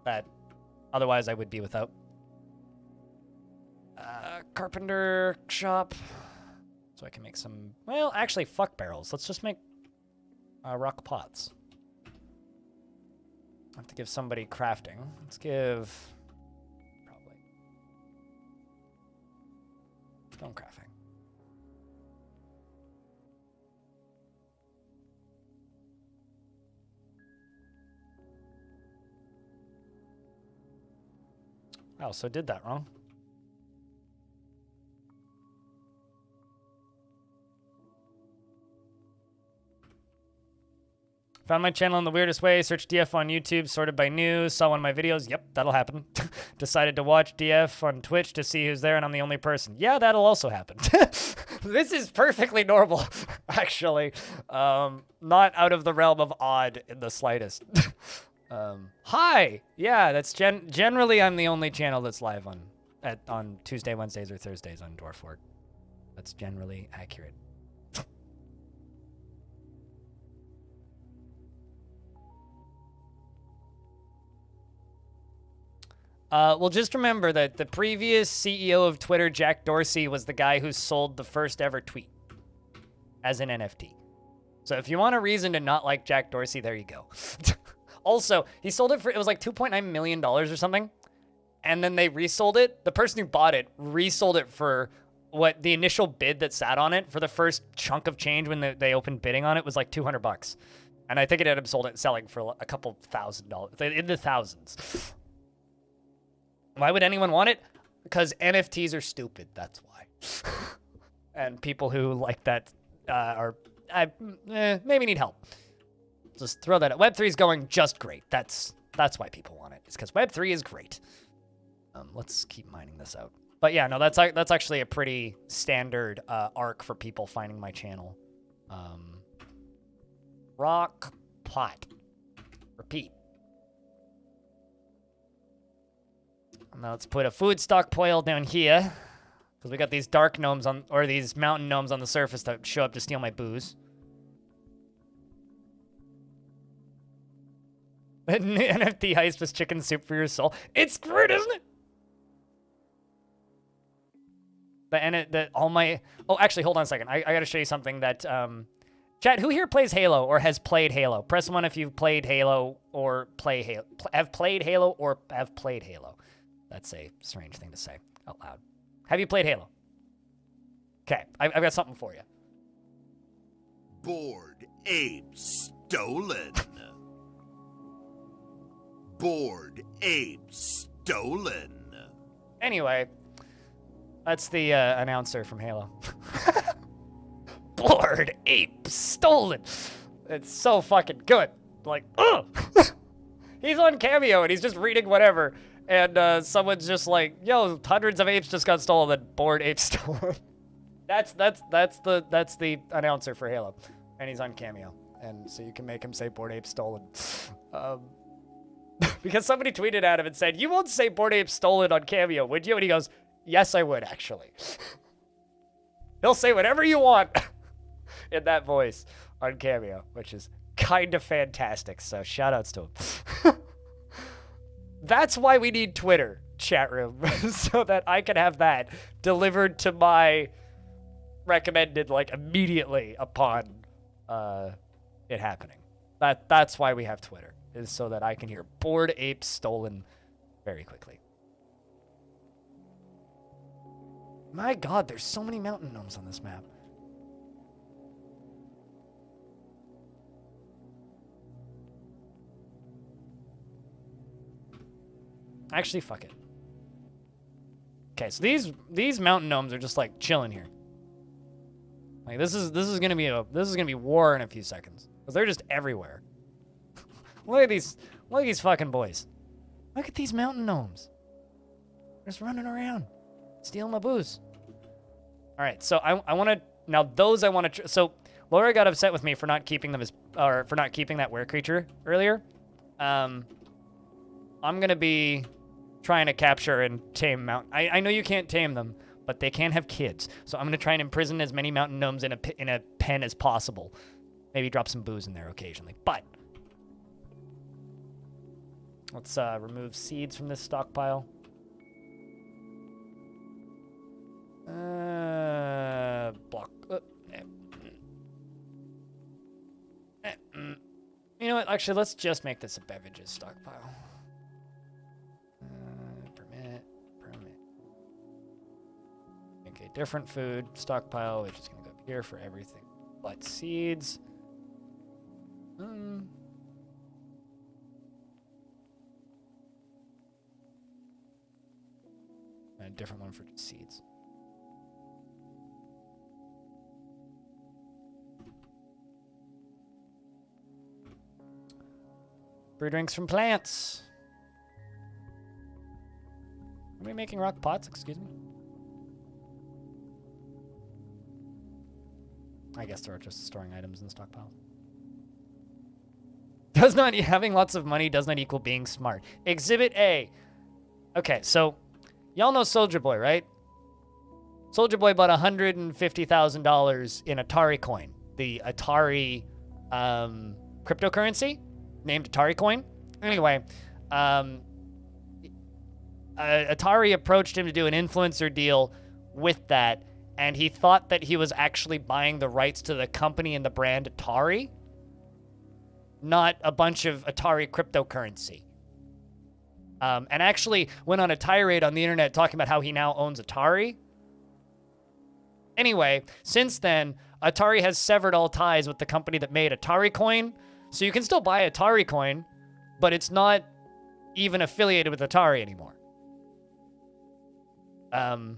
that otherwise I would be without. Carpenter shop. So I can make some... Well, actually, fuck barrels. Let's just make rock pots. I have to give somebody crafting. Let's give... Probably. Stone crafting. I also did that wrong. Found my channel in the weirdest way. Searched DF on YouTube, sorted by news. Saw one of my videos. Yep, that'll happen. Decided to watch DF on Twitch to see who's there and I'm the only person. Yeah, that'll also happen. This is perfectly normal, actually. Not out of the realm of odd in the slightest. Hi! Yeah, that's generally I'm the only channel that's live on Tuesday, Wednesdays, or Thursdays on Dwarf. That's generally accurate. Well, just remember that the previous CEO of Twitter, Jack Dorsey, was the guy who sold the first ever tweet as an NFT. So if you want a reason to not like Jack Dorsey, there you go. Also, he sold it for, it was like $2.9 million or something. And then they resold it. The person who bought it resold it for what the initial bid that sat on it for the first chunk of change when they opened bidding on it was like $200. And I think it ended up selling for a couple $1,000, in the thousands. Why would anyone want it? Because NFTs are stupid, that's why. And people who like that maybe need help. Just throw that out. Web3 is going just great. That's why people want it. It's because Web3 is great. Let's keep mining this out. But yeah, no, that's actually a pretty standard arc for people finding my channel. Rock pot. Repeat. Now let's put a food stockpile down here. Because we got these dark gnomes or these mountain gnomes on the surface that show up to steal my booze. NFT heist was chicken soup for your soul. It's great, isn't it? Oh, actually, hold on a second. I gotta show you something that, chat, who here plays Halo or has played Halo? Press 1 if you've played Halo or play Halo. Have played Halo or have played Halo. That's a strange thing to say out loud. Have you played Halo? Okay, I've got something for you. Bored ape stolen. Bored ape stolen. Anyway, that's the announcer from Halo. Bored ape stolen. It's so fucking good. Like, ugh. He's on Cameo and he's just reading whatever. And someone's just like, yo, hundreds of apes just got stolen, then bored ape stolen. That's the announcer for Halo. And he's on Cameo. And so you can make him say bored ape stolen. Because somebody tweeted at him and said, you won't say bored ape stolen on Cameo, would you? And he goes, yes, I would, actually. He'll say whatever you want in that voice on Cameo, which is kind of fantastic. So shout outs to him. That's why we need Twitter, chat room, so that I can have that delivered to my recommended, like, immediately upon it happening. That's why we have Twitter, is so that I can hear bored ape stolen very quickly. My god, there's so many mountain gnomes on this map. Actually, fuck it. Okay, so these mountain gnomes are just like chilling here. Like this is gonna be war in a few seconds, because they're just everywhere. Look at these fucking boys. Look at these mountain gnomes. They're just running around, stealing my booze. All right, so I want to now those I want to. So Laura got upset with me for not keeping them for not keeping that were creature earlier. I'm gonna be trying to capture and tame mountain. I know you can't tame them, but they can have kids. So I'm gonna try and imprison as many mountain gnomes in a pen as possible. Maybe drop some booze in there occasionally. But let's remove seeds from this stockpile. Block. You know what? Actually, let's just make this a beverages stockpile. Permit. Okay, different food stockpile, which is going to go up here for everything but seeds. And a different one for just seeds. Brew drinks from plants. Are we making rock pots? Excuse me. I guess they're just storing items in the stockpile. Having lots of money does not equal being smart. Exhibit A. Okay, so y'all know Soldier Boy, right? Soldier Boy bought $150,000 in Atari coin, the Atari cryptocurrency named Atari coin. Anyway, Atari approached him to do an influencer deal with that, and he thought that he was actually buying the rights to the company and the brand Atari, not a bunch of Atari cryptocurrency. And actually went on a tirade on the internet talking about how he now owns Atari. Anyway, since then, Atari has severed all ties with the company that made Atari coin, so you can still buy Atari coin, but it's not even affiliated with Atari anymore. I'm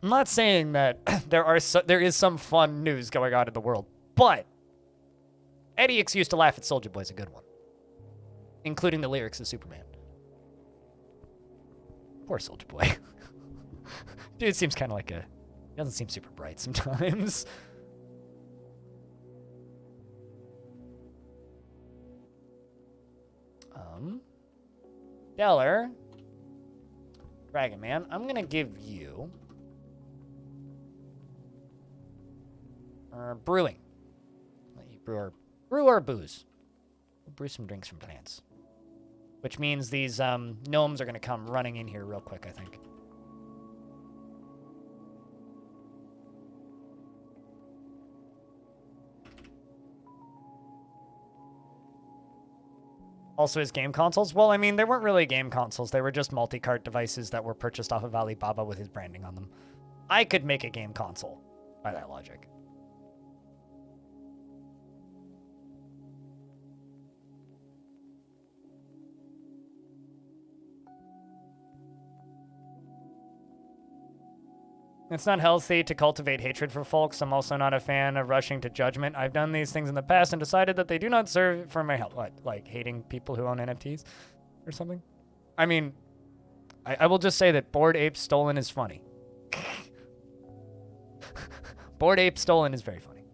not saying that there is some fun news going on in the world, but any excuse to laugh at Soldier Boy is a good one, including the lyrics of Superman. Poor Soldier Boy. Dude seems kind of like he doesn't seem super bright sometimes. Deller. Dragon Man, I'm gonna give you brewing. Let you brew our booze. We'll brew some drinks from plants. Which means these gnomes are gonna come running in here real quick, I think. Also his game consoles? Well, I mean, they weren't really game consoles. They were just multi-cart devices that were purchased off of Alibaba with his branding on them. I could make a game console by that logic. It's not healthy to cultivate hatred for folks. I'm also not a fan of rushing to judgment. I've done these things in the past and decided that they do not serve for my health. What, like hating people who own NFTs or something? I mean, I will just say that Bored Ape Stolen is funny. Bored Ape Stolen is very funny.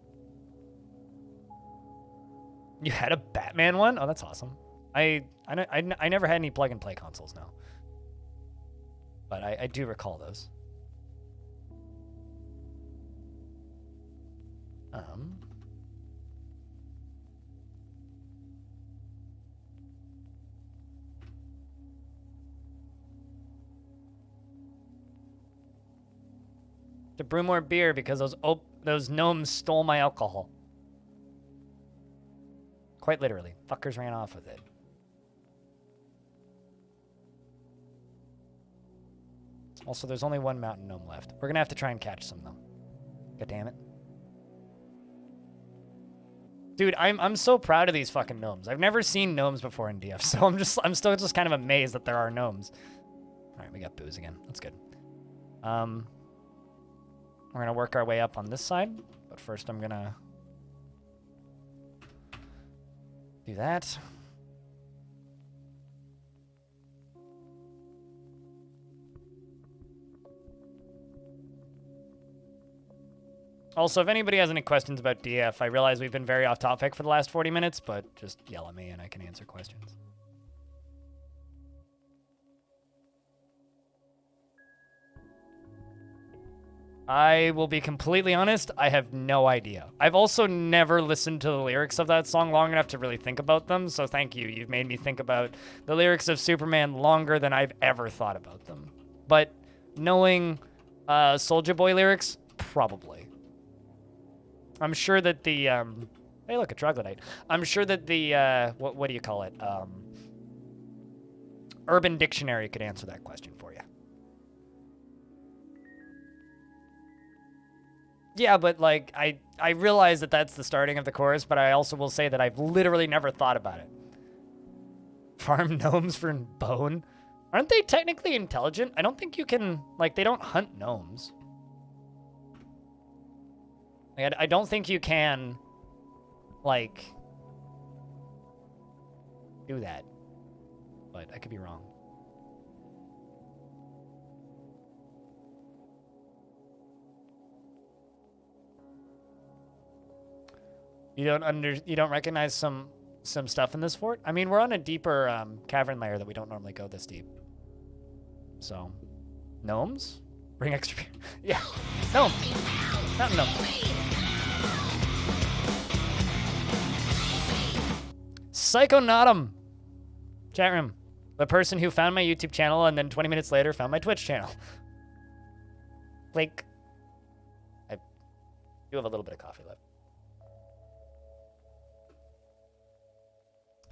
You had a Batman one? Oh, that's awesome. I never had any plug-and-play consoles, no. But I do recall those. To brew more beer because those gnomes stole my alcohol. Quite literally. Fuckers ran off with it. Also, there's only one mountain gnome left. We're gonna have to try and catch some, though. God damn it. Dude, I'm so proud of these fucking gnomes. I've never seen gnomes before in DF, so I'm still just kind of amazed that there are gnomes. Alright, we got booze again. That's good. We're gonna work our way up on this side, but first I'm gonna do that. Also, if anybody has any questions about DF, I realize we've been very off topic for the last 40 minutes, but just yell at me and I can answer questions. I will be completely honest, I have no idea. I've also never listened to the lyrics of that song long enough to really think about them, so thank you. You've made me think about the lyrics of Superman longer than I've ever thought about them. But knowing Soulja Boy lyrics, probably. I'm sure that the, hey look, a troglodyte. I'm sure that the, what do you call it? Urban Dictionary could answer that question for you. Yeah, but like, I realize that that's the starting of the chorus, but I also will say that I've literally never thought about it. Farm gnomes for bone? Aren't they technically intelligent? I don't think you can, like, they don't hunt gnomes. Like, I don't think you can, like, do that. But I could be wrong. You don't recognize some stuff in this fort? I mean, we're on a deeper cavern layer that we don't normally go this deep. So, gnomes? Bring extra beer. Yeah, gnome. Not gnome. Psychonatum. Chat room. The person who found my YouTube channel and then 20 minutes later found my Twitch channel. Like, I do have a little bit of coffee left.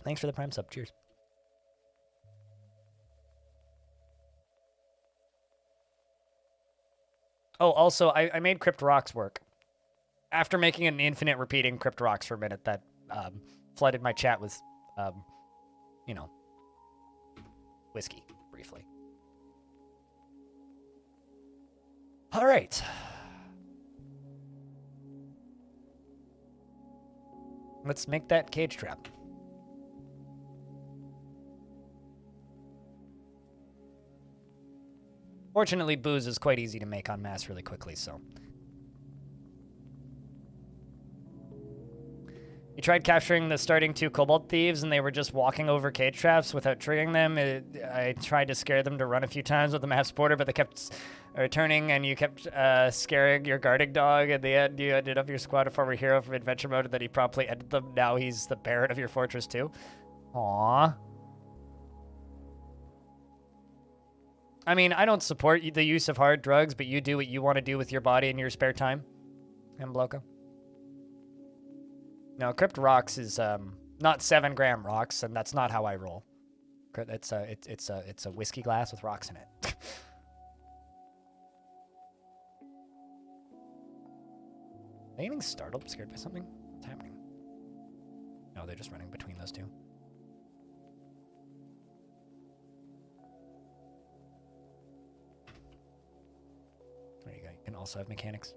Thanks for the prime sub. Cheers. Oh, also, I made Crypt Rocks work. After making an infinite repeating Crypt Rocks for a minute, that flooded my chat with, you know, whiskey, briefly. All right. Let's make that cage trap. Fortunately, booze is quite easy to make en masse really quickly, so. You tried capturing the starting 2 kobold thieves, and they were just walking over cage traps without triggering them. I tried to scare them to run a few times with the map's border, but they kept returning, and you kept scaring your guarding dog. At the end, you ended up your squad a former hero from adventure mode, and then he promptly ended them. Now he's the Baron of your fortress, too. Aww. I mean, I don't support the use of hard drugs, but you do what you want to do with your body in your spare time. Bloco. No, Crypt Rocks is not 7-gram rocks, and that's not how I roll. It's a whiskey glass with rocks in it. Are they getting startled, scared by something? What's happening? No, they're just running between those two. There you go. You can also have mechanics.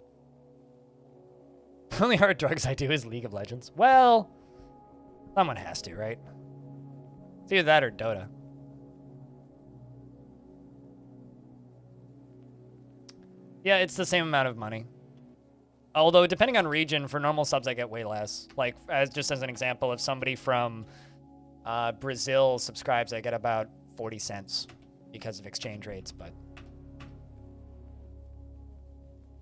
The only hard drugs I do is League of Legends. Well, someone has to, right? It's either that or Dota. Yeah, it's the same amount of money. Although, depending on region, for normal subs, I get way less. Like, just as an example, if somebody from Brazil subscribes, I get about 40 cents because of exchange rates, but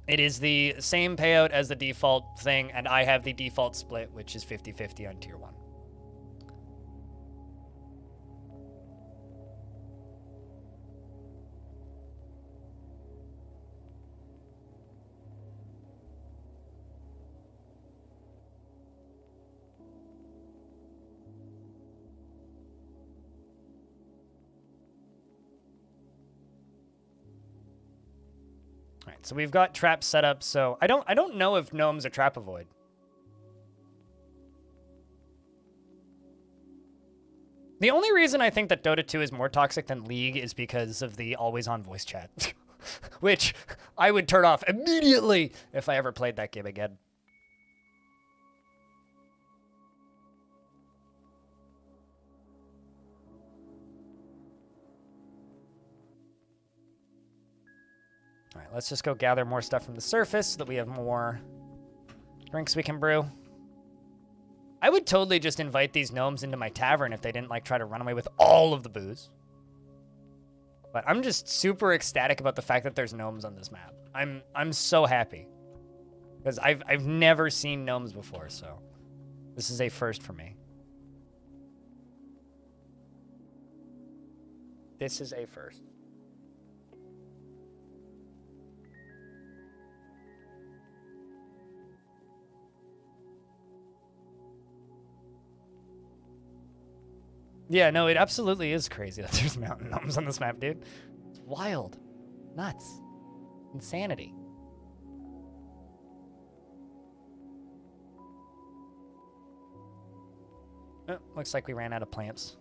it is the same payout as the default thing, and I have the default split, which is 50-50 on tier 1. All right, so we've got traps set up. So I don't know if Gnome's a trap avoid. The only reason I think that Dota 2 is more toxic than League is because of the always-on voice chat, which I would turn off immediately if I ever played that game again. All right, let's just go gather more stuff from the surface so that we have more drinks we can brew. I would totally just invite these gnomes into my tavern if they didn't like try to run away with all of the booze. But I'm just super ecstatic about the fact that there's gnomes on this map. I'm so happy because I've never seen gnomes before, so this is a first for me. This is a first. Yeah, no, it absolutely is crazy that there's mountain gnomes on this map, dude. It's wild. Nuts. Insanity. Oh, looks like we ran out of plants.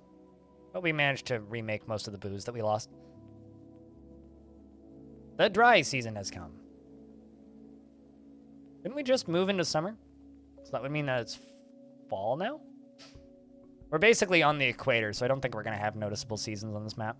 But we managed to remake most of the booze that we lost. The dry season has come. Didn't we just move into summer? So that would mean that it's fall now? We're basically on the equator, so I don't think we're going to have noticeable seasons on this map.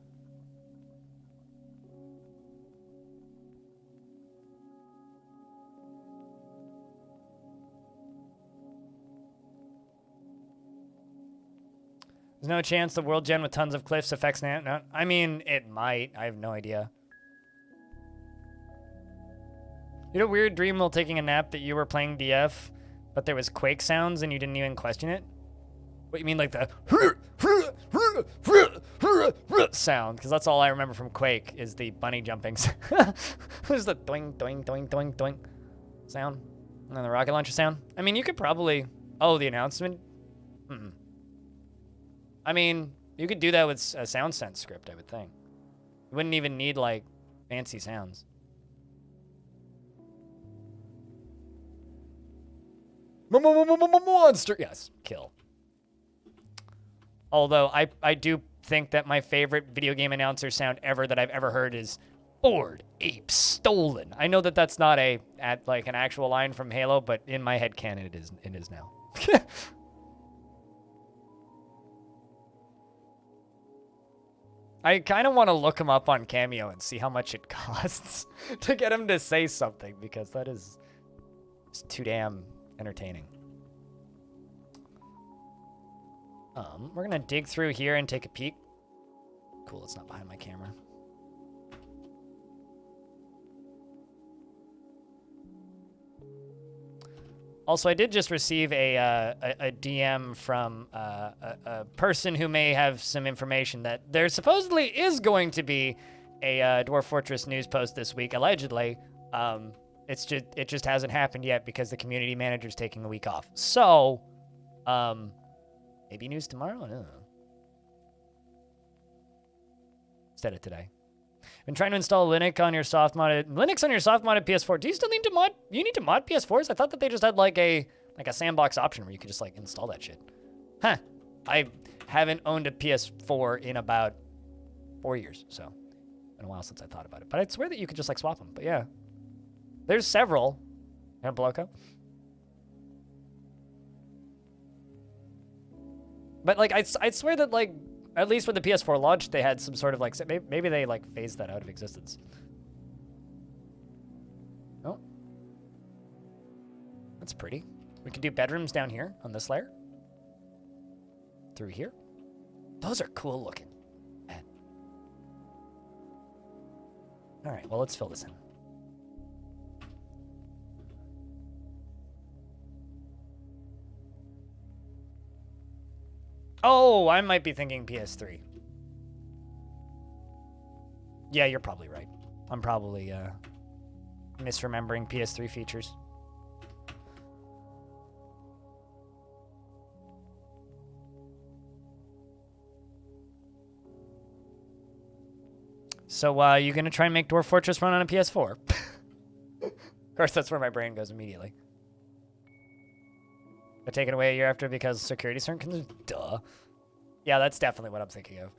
There's no chance the world gen with tons of cliffs affects Nat. No, I mean, it might. I have no idea. You had a weird dream while taking a nap that you were playing DF, but there was quake sounds and you didn't even question it? What, you mean like the sound? Because that's all I remember from Quake is the bunny jumping. There's the doing, doing, doing, doing, doing sound. And then the rocket launcher sound. I mean, you could probably... Oh, the announcement? Mm-mm. I mean, you could do that with a sound sense script, I would think. You wouldn't even need, like, fancy sounds. Monster! Yes, kill. Although I do think that my favorite video game announcer sound ever that I've ever heard is "Bored Ape Stolen." I know that that's not like an actual line from Halo, but in my head canon it is now. I kind of want to look him up on Cameo and see how much it costs to get him to say something, because that is just too damn entertaining. We're gonna dig through here and take a peek. Cool, it's not behind my camera. Also, I did just receive a DM from a person who may have some information that there supposedly is going to be a Dwarf Fortress news post this week, allegedly. It just hasn't happened yet because the community manager's taking a week off. So, maybe news tomorrow? I don't know. Instead of today. Been trying to install Linux on your soft-modded PS4. Do you still need to mod? You need to mod PS4s? I thought that they just had like a sandbox option where you could just like install that shit. Huh. I haven't owned a PS4 in about 4 years, so it's been a while since I thought about it. But I swear that you could just like swap them. But yeah. There's several. Bloco. But like, I'd swear that like, at least when the PS4 launched, they had some sort of like, maybe they like phased that out of existence. Oh. That's pretty. We can do bedrooms down here on this layer. Through here. Those are cool looking. Man. All right, well, let's fill this in. Oh, I might be thinking PS3. Yeah, you're probably right. I'm probably misremembering PS3 features. So, you gonna try and make Dwarf Fortress run on a PS4? Of course, that's where my brain goes immediately. But taken away a year after because security concerns? Duh. Yeah, that's definitely what I'm thinking of.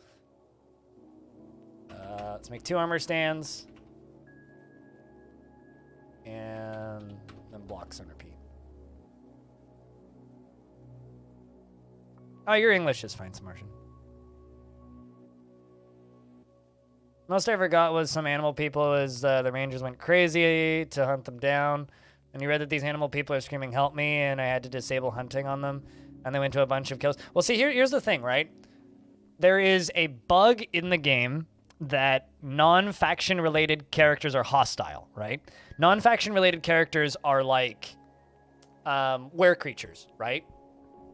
Let's make 2 armor stands. And then blocks on repeat. Oh, your English is fine, Samartian. Most I ever got was some animal people as the rangers went crazy to hunt them down. And you read that these animal people are screaming, help me, and I had to disable hunting on them. And they went to a bunch of kills. Well, see, here's the thing, right? There is a bug in the game that non-faction related characters are hostile, right? Non-faction related characters are like were creatures, right?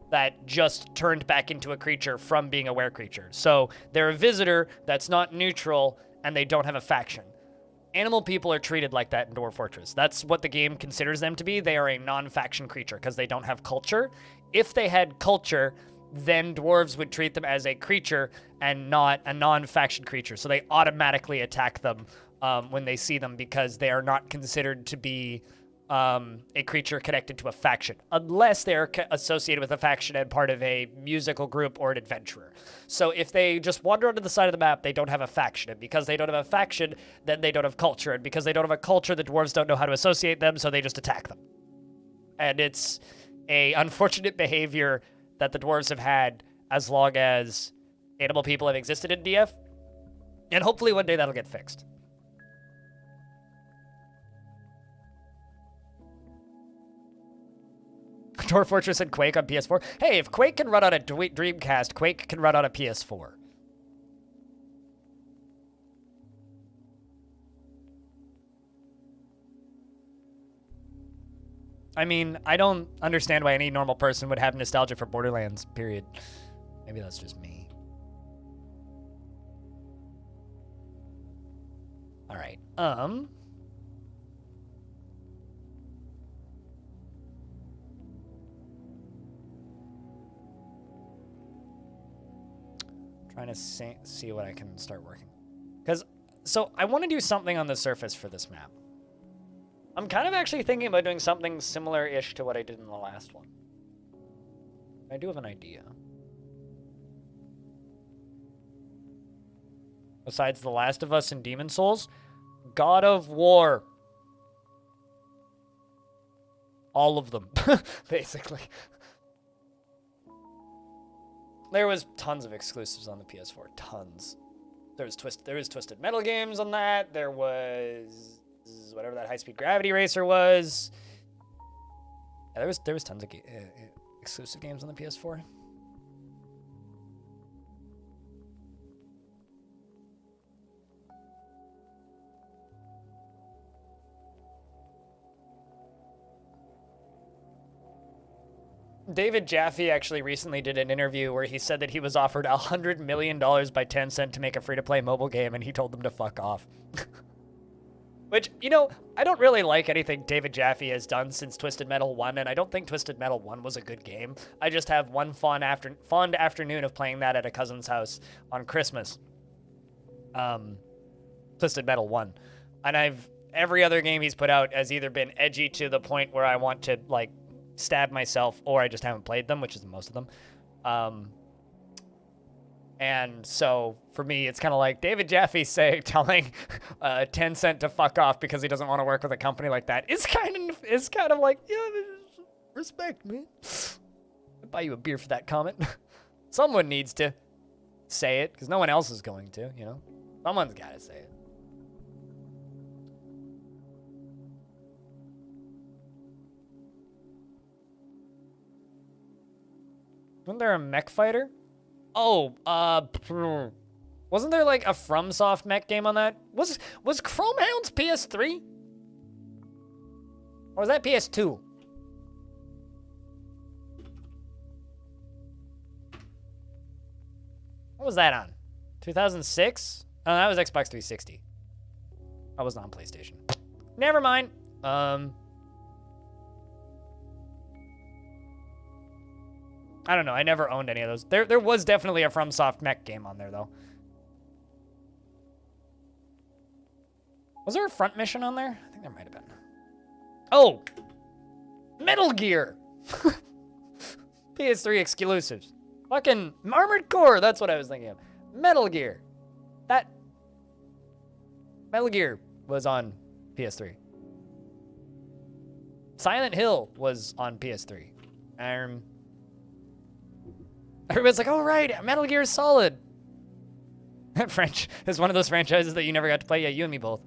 That just turned back into a creature from being a were creature. So they're a visitor that's not neutral, and they don't have a faction. Animal people are treated like that in Dwarf Fortress. That's what the game considers them to be. They are a non-faction creature because they don't have culture. If they had culture, then dwarves would treat them as a creature and not a non-faction creature. So they automatically attack them when they see them because they are not considered to be a creature connected to a faction, unless they're associated with a faction and part of a musical group or an adventurer. So if they just wander onto the side of the map, they don't have a faction. And because they don't have a faction, then they don't have culture. And because they don't have a culture, the dwarves don't know how to associate them, so they just attack them. And it's a unfortunate behavior that the dwarves have had as long as animal people have existed in DF. And hopefully one day that'll get fixed. Dwarf Fortress and Quake on PS4. Hey, if Quake can run on a Dreamcast, Quake can run on a PS4. I mean, I don't understand why any normal person would have nostalgia for Borderlands, period. Maybe that's just me. All right. Trying to see what I can start working. So I want to do something on the surface for this map. I'm kind of actually thinking about doing something similar-ish to what I did in the last one. I do have an idea. Besides The Last of Us and Demon Souls, God of War. All of them, basically. There was tons of exclusives on the PS4, tons. There was Twisted Metal games on that. There was whatever that high-speed gravity racer was. Yeah, there was tons of exclusive games on the PS4. David Jaffe actually recently did an interview where he said that he was offered $100 million by Tencent to make a free-to-play mobile game, and he told them to fuck off. Which, you know, I don't really like anything David Jaffe has done since Twisted Metal 1, and I don't think Twisted Metal 1 was a good game. I just have one fond afternoon of playing that at a cousin's house on Christmas. Twisted Metal 1. And every other game he's put out has either been edgy to the point where I want to, like, stab myself, or I just haven't played them, which is most of them. And so for me, it's kind of like David Jaffe telling Tencent to fuck off because he doesn't want to work with a company like that. It's kind of like, yeah, respect, man. I'd buy you a beer for that comment. Someone needs to say it because no one else is going to, you know? Someone's got to say it. Wasn't there a mech fighter? Oh, wasn't there like a FromSoft mech game on that? Was Chrome Hounds PS3? Or was that PS2? What was that on? 2006? Oh, that was Xbox 360. I wasn't on PlayStation. Never mind. I don't know. I never owned any of those. There was definitely a FromSoft mech game on there, though. Was there a front mission on there? I think there might have been. Oh! Metal Gear! PS3 exclusives. Fucking Armored Core, that's what I was thinking of. Metal Gear. Metal Gear was on PS3. Silent Hill was on PS3. Everybody's like, oh, right, Metal Gear Solid. French is one of those franchises that you never got to play. Yeah, you and me both.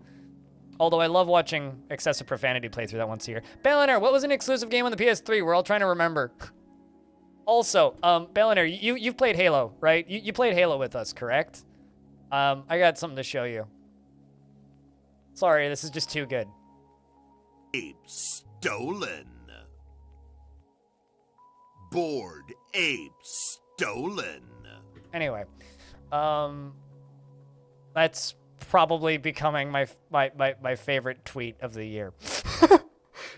Although I love watching excessive profanity play through that once a year. Billionaire, what was an exclusive game on the PS3? We're all trying to remember. Also, Billionaire, you've played Halo, right? You played Halo with us, correct? I got something to show you. Sorry, this is just too good. Ape stolen. Bored ape stolen. Anyway, that's probably becoming my favorite tweet of the year.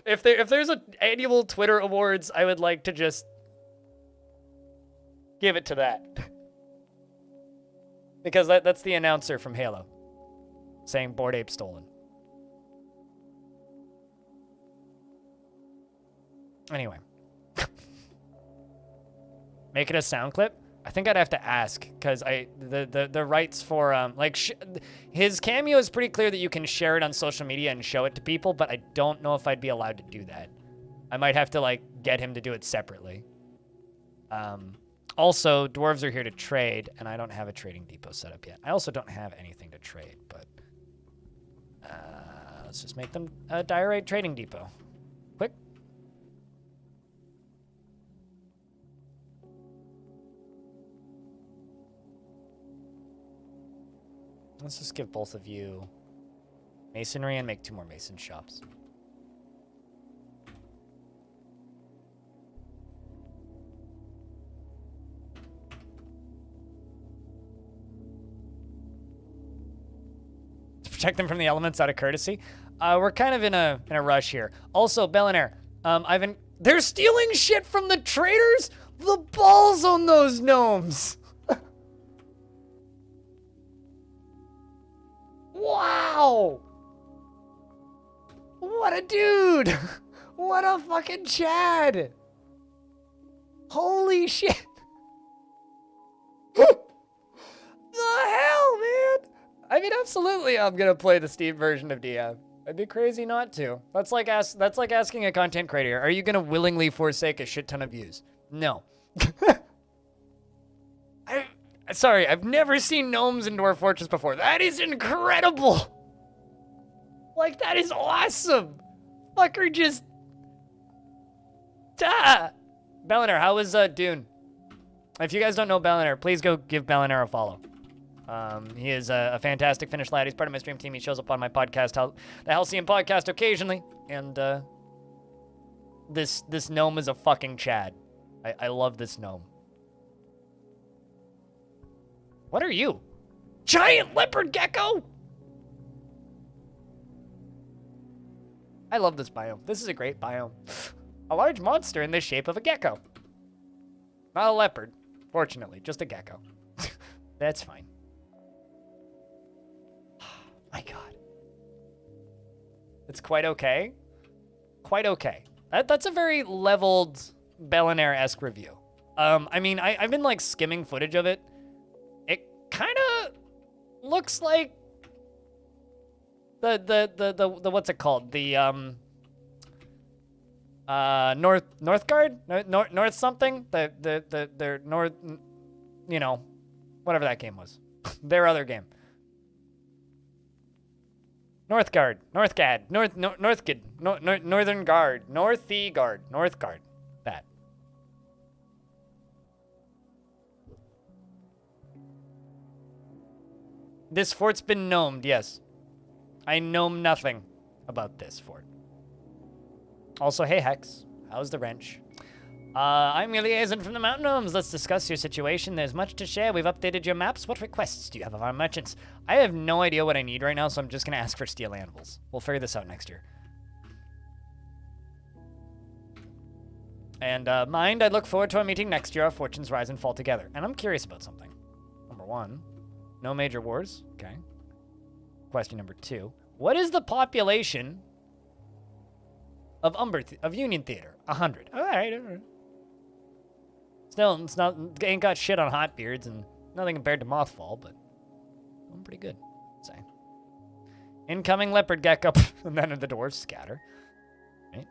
If there's an annual Twitter awards, I would like to just give it to that. Because that's the announcer from Halo saying Bored Ape stolen. Anyway. Make it a sound clip? I think I'd have to ask because the rights for his cameo is pretty clear that you can share it on social media and show it to people, but I don't know if I'd be allowed to do that. I might have to like get him to do it separately. Also, dwarves are here to trade, and I don't have a trading depot set up yet. I also don't have anything to trade, but let's just make them a diorite trading depot. Quick. Let's just give both of you masonry and make 2 more mason shops. To protect them from the elements out of courtesy. We're kind of in a rush here. Also, Billionaire, they're stealing shit from the traders? The balls on those gnomes! Wow! What a dude! What a fucking Chad! Holy shit! The hell, man! I mean, absolutely, I'm gonna play the Steam version of DM. I'd be crazy not to. That's like asking a content creator, are you gonna willingly forsake a shit ton of views? No. Sorry, I've never seen gnomes in Dwarf Fortress before. That is incredible! Like, that is awesome! Fucker just... Duh! Billionaire, how was Dune? If you guys don't know Billionaire, please go give Billionaire a follow. He is a fantastic Finnish lad. He's part of my stream team. He shows up on my podcast, the Halcyon podcast, occasionally. And this gnome is a fucking Chad. I love this gnome. What are you? Giant leopard gecko? I love this biome. This is a great biome. A large monster in the shape of a gecko. Not a leopard, fortunately, just a gecko. That's fine. My God. It's quite okay. Quite okay. That's a very leveled Billionaire-esque review. I mean, I've been like skimming footage of it. kind of looks like the what's it called? The North Guard? North something? Their North, you know, whatever that game was. Their other game. Northgard, Northgard, Northgard, Northern Guard, Northie Guard, Northgard. That. This fort's been gnomed, yes. I know nothing about this fort. Also, hey Hex, how's the wrench? I'm your liaison from the Mountain Gnomes. Let's discuss your situation. There's much to share. We've updated your maps. What requests do you have of our merchants? I have no idea what I need right now, so I'm just going to ask for steel anvils. We'll figure this out next year. And mind, I look forward to our meeting next year. Our fortunes rise and fall together. And I'm curious about something. Number 1, no major wars. Okay. Question number 2. What is the population of Union Theater? 100. All right. Still, it's not, ain't got shit on Hotbeards and nothing compared to Mothfall, but I'm pretty good, I'd say. Incoming Leopard Gecko, and then the dwarves scatter. Right?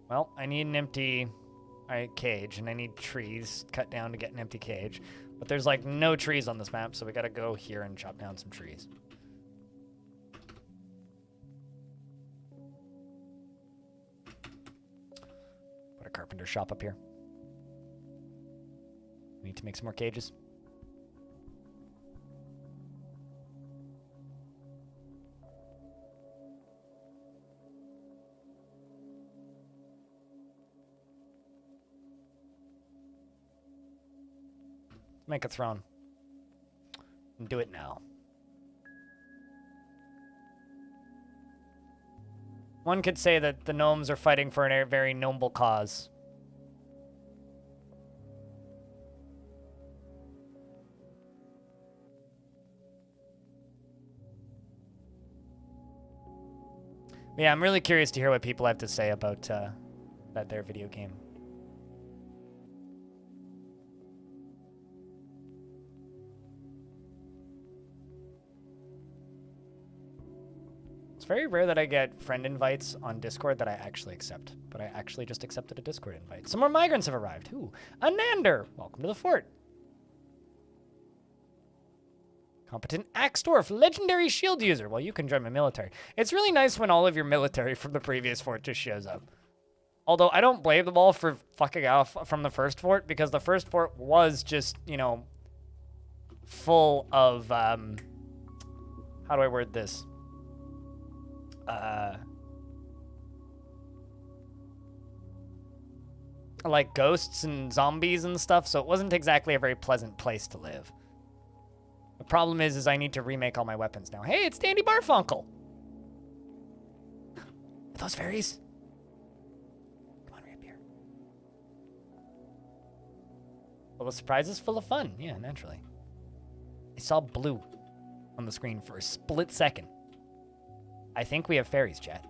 Well, I need an empty cage, and I need trees cut down to get an empty cage. But there's, like, no trees on this map, so we gotta go here and chop down some trees. Put a carpenter shop up here. We need to make some more cages. Make a throne. And do it now. One could say that the gnomes are fighting for a very noble cause. Yeah, I'm really curious to hear what people have to say about their video game. Very rare that I get friend invites on Discord that I actually accept, but I actually just accepted a Discord invite. Some more migrants have arrived. Ooh, Anander, welcome to the fort. Competent Axe Dwarf, legendary shield user. Well, you can join my military. It's really nice when all of your military from the previous fort just shows up. Although I don't blame them all for fucking off from the first fort, because the first fort was just, you know, full of, how do I word this? Like ghosts and zombies and stuff, so it wasn't exactly a very pleasant place to live. The problem is I need to remake all my weapons now. Hey, it's Dandy Barfunkel! Are those fairies? Come on, right up here. Little surprises full of fun. Yeah, naturally. I saw blue on the screen for a split second. I think we have fairies, chat.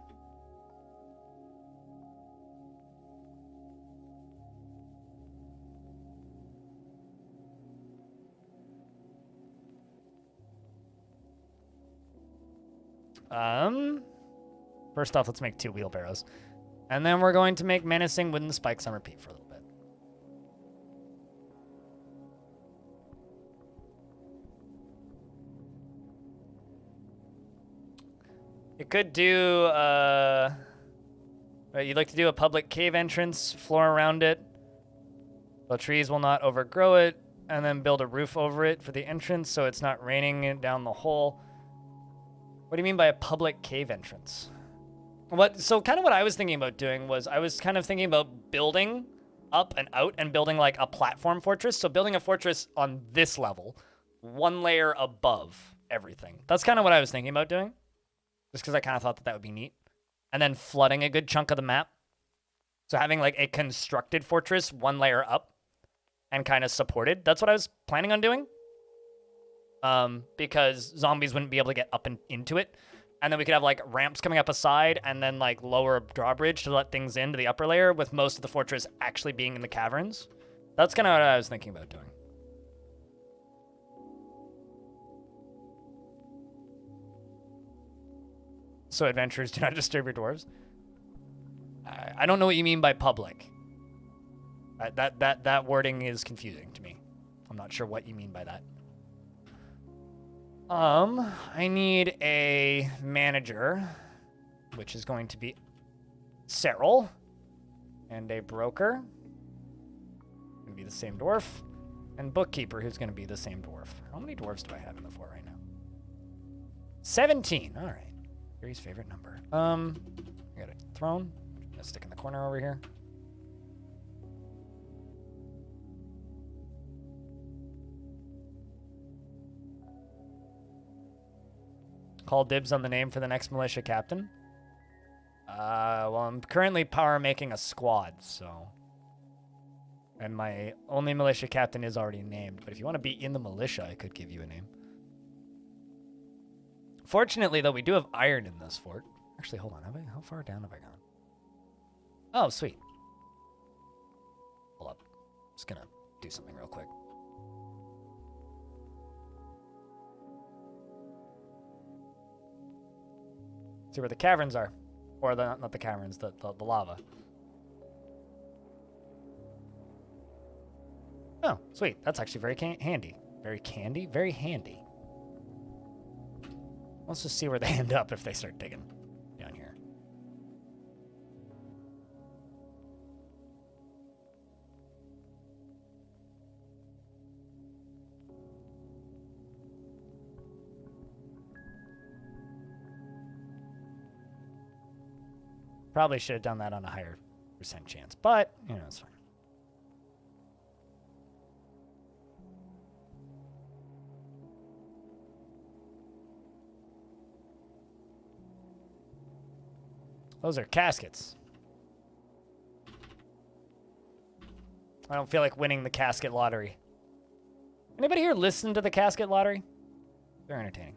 First off, let's make 2 wheelbarrows. And then we're going to make menacing wooden spikes on repeat for a little bit. You could do, you'd like to do a public cave entrance, floor around it. The trees will not overgrow it, and then build a roof over it for the entrance so it's not raining it down the hole. What do you mean by a public cave entrance? So kind of what I was thinking about doing was I was kind of thinking about building up and out and building like a platform fortress. So building a fortress on this level, 1 layer above everything. That's kind of what I was thinking about doing. Just because I kind of thought that that would be neat. And then flooding a good chunk of the map. So having like a constructed fortress 1 layer up. and kind of supported. That's what I was planning on doing. Because zombies wouldn't be able to get up and into it. And then we could have like ramps coming up a side and then like lower drawbridge to let things into the upper layer, with most of the fortress actually being in the caverns. That's kind of what I was thinking about doing. So adventurers do not disturb your dwarves. I don't know what you mean by public. That wording is confusing to me. I'm not sure what you mean by that. I need a manager, which is going to be Cyril, and a broker, going to be the same dwarf, and bookkeeper, who's going to be the same dwarf. How many dwarves do I have in the fort right now? 17. All right. Gary's favorite number. I got a throne. I'm going to stick in the corner over here. Call dibs on the name for the next militia captain. Well, I'm currently power making a squad, so. And my only militia captain is already named. But if you want to be in the militia, I could give you a name. Fortunately, though, we do have iron in this fort. Actually, hold on. How far down have I gone? Oh, sweet. Hold up. Just gonna do something real quick. See where the caverns are. Or not the caverns, the lava. Oh, sweet. That's actually very handy. Very candy? Very handy. Let's just see where they end up if they start digging down here. Probably should have done that on a higher percent chance, but, you know, it's fine. Those are caskets. I don't feel like winning the casket lottery. Anybody here listen to the casket lottery? They're entertaining.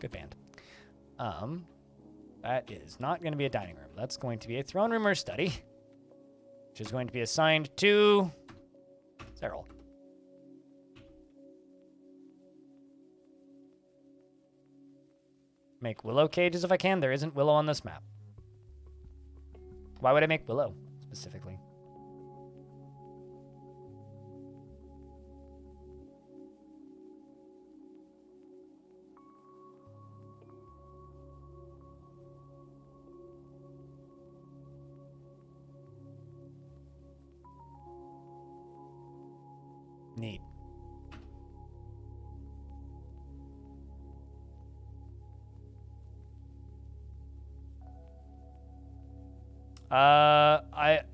Good band. That is not going to be a dining room. That's going to be a throne room or study, which is going to be assigned to Cyril. Make willow cages if I can. There isn't willow on this map. Why would I make willow specifically? Neat.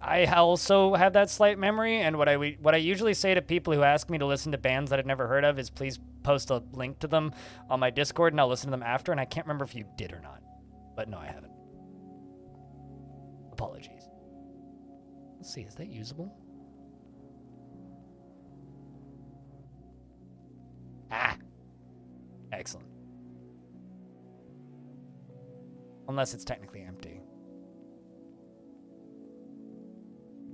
I also have that slight memory, and what I usually say to people who ask me to listen to bands that I've never heard of is please post a link to them on my Discord, and I'll listen to them after, and I can't remember if you did or not. But no, I haven't. Apologies. Let's see, is that usable? Ah! Excellent. Unless it's technically empty.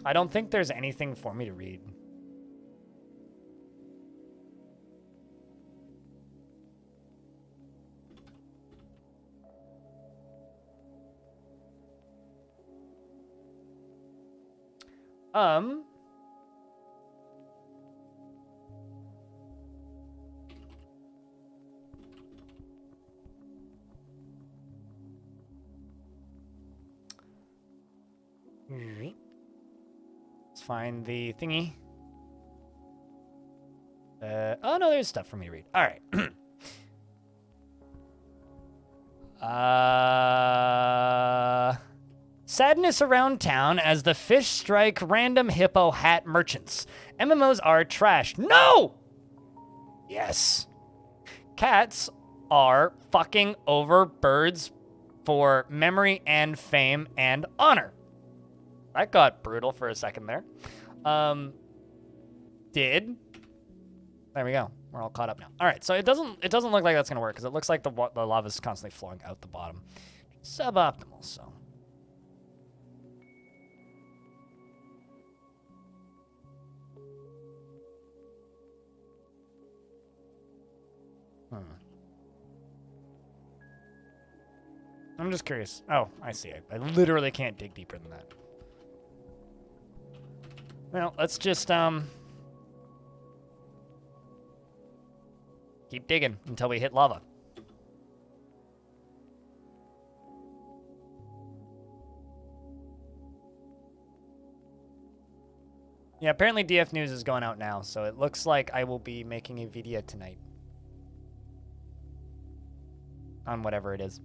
I don't think there's anything for me to read. Let's find the thingy. Oh no, there's stuff for me to read. All right. Sadness around town as the fish strike random hippo hat merchants. MMOs are trash. No! Yes. Cats are fucking over birds for memory and fame and honor. That got brutal for a second there. did. There we go. We're all caught up now. All right, so it doesn't look like that's gonna work because it looks like the lava's constantly flowing out the bottom. Suboptimal. So. I'm just curious. Oh, I see. I literally can't dig deeper than that. Well, let's just keep digging until we hit lava. Yeah, apparently DF News is going out now, so it looks like I will be making a video tonight. On whatever it is.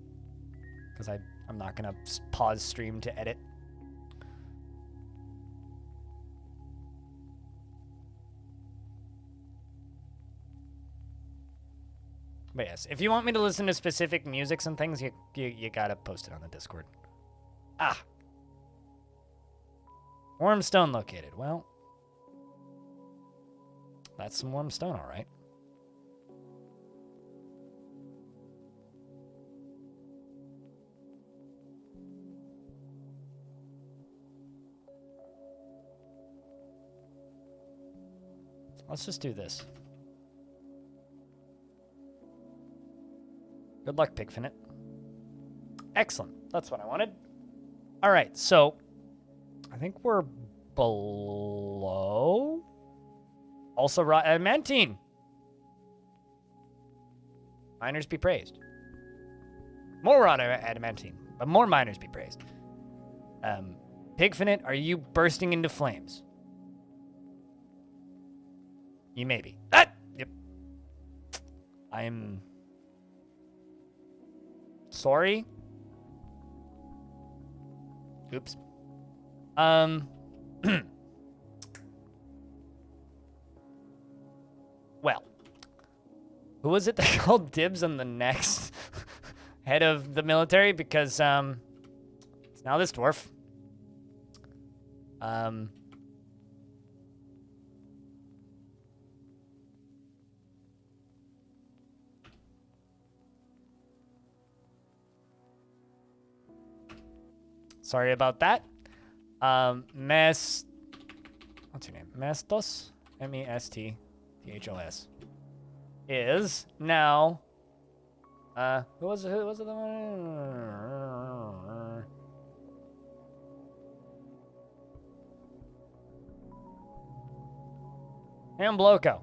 Because I'm not going to pause stream to edit. But yes, if you want me to listen to specific musics and things, you gotta post it on the Discord. Ah! Warm stone located. Well, that's some warm stone, all right. Let's just do this. Good luck, Pig Finnet. Excellent. That's what I wanted. All right, so I think we're below. Also, raw adamantine. Miners be praised. More raw adamantine, but more miners be praised. Pig Finnet, are you bursting into flames? You may be. Ah! Yep. I'm sorry. Oops. Well, who was it that called dibs on the next head of the military? Because it's now this dwarf. Sorry about that. What's your name? Mestos? Mesthos. Is now, who was it the one? Hambloko.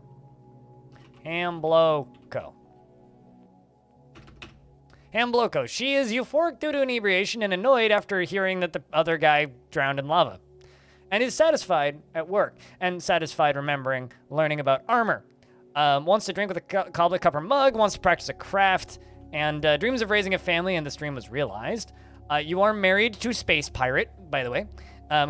Hambloko. She is euphoric due to inebriation and annoyed after hearing that the other guy drowned in lava. And is satisfied at work, and satisfied remembering learning about armor. Wants to drink with a goblet, cup, or mug, wants to practice a craft, and dreams of raising a family, and this dream was realized. You are married to Space Pirate, by the way,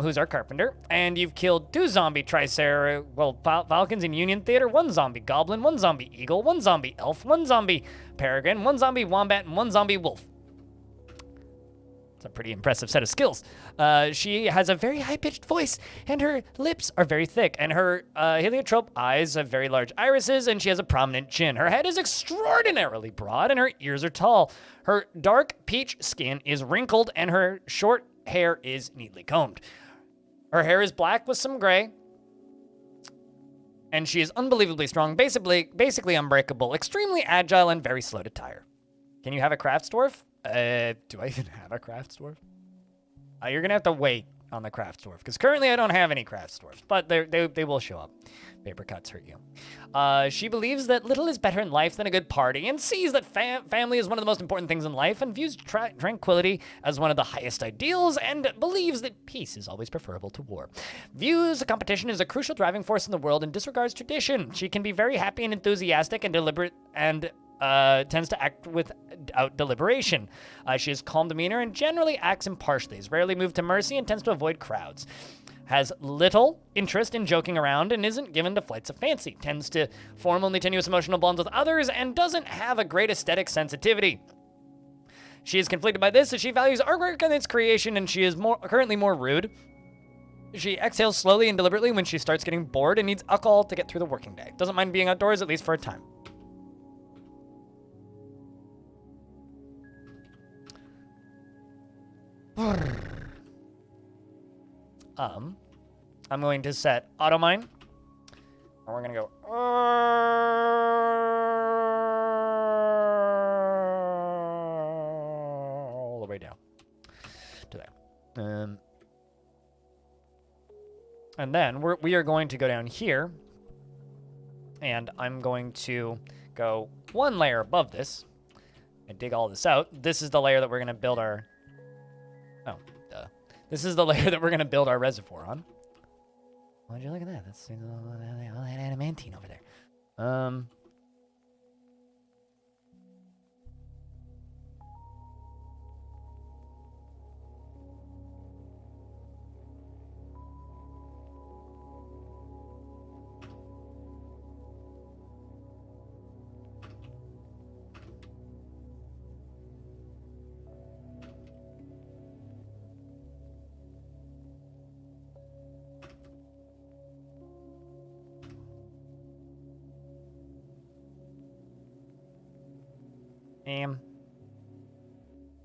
who's our carpenter, and you've killed 2 zombie falcons in Union Theater, 1 zombie goblin, 1 zombie eagle, 1 zombie elf, 1 zombie peregrine, 1 zombie wombat, and 1 zombie wolf. It's a pretty impressive set of skills. She has a very high-pitched voice, and her lips are very thick, and her heliotrope eyes have very large irises, and she has a prominent chin. Her head is extraordinarily broad, and her ears are tall. Her dark peach skin is wrinkled, and her short hair is neatly combed. Her hair is black with some gray, and she is unbelievably strong, basically unbreakable, extremely agile, and very slow to tire. Can you have a crafts dwarf? Do I even have a crafts dwarf? You're gonna have to wait on the crafts dwarf, because currently I don't have any crafts dwarfs, but they will show up. Paper cuts hurt you. She believes that little is better in life than a good party, and sees that family is one of the most important things in life, and views tranquility as one of the highest ideals, and believes that peace is always preferable to war. Views competition as a crucial driving force in the world and disregards tradition. She can be very happy and enthusiastic and deliberate, and tends to act without deliberation. She has calm demeanor and generally acts impartially, is rarely moved to mercy, and tends to avoid crowds. Has little interest in joking around and isn't given to flights of fancy. Tends to form only tenuous emotional bonds with others and doesn't have a great aesthetic sensitivity. She is conflicted by this as she values artwork and its creation, and she is currently more rude. She exhales slowly and deliberately when she starts getting bored and needs alcohol to get through the working day. Doesn't mind being outdoors, at least for a time. I'm going to set auto mine. And we're going to go all the way down to there. And then we are going to go down here. And I'm going to go one layer above this and dig all this out. This is the layer that we're going to build our... Oh, duh. This is the layer that we're going to build our reservoir on. Would you look at that? That's all that adamantine over there.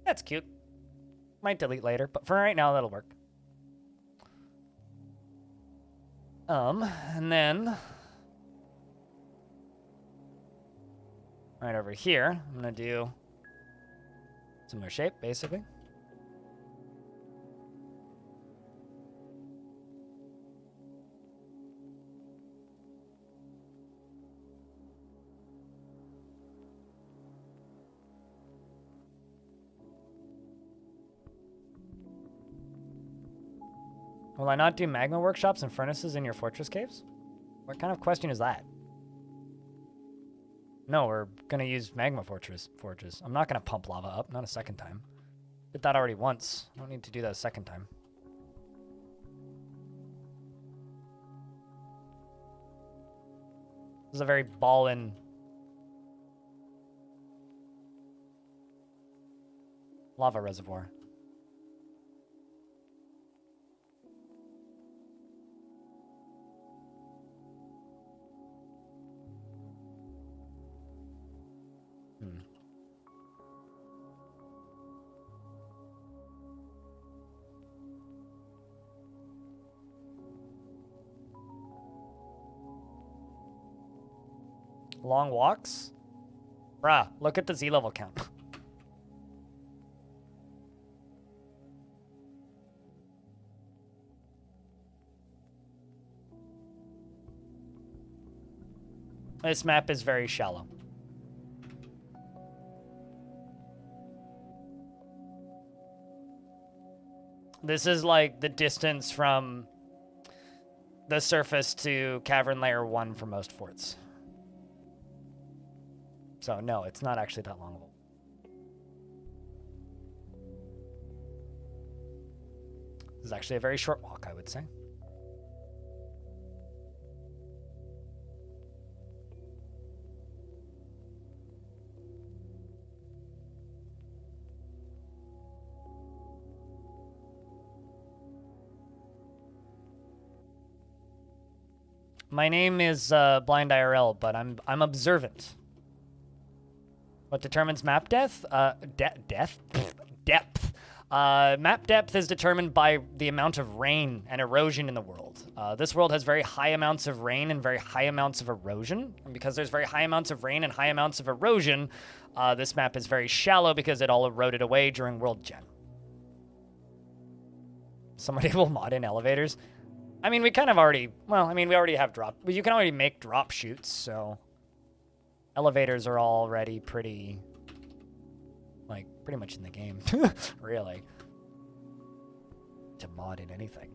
That's cute. Might delete later, but for right now, that'll work. And then right over here, I'm gonna do similar shape, basically. Will I not do magma workshops and furnaces in your fortress caves? What kind of question is that? No, we're gonna use magma forges. I'm not gonna pump lava up, not a second time. Did that already once. I don't need to do that a second time. This is a very ballin' lava reservoir. Long walks? Bruh, look at the Z level count. This map is very shallow. This is like the distance from the surface to cavern layer 1 for most forts. So no, it's not actually that long. This is actually a very short walk, I would say. My name is Blind IRL, but I'm observant. What determines map depth? Depth. Map depth is determined by the amount of rain and erosion in the world. This world has very high amounts of rain and very high amounts of erosion. And because there's very high amounts of rain and high amounts of erosion, this map is very shallow because it all eroded away during World Gen. Somebody will mod in elevators. I mean, we kind of already, well, I mean, we already have drop. You can already make drop chutes, so elevators are already pretty, like, pretty much in the game, really, to mod in anything.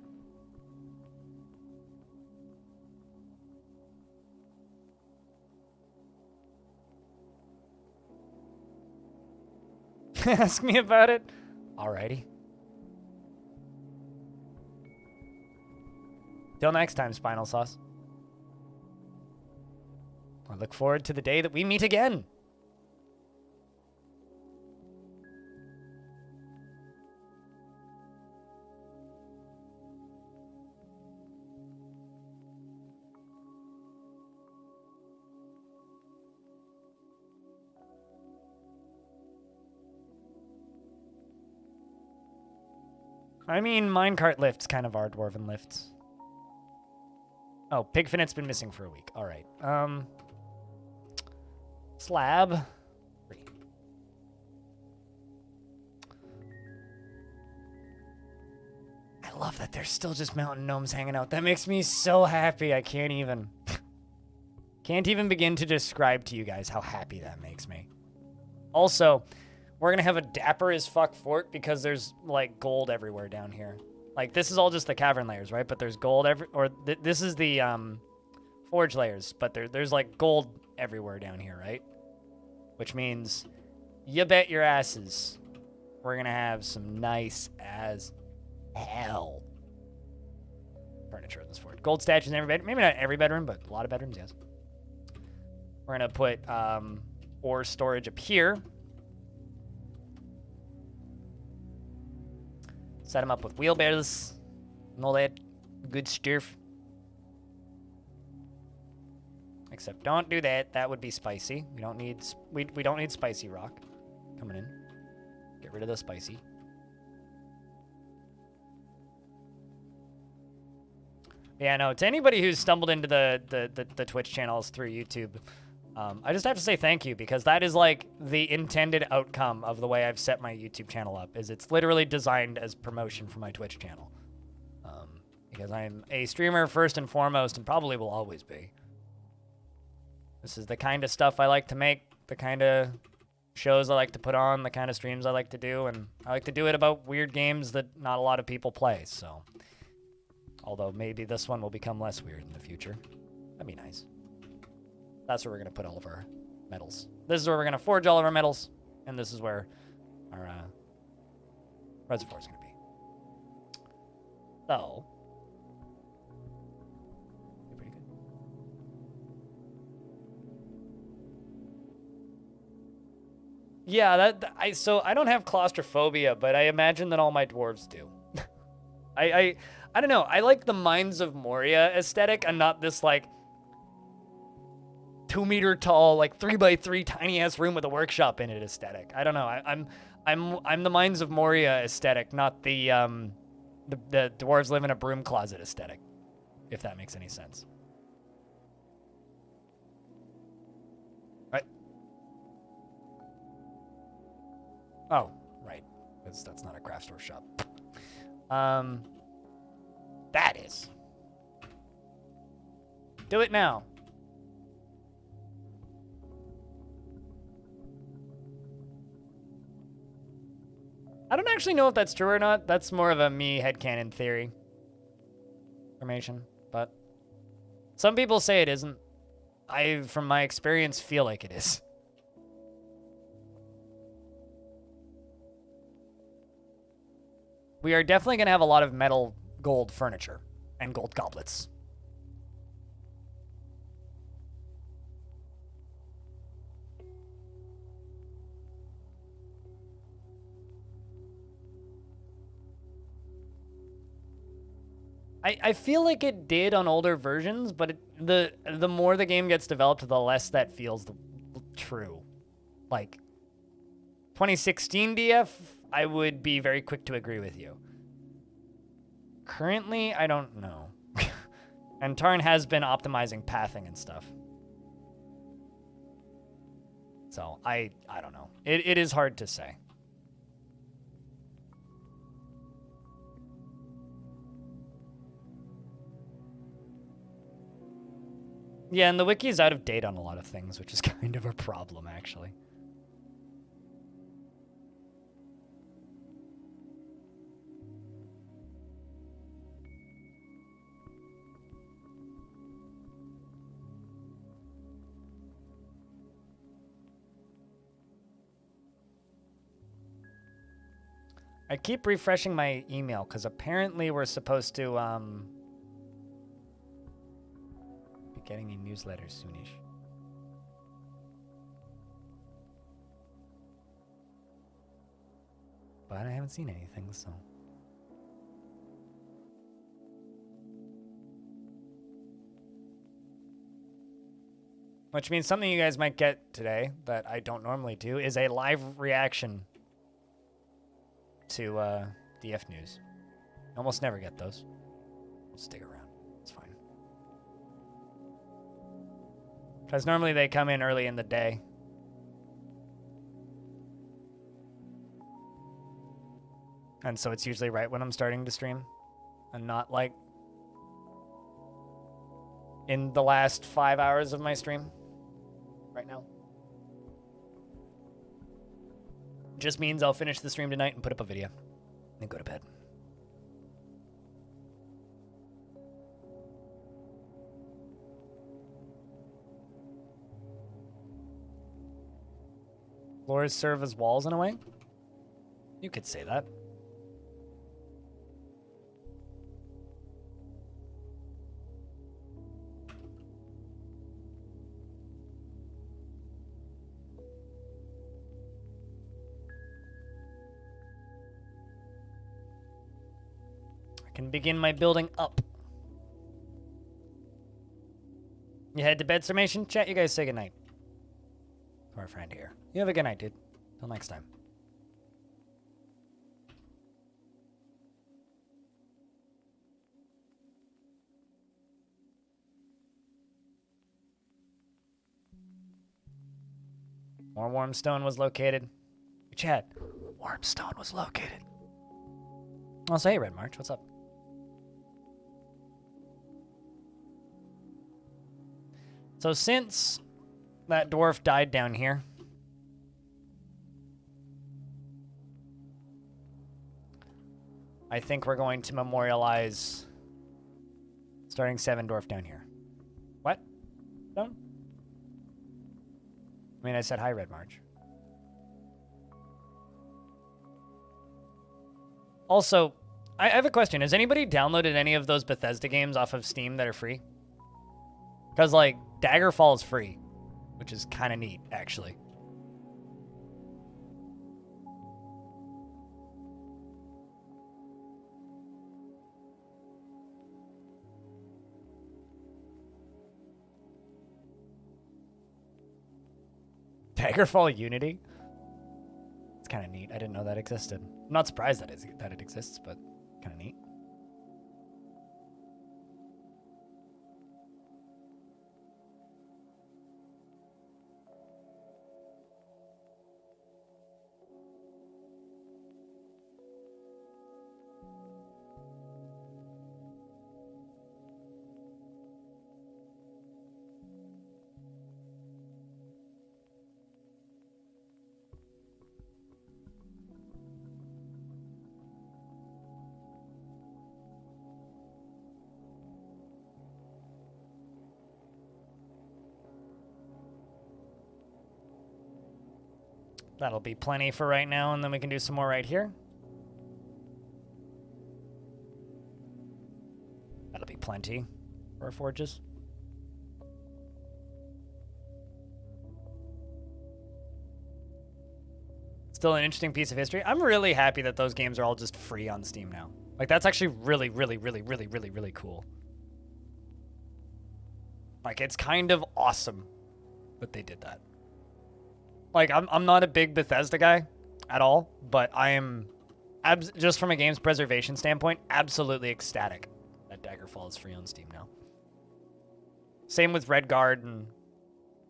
Ask me about it. Alrighty. Till next time, Spinal Sauce. I look forward to the day that we meet again. I mean, minecart lifts kind of are dwarven lifts. Oh, Pig Finnet's been missing for a week. All right. Slab. 3. I love that there's still just mountain gnomes hanging out. That makes me so happy. I can't even begin to describe to you guys how happy that makes me. Also, we're going to have a dapper as fuck fort because there's, like, gold everywhere down here. Like, this is all just the cavern layers, right? But there's gold this is the, forge layers. But there's, like, gold everywhere down here, right? Which means, you bet your asses, we're going to have some nice as hell furniture in this fort. Gold statues in every bedroom. Maybe not every bedroom, but a lot of bedrooms, yes. We're going to put, ore storage up here. Set them up with wheelbarrows and all that good stuff. Except don't do that. That would be spicy. We don't need we don't need spicy rock coming in. Get rid of the spicy. Yeah, no, to anybody who's stumbled into the Twitch channels through YouTube, I just have to say thank you, because that is like the intended outcome of the way I've set my YouTube channel up, is it's literally designed as promotion for my Twitch channel. Because I'm a streamer first and foremost, and probably will always be. This is the kind of stuff I like to make, the kind of shows I like to put on, the kind of streams I like to do, and I like to do it about weird games that not a lot of people play, so. Although maybe this one will become less weird in the future. That'd be nice. That's where we're going to put all of our metals. This is where we're going to forge all of our metals, and this is where our reservoir is going to be. So, pretty good. Yeah, so I don't have claustrophobia, but I imagine that all my dwarves do. I don't know. I like the Mines of Moria aesthetic, and not this like 2-meter tall, like 3x3 tiny ass room with a workshop in it aesthetic. I don't know. I'm the Mines of Moria aesthetic, not the dwarves live in a broom closet aesthetic, if that makes any sense. Right. Oh, right. That's not a craft store shop. That is. Do it now. I don't actually know if that's true or not. That's more of a me headcanon theory information, but some people say it isn't. I, from my experience, feel like it is. We are definitely going to have a lot of metal gold furniture and gold goblets. I feel like it did on older versions, but the more the game gets developed, the less that feels true. Like, 2016 DF, I would be very quick to agree with you. Currently, I don't know. And Tarn has been optimizing pathing and stuff. So, I don't know. It is hard to say. Yeah, and the wiki is out of date on a lot of things, which is kind of a problem, actually. I keep refreshing my email, because apparently we're supposed to, be getting a newsletter soonish. But I haven't seen anything, so. Which means something you guys might get today that I don't normally do is a live reaction to DF news. Almost never get those. We'll stick around. It's fine. Because normally they come in early in the day. And so it's usually right when I'm starting to stream. And not like in the last 5 hours of my stream right now. Just means I'll finish the stream tonight and put up a video. And go to bed. Floors serve as walls in a way? You could say that. I can begin my building up. You head to bed, Summation? Chat, you guys say goodnight. To our friend here. You have a good night, dude. Till next time. More Warmstone was located. Chat, Warmstone was located. I'll say, Red March, what's up? So since that dwarf died down here, I think we're going to memorialize starting 7 dwarf down here. What? Don't? I mean, I said hi, Red March. Also, I have a question. Has anybody downloaded any of those Bethesda games off of Steam that are free? Because, like, Daggerfall is free, which is kind of neat, actually. Daggerfall Unity? It's kind of neat. I didn't know that existed. I'm not surprised that it exists, but kind of neat. That'll be plenty for right now, and then we can do some more right here. That'll be plenty for our forges. Still an interesting piece of history. I'm really happy that those games are all just free on Steam now. Like, that's actually really, really, really, really, really, really cool. Like, it's kind of awesome that they did that. Like, I'm not a big Bethesda guy at all, but I am, just from a games preservation standpoint, absolutely ecstatic that Daggerfall is free on Steam now. Same with Redguard and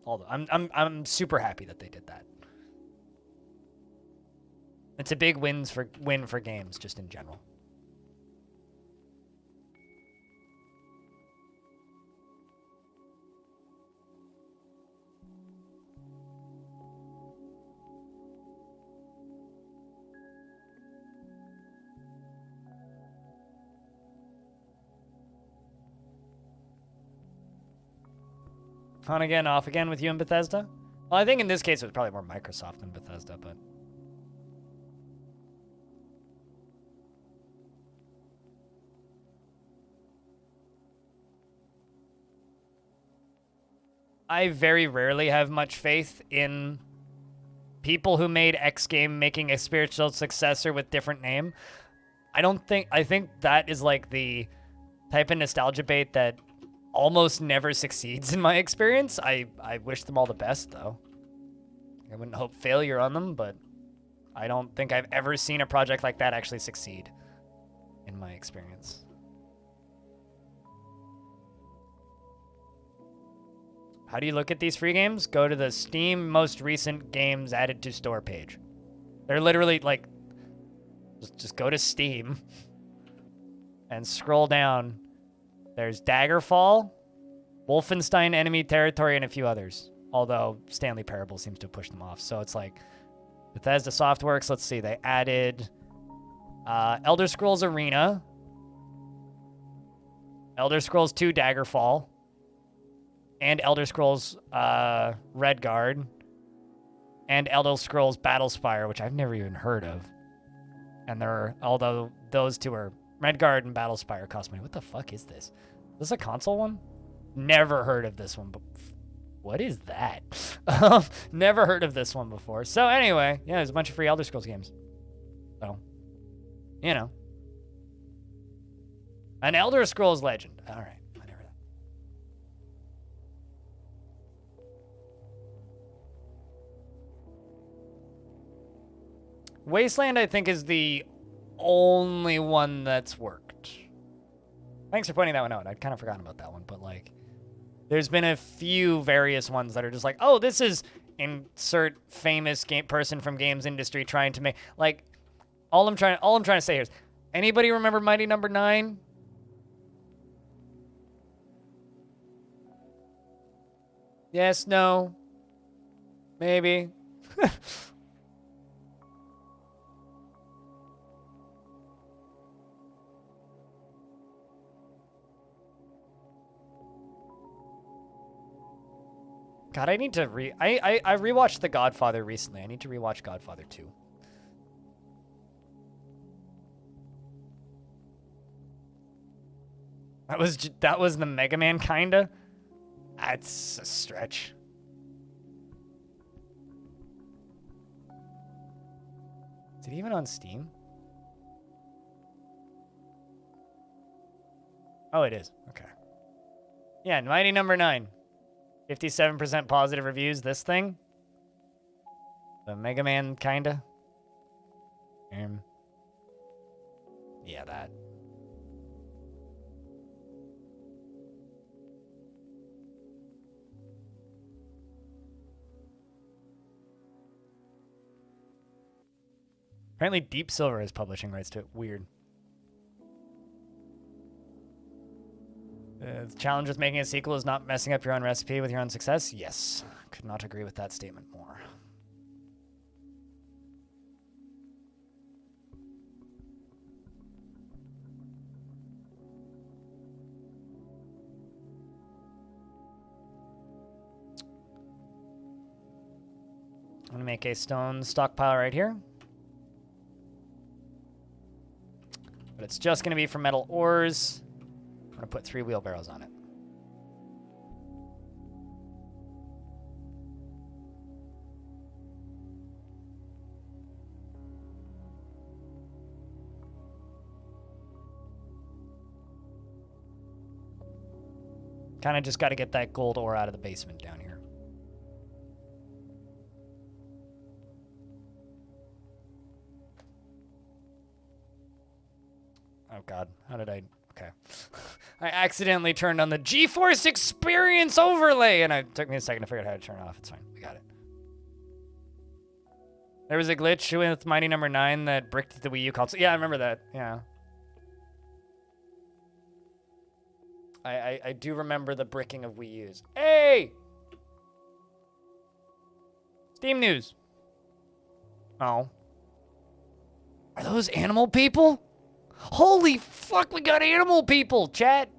all the. I'm super happy that they did that. It's a big win for games just in general. On again, off again with you and Bethesda? Well, I think in this case it was probably more Microsoft than Bethesda, but... I very rarely have much faith in people who made X game making a spiritual successor with different name. I think that is like the type of nostalgia bait that almost never succeeds in my experience. I wish them all the best, though. I wouldn't hope failure on them, but I don't think I've ever seen a project like that actually succeed in my experience. How do you look at these free games? Go to the Steam most recent games added to store page. They're literally like, just go to Steam and scroll down. There's Daggerfall, Wolfenstein Enemy Territory, and a few others. Although Stanley Parable seems to have pushed them off. So it's like Bethesda Softworks. Let's see. They added Elder Scrolls Arena, Elder Scrolls 2 Daggerfall, and Elder Scrolls Redguard, and Elder Scrolls Battlespire, which I've never even heard of. And although those two are Redguard and Battlespire cost money. What the fuck is this? Is this a console one? Never heard of this one. But what is that? Never heard of this one before. So anyway, yeah, there's a bunch of free Elder Scrolls games. So, you know. An Elder Scrolls legend. All right. Wasteland, I think, is the only one that's worked. Thanks for pointing that one out. I'd kind of forgotten about that one, but like, there's been a few various ones that are just like, oh, this is insert famous game person from games industry trying to make like. All I'm trying to say here is, anybody remember Mighty Number 9? Yes, no, maybe. God, I need to I rewatched The Godfather recently. I need to rewatch Godfather 2. That was the Mega Man kinda. That's a stretch. Is it even on Steam? Oh, it is. Okay. Yeah, Mighty Number 9. 57% positive reviews, this thing. The Mega Man, kinda. Yeah, that. Apparently Deep Silver is publishing rights to it. Weird. The challenge with making a sequel is not messing up your own recipe with your own success? Yes. Could not agree with that statement more. I'm going to make a stone stockpile right here. But it's just going to be for metal ores. I'm going to put 3 wheelbarrows on it. Kind of just got to get that gold ore out of the basement down here. Oh God, how did I? Okay. I accidentally turned on the GeForce Experience overlay, and it took me a second to figure out how to turn it off. It's fine, we got it. There was a glitch with Mighty Number 9 that bricked the Wii U console. Yeah, I remember that, yeah. I do remember the bricking of Wii U's. Hey! Steam news. Oh. Are those animal people? Holy fuck, we got animal people, chat.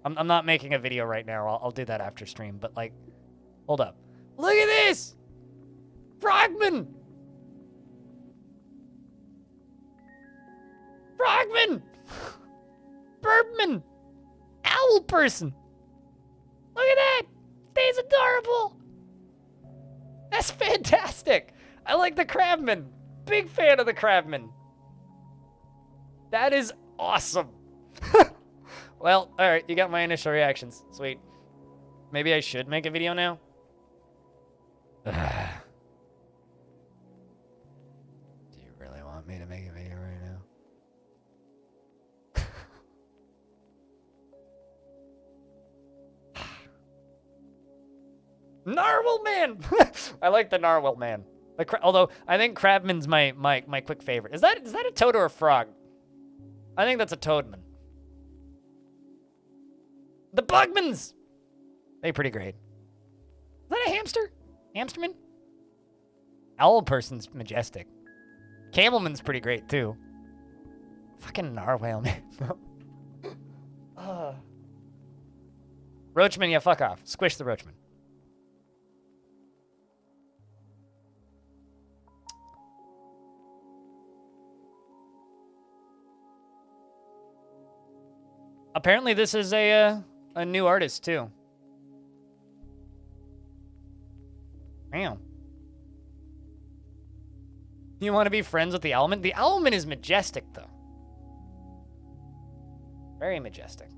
I'm not making a video right now. I'll do that after stream, but like, hold up. Look at this! Frogman! Frogman! Birdman! Owl person! Look at that! Stays adorable! That's fantastic! I like the crabman. Big fan of the crabman. That is awesome. Well, alright, you got my initial reactions. Sweet. Maybe I should make a video now? Do you really want me to make a video right now? Narwhal man. I like the narwhal man. Although I think Crabman's my quick favorite. Is that a toad or a frog? I think that's a toadman. The Bugmans. They're pretty great. Is that a hamster? Hamsterman? Owl person's majestic. Camelman's pretty great too. Fucking narwhal man. Roachman, yeah, fuck off. Squish the Roachman. Apparently this is a new artist too. Damn. You want to be friends with the Owlman? The Owlman is majestic though. Very majestic.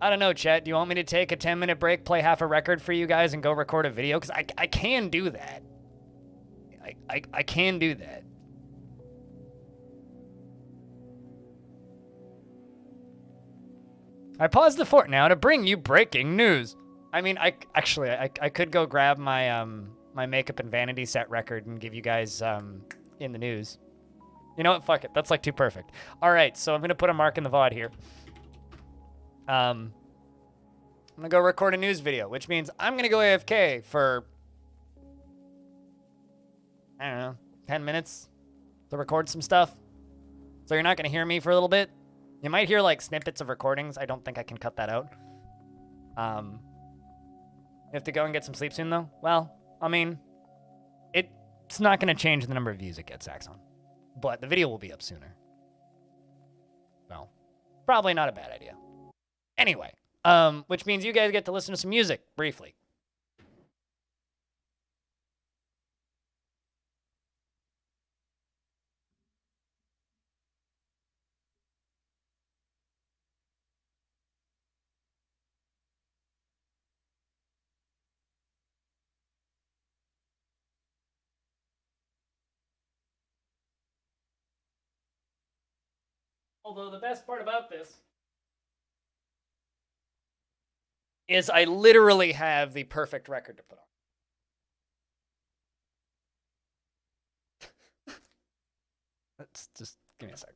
I don't know, chat. Do you want me to take a 10-minute break, play half a record for you guys, and go record a video? Because I can do that. I can do that. I paused the fort now to bring you breaking news. I mean, I could go grab my my makeup and vanity set record and give you guys in the news. You know what? Fuck it. That's like too perfect. All right, so I'm gonna put a mark in the VOD here. I'm gonna go record a news video, which means I'm gonna go AFK for, I don't know, 10 minutes to record some stuff. So you're not gonna hear me for a little bit. You might hear like snippets of recordings. I don't think I can cut that out. You have to go and get some sleep soon though. Well, I mean, it's not gonna change the number of views it gets, Axon. But the video will be up sooner. Well, probably not a bad idea. Anyway, which means you guys get to listen to some music briefly. Although the best part about this is I literally have the perfect record to put on. Let's just give me a sec.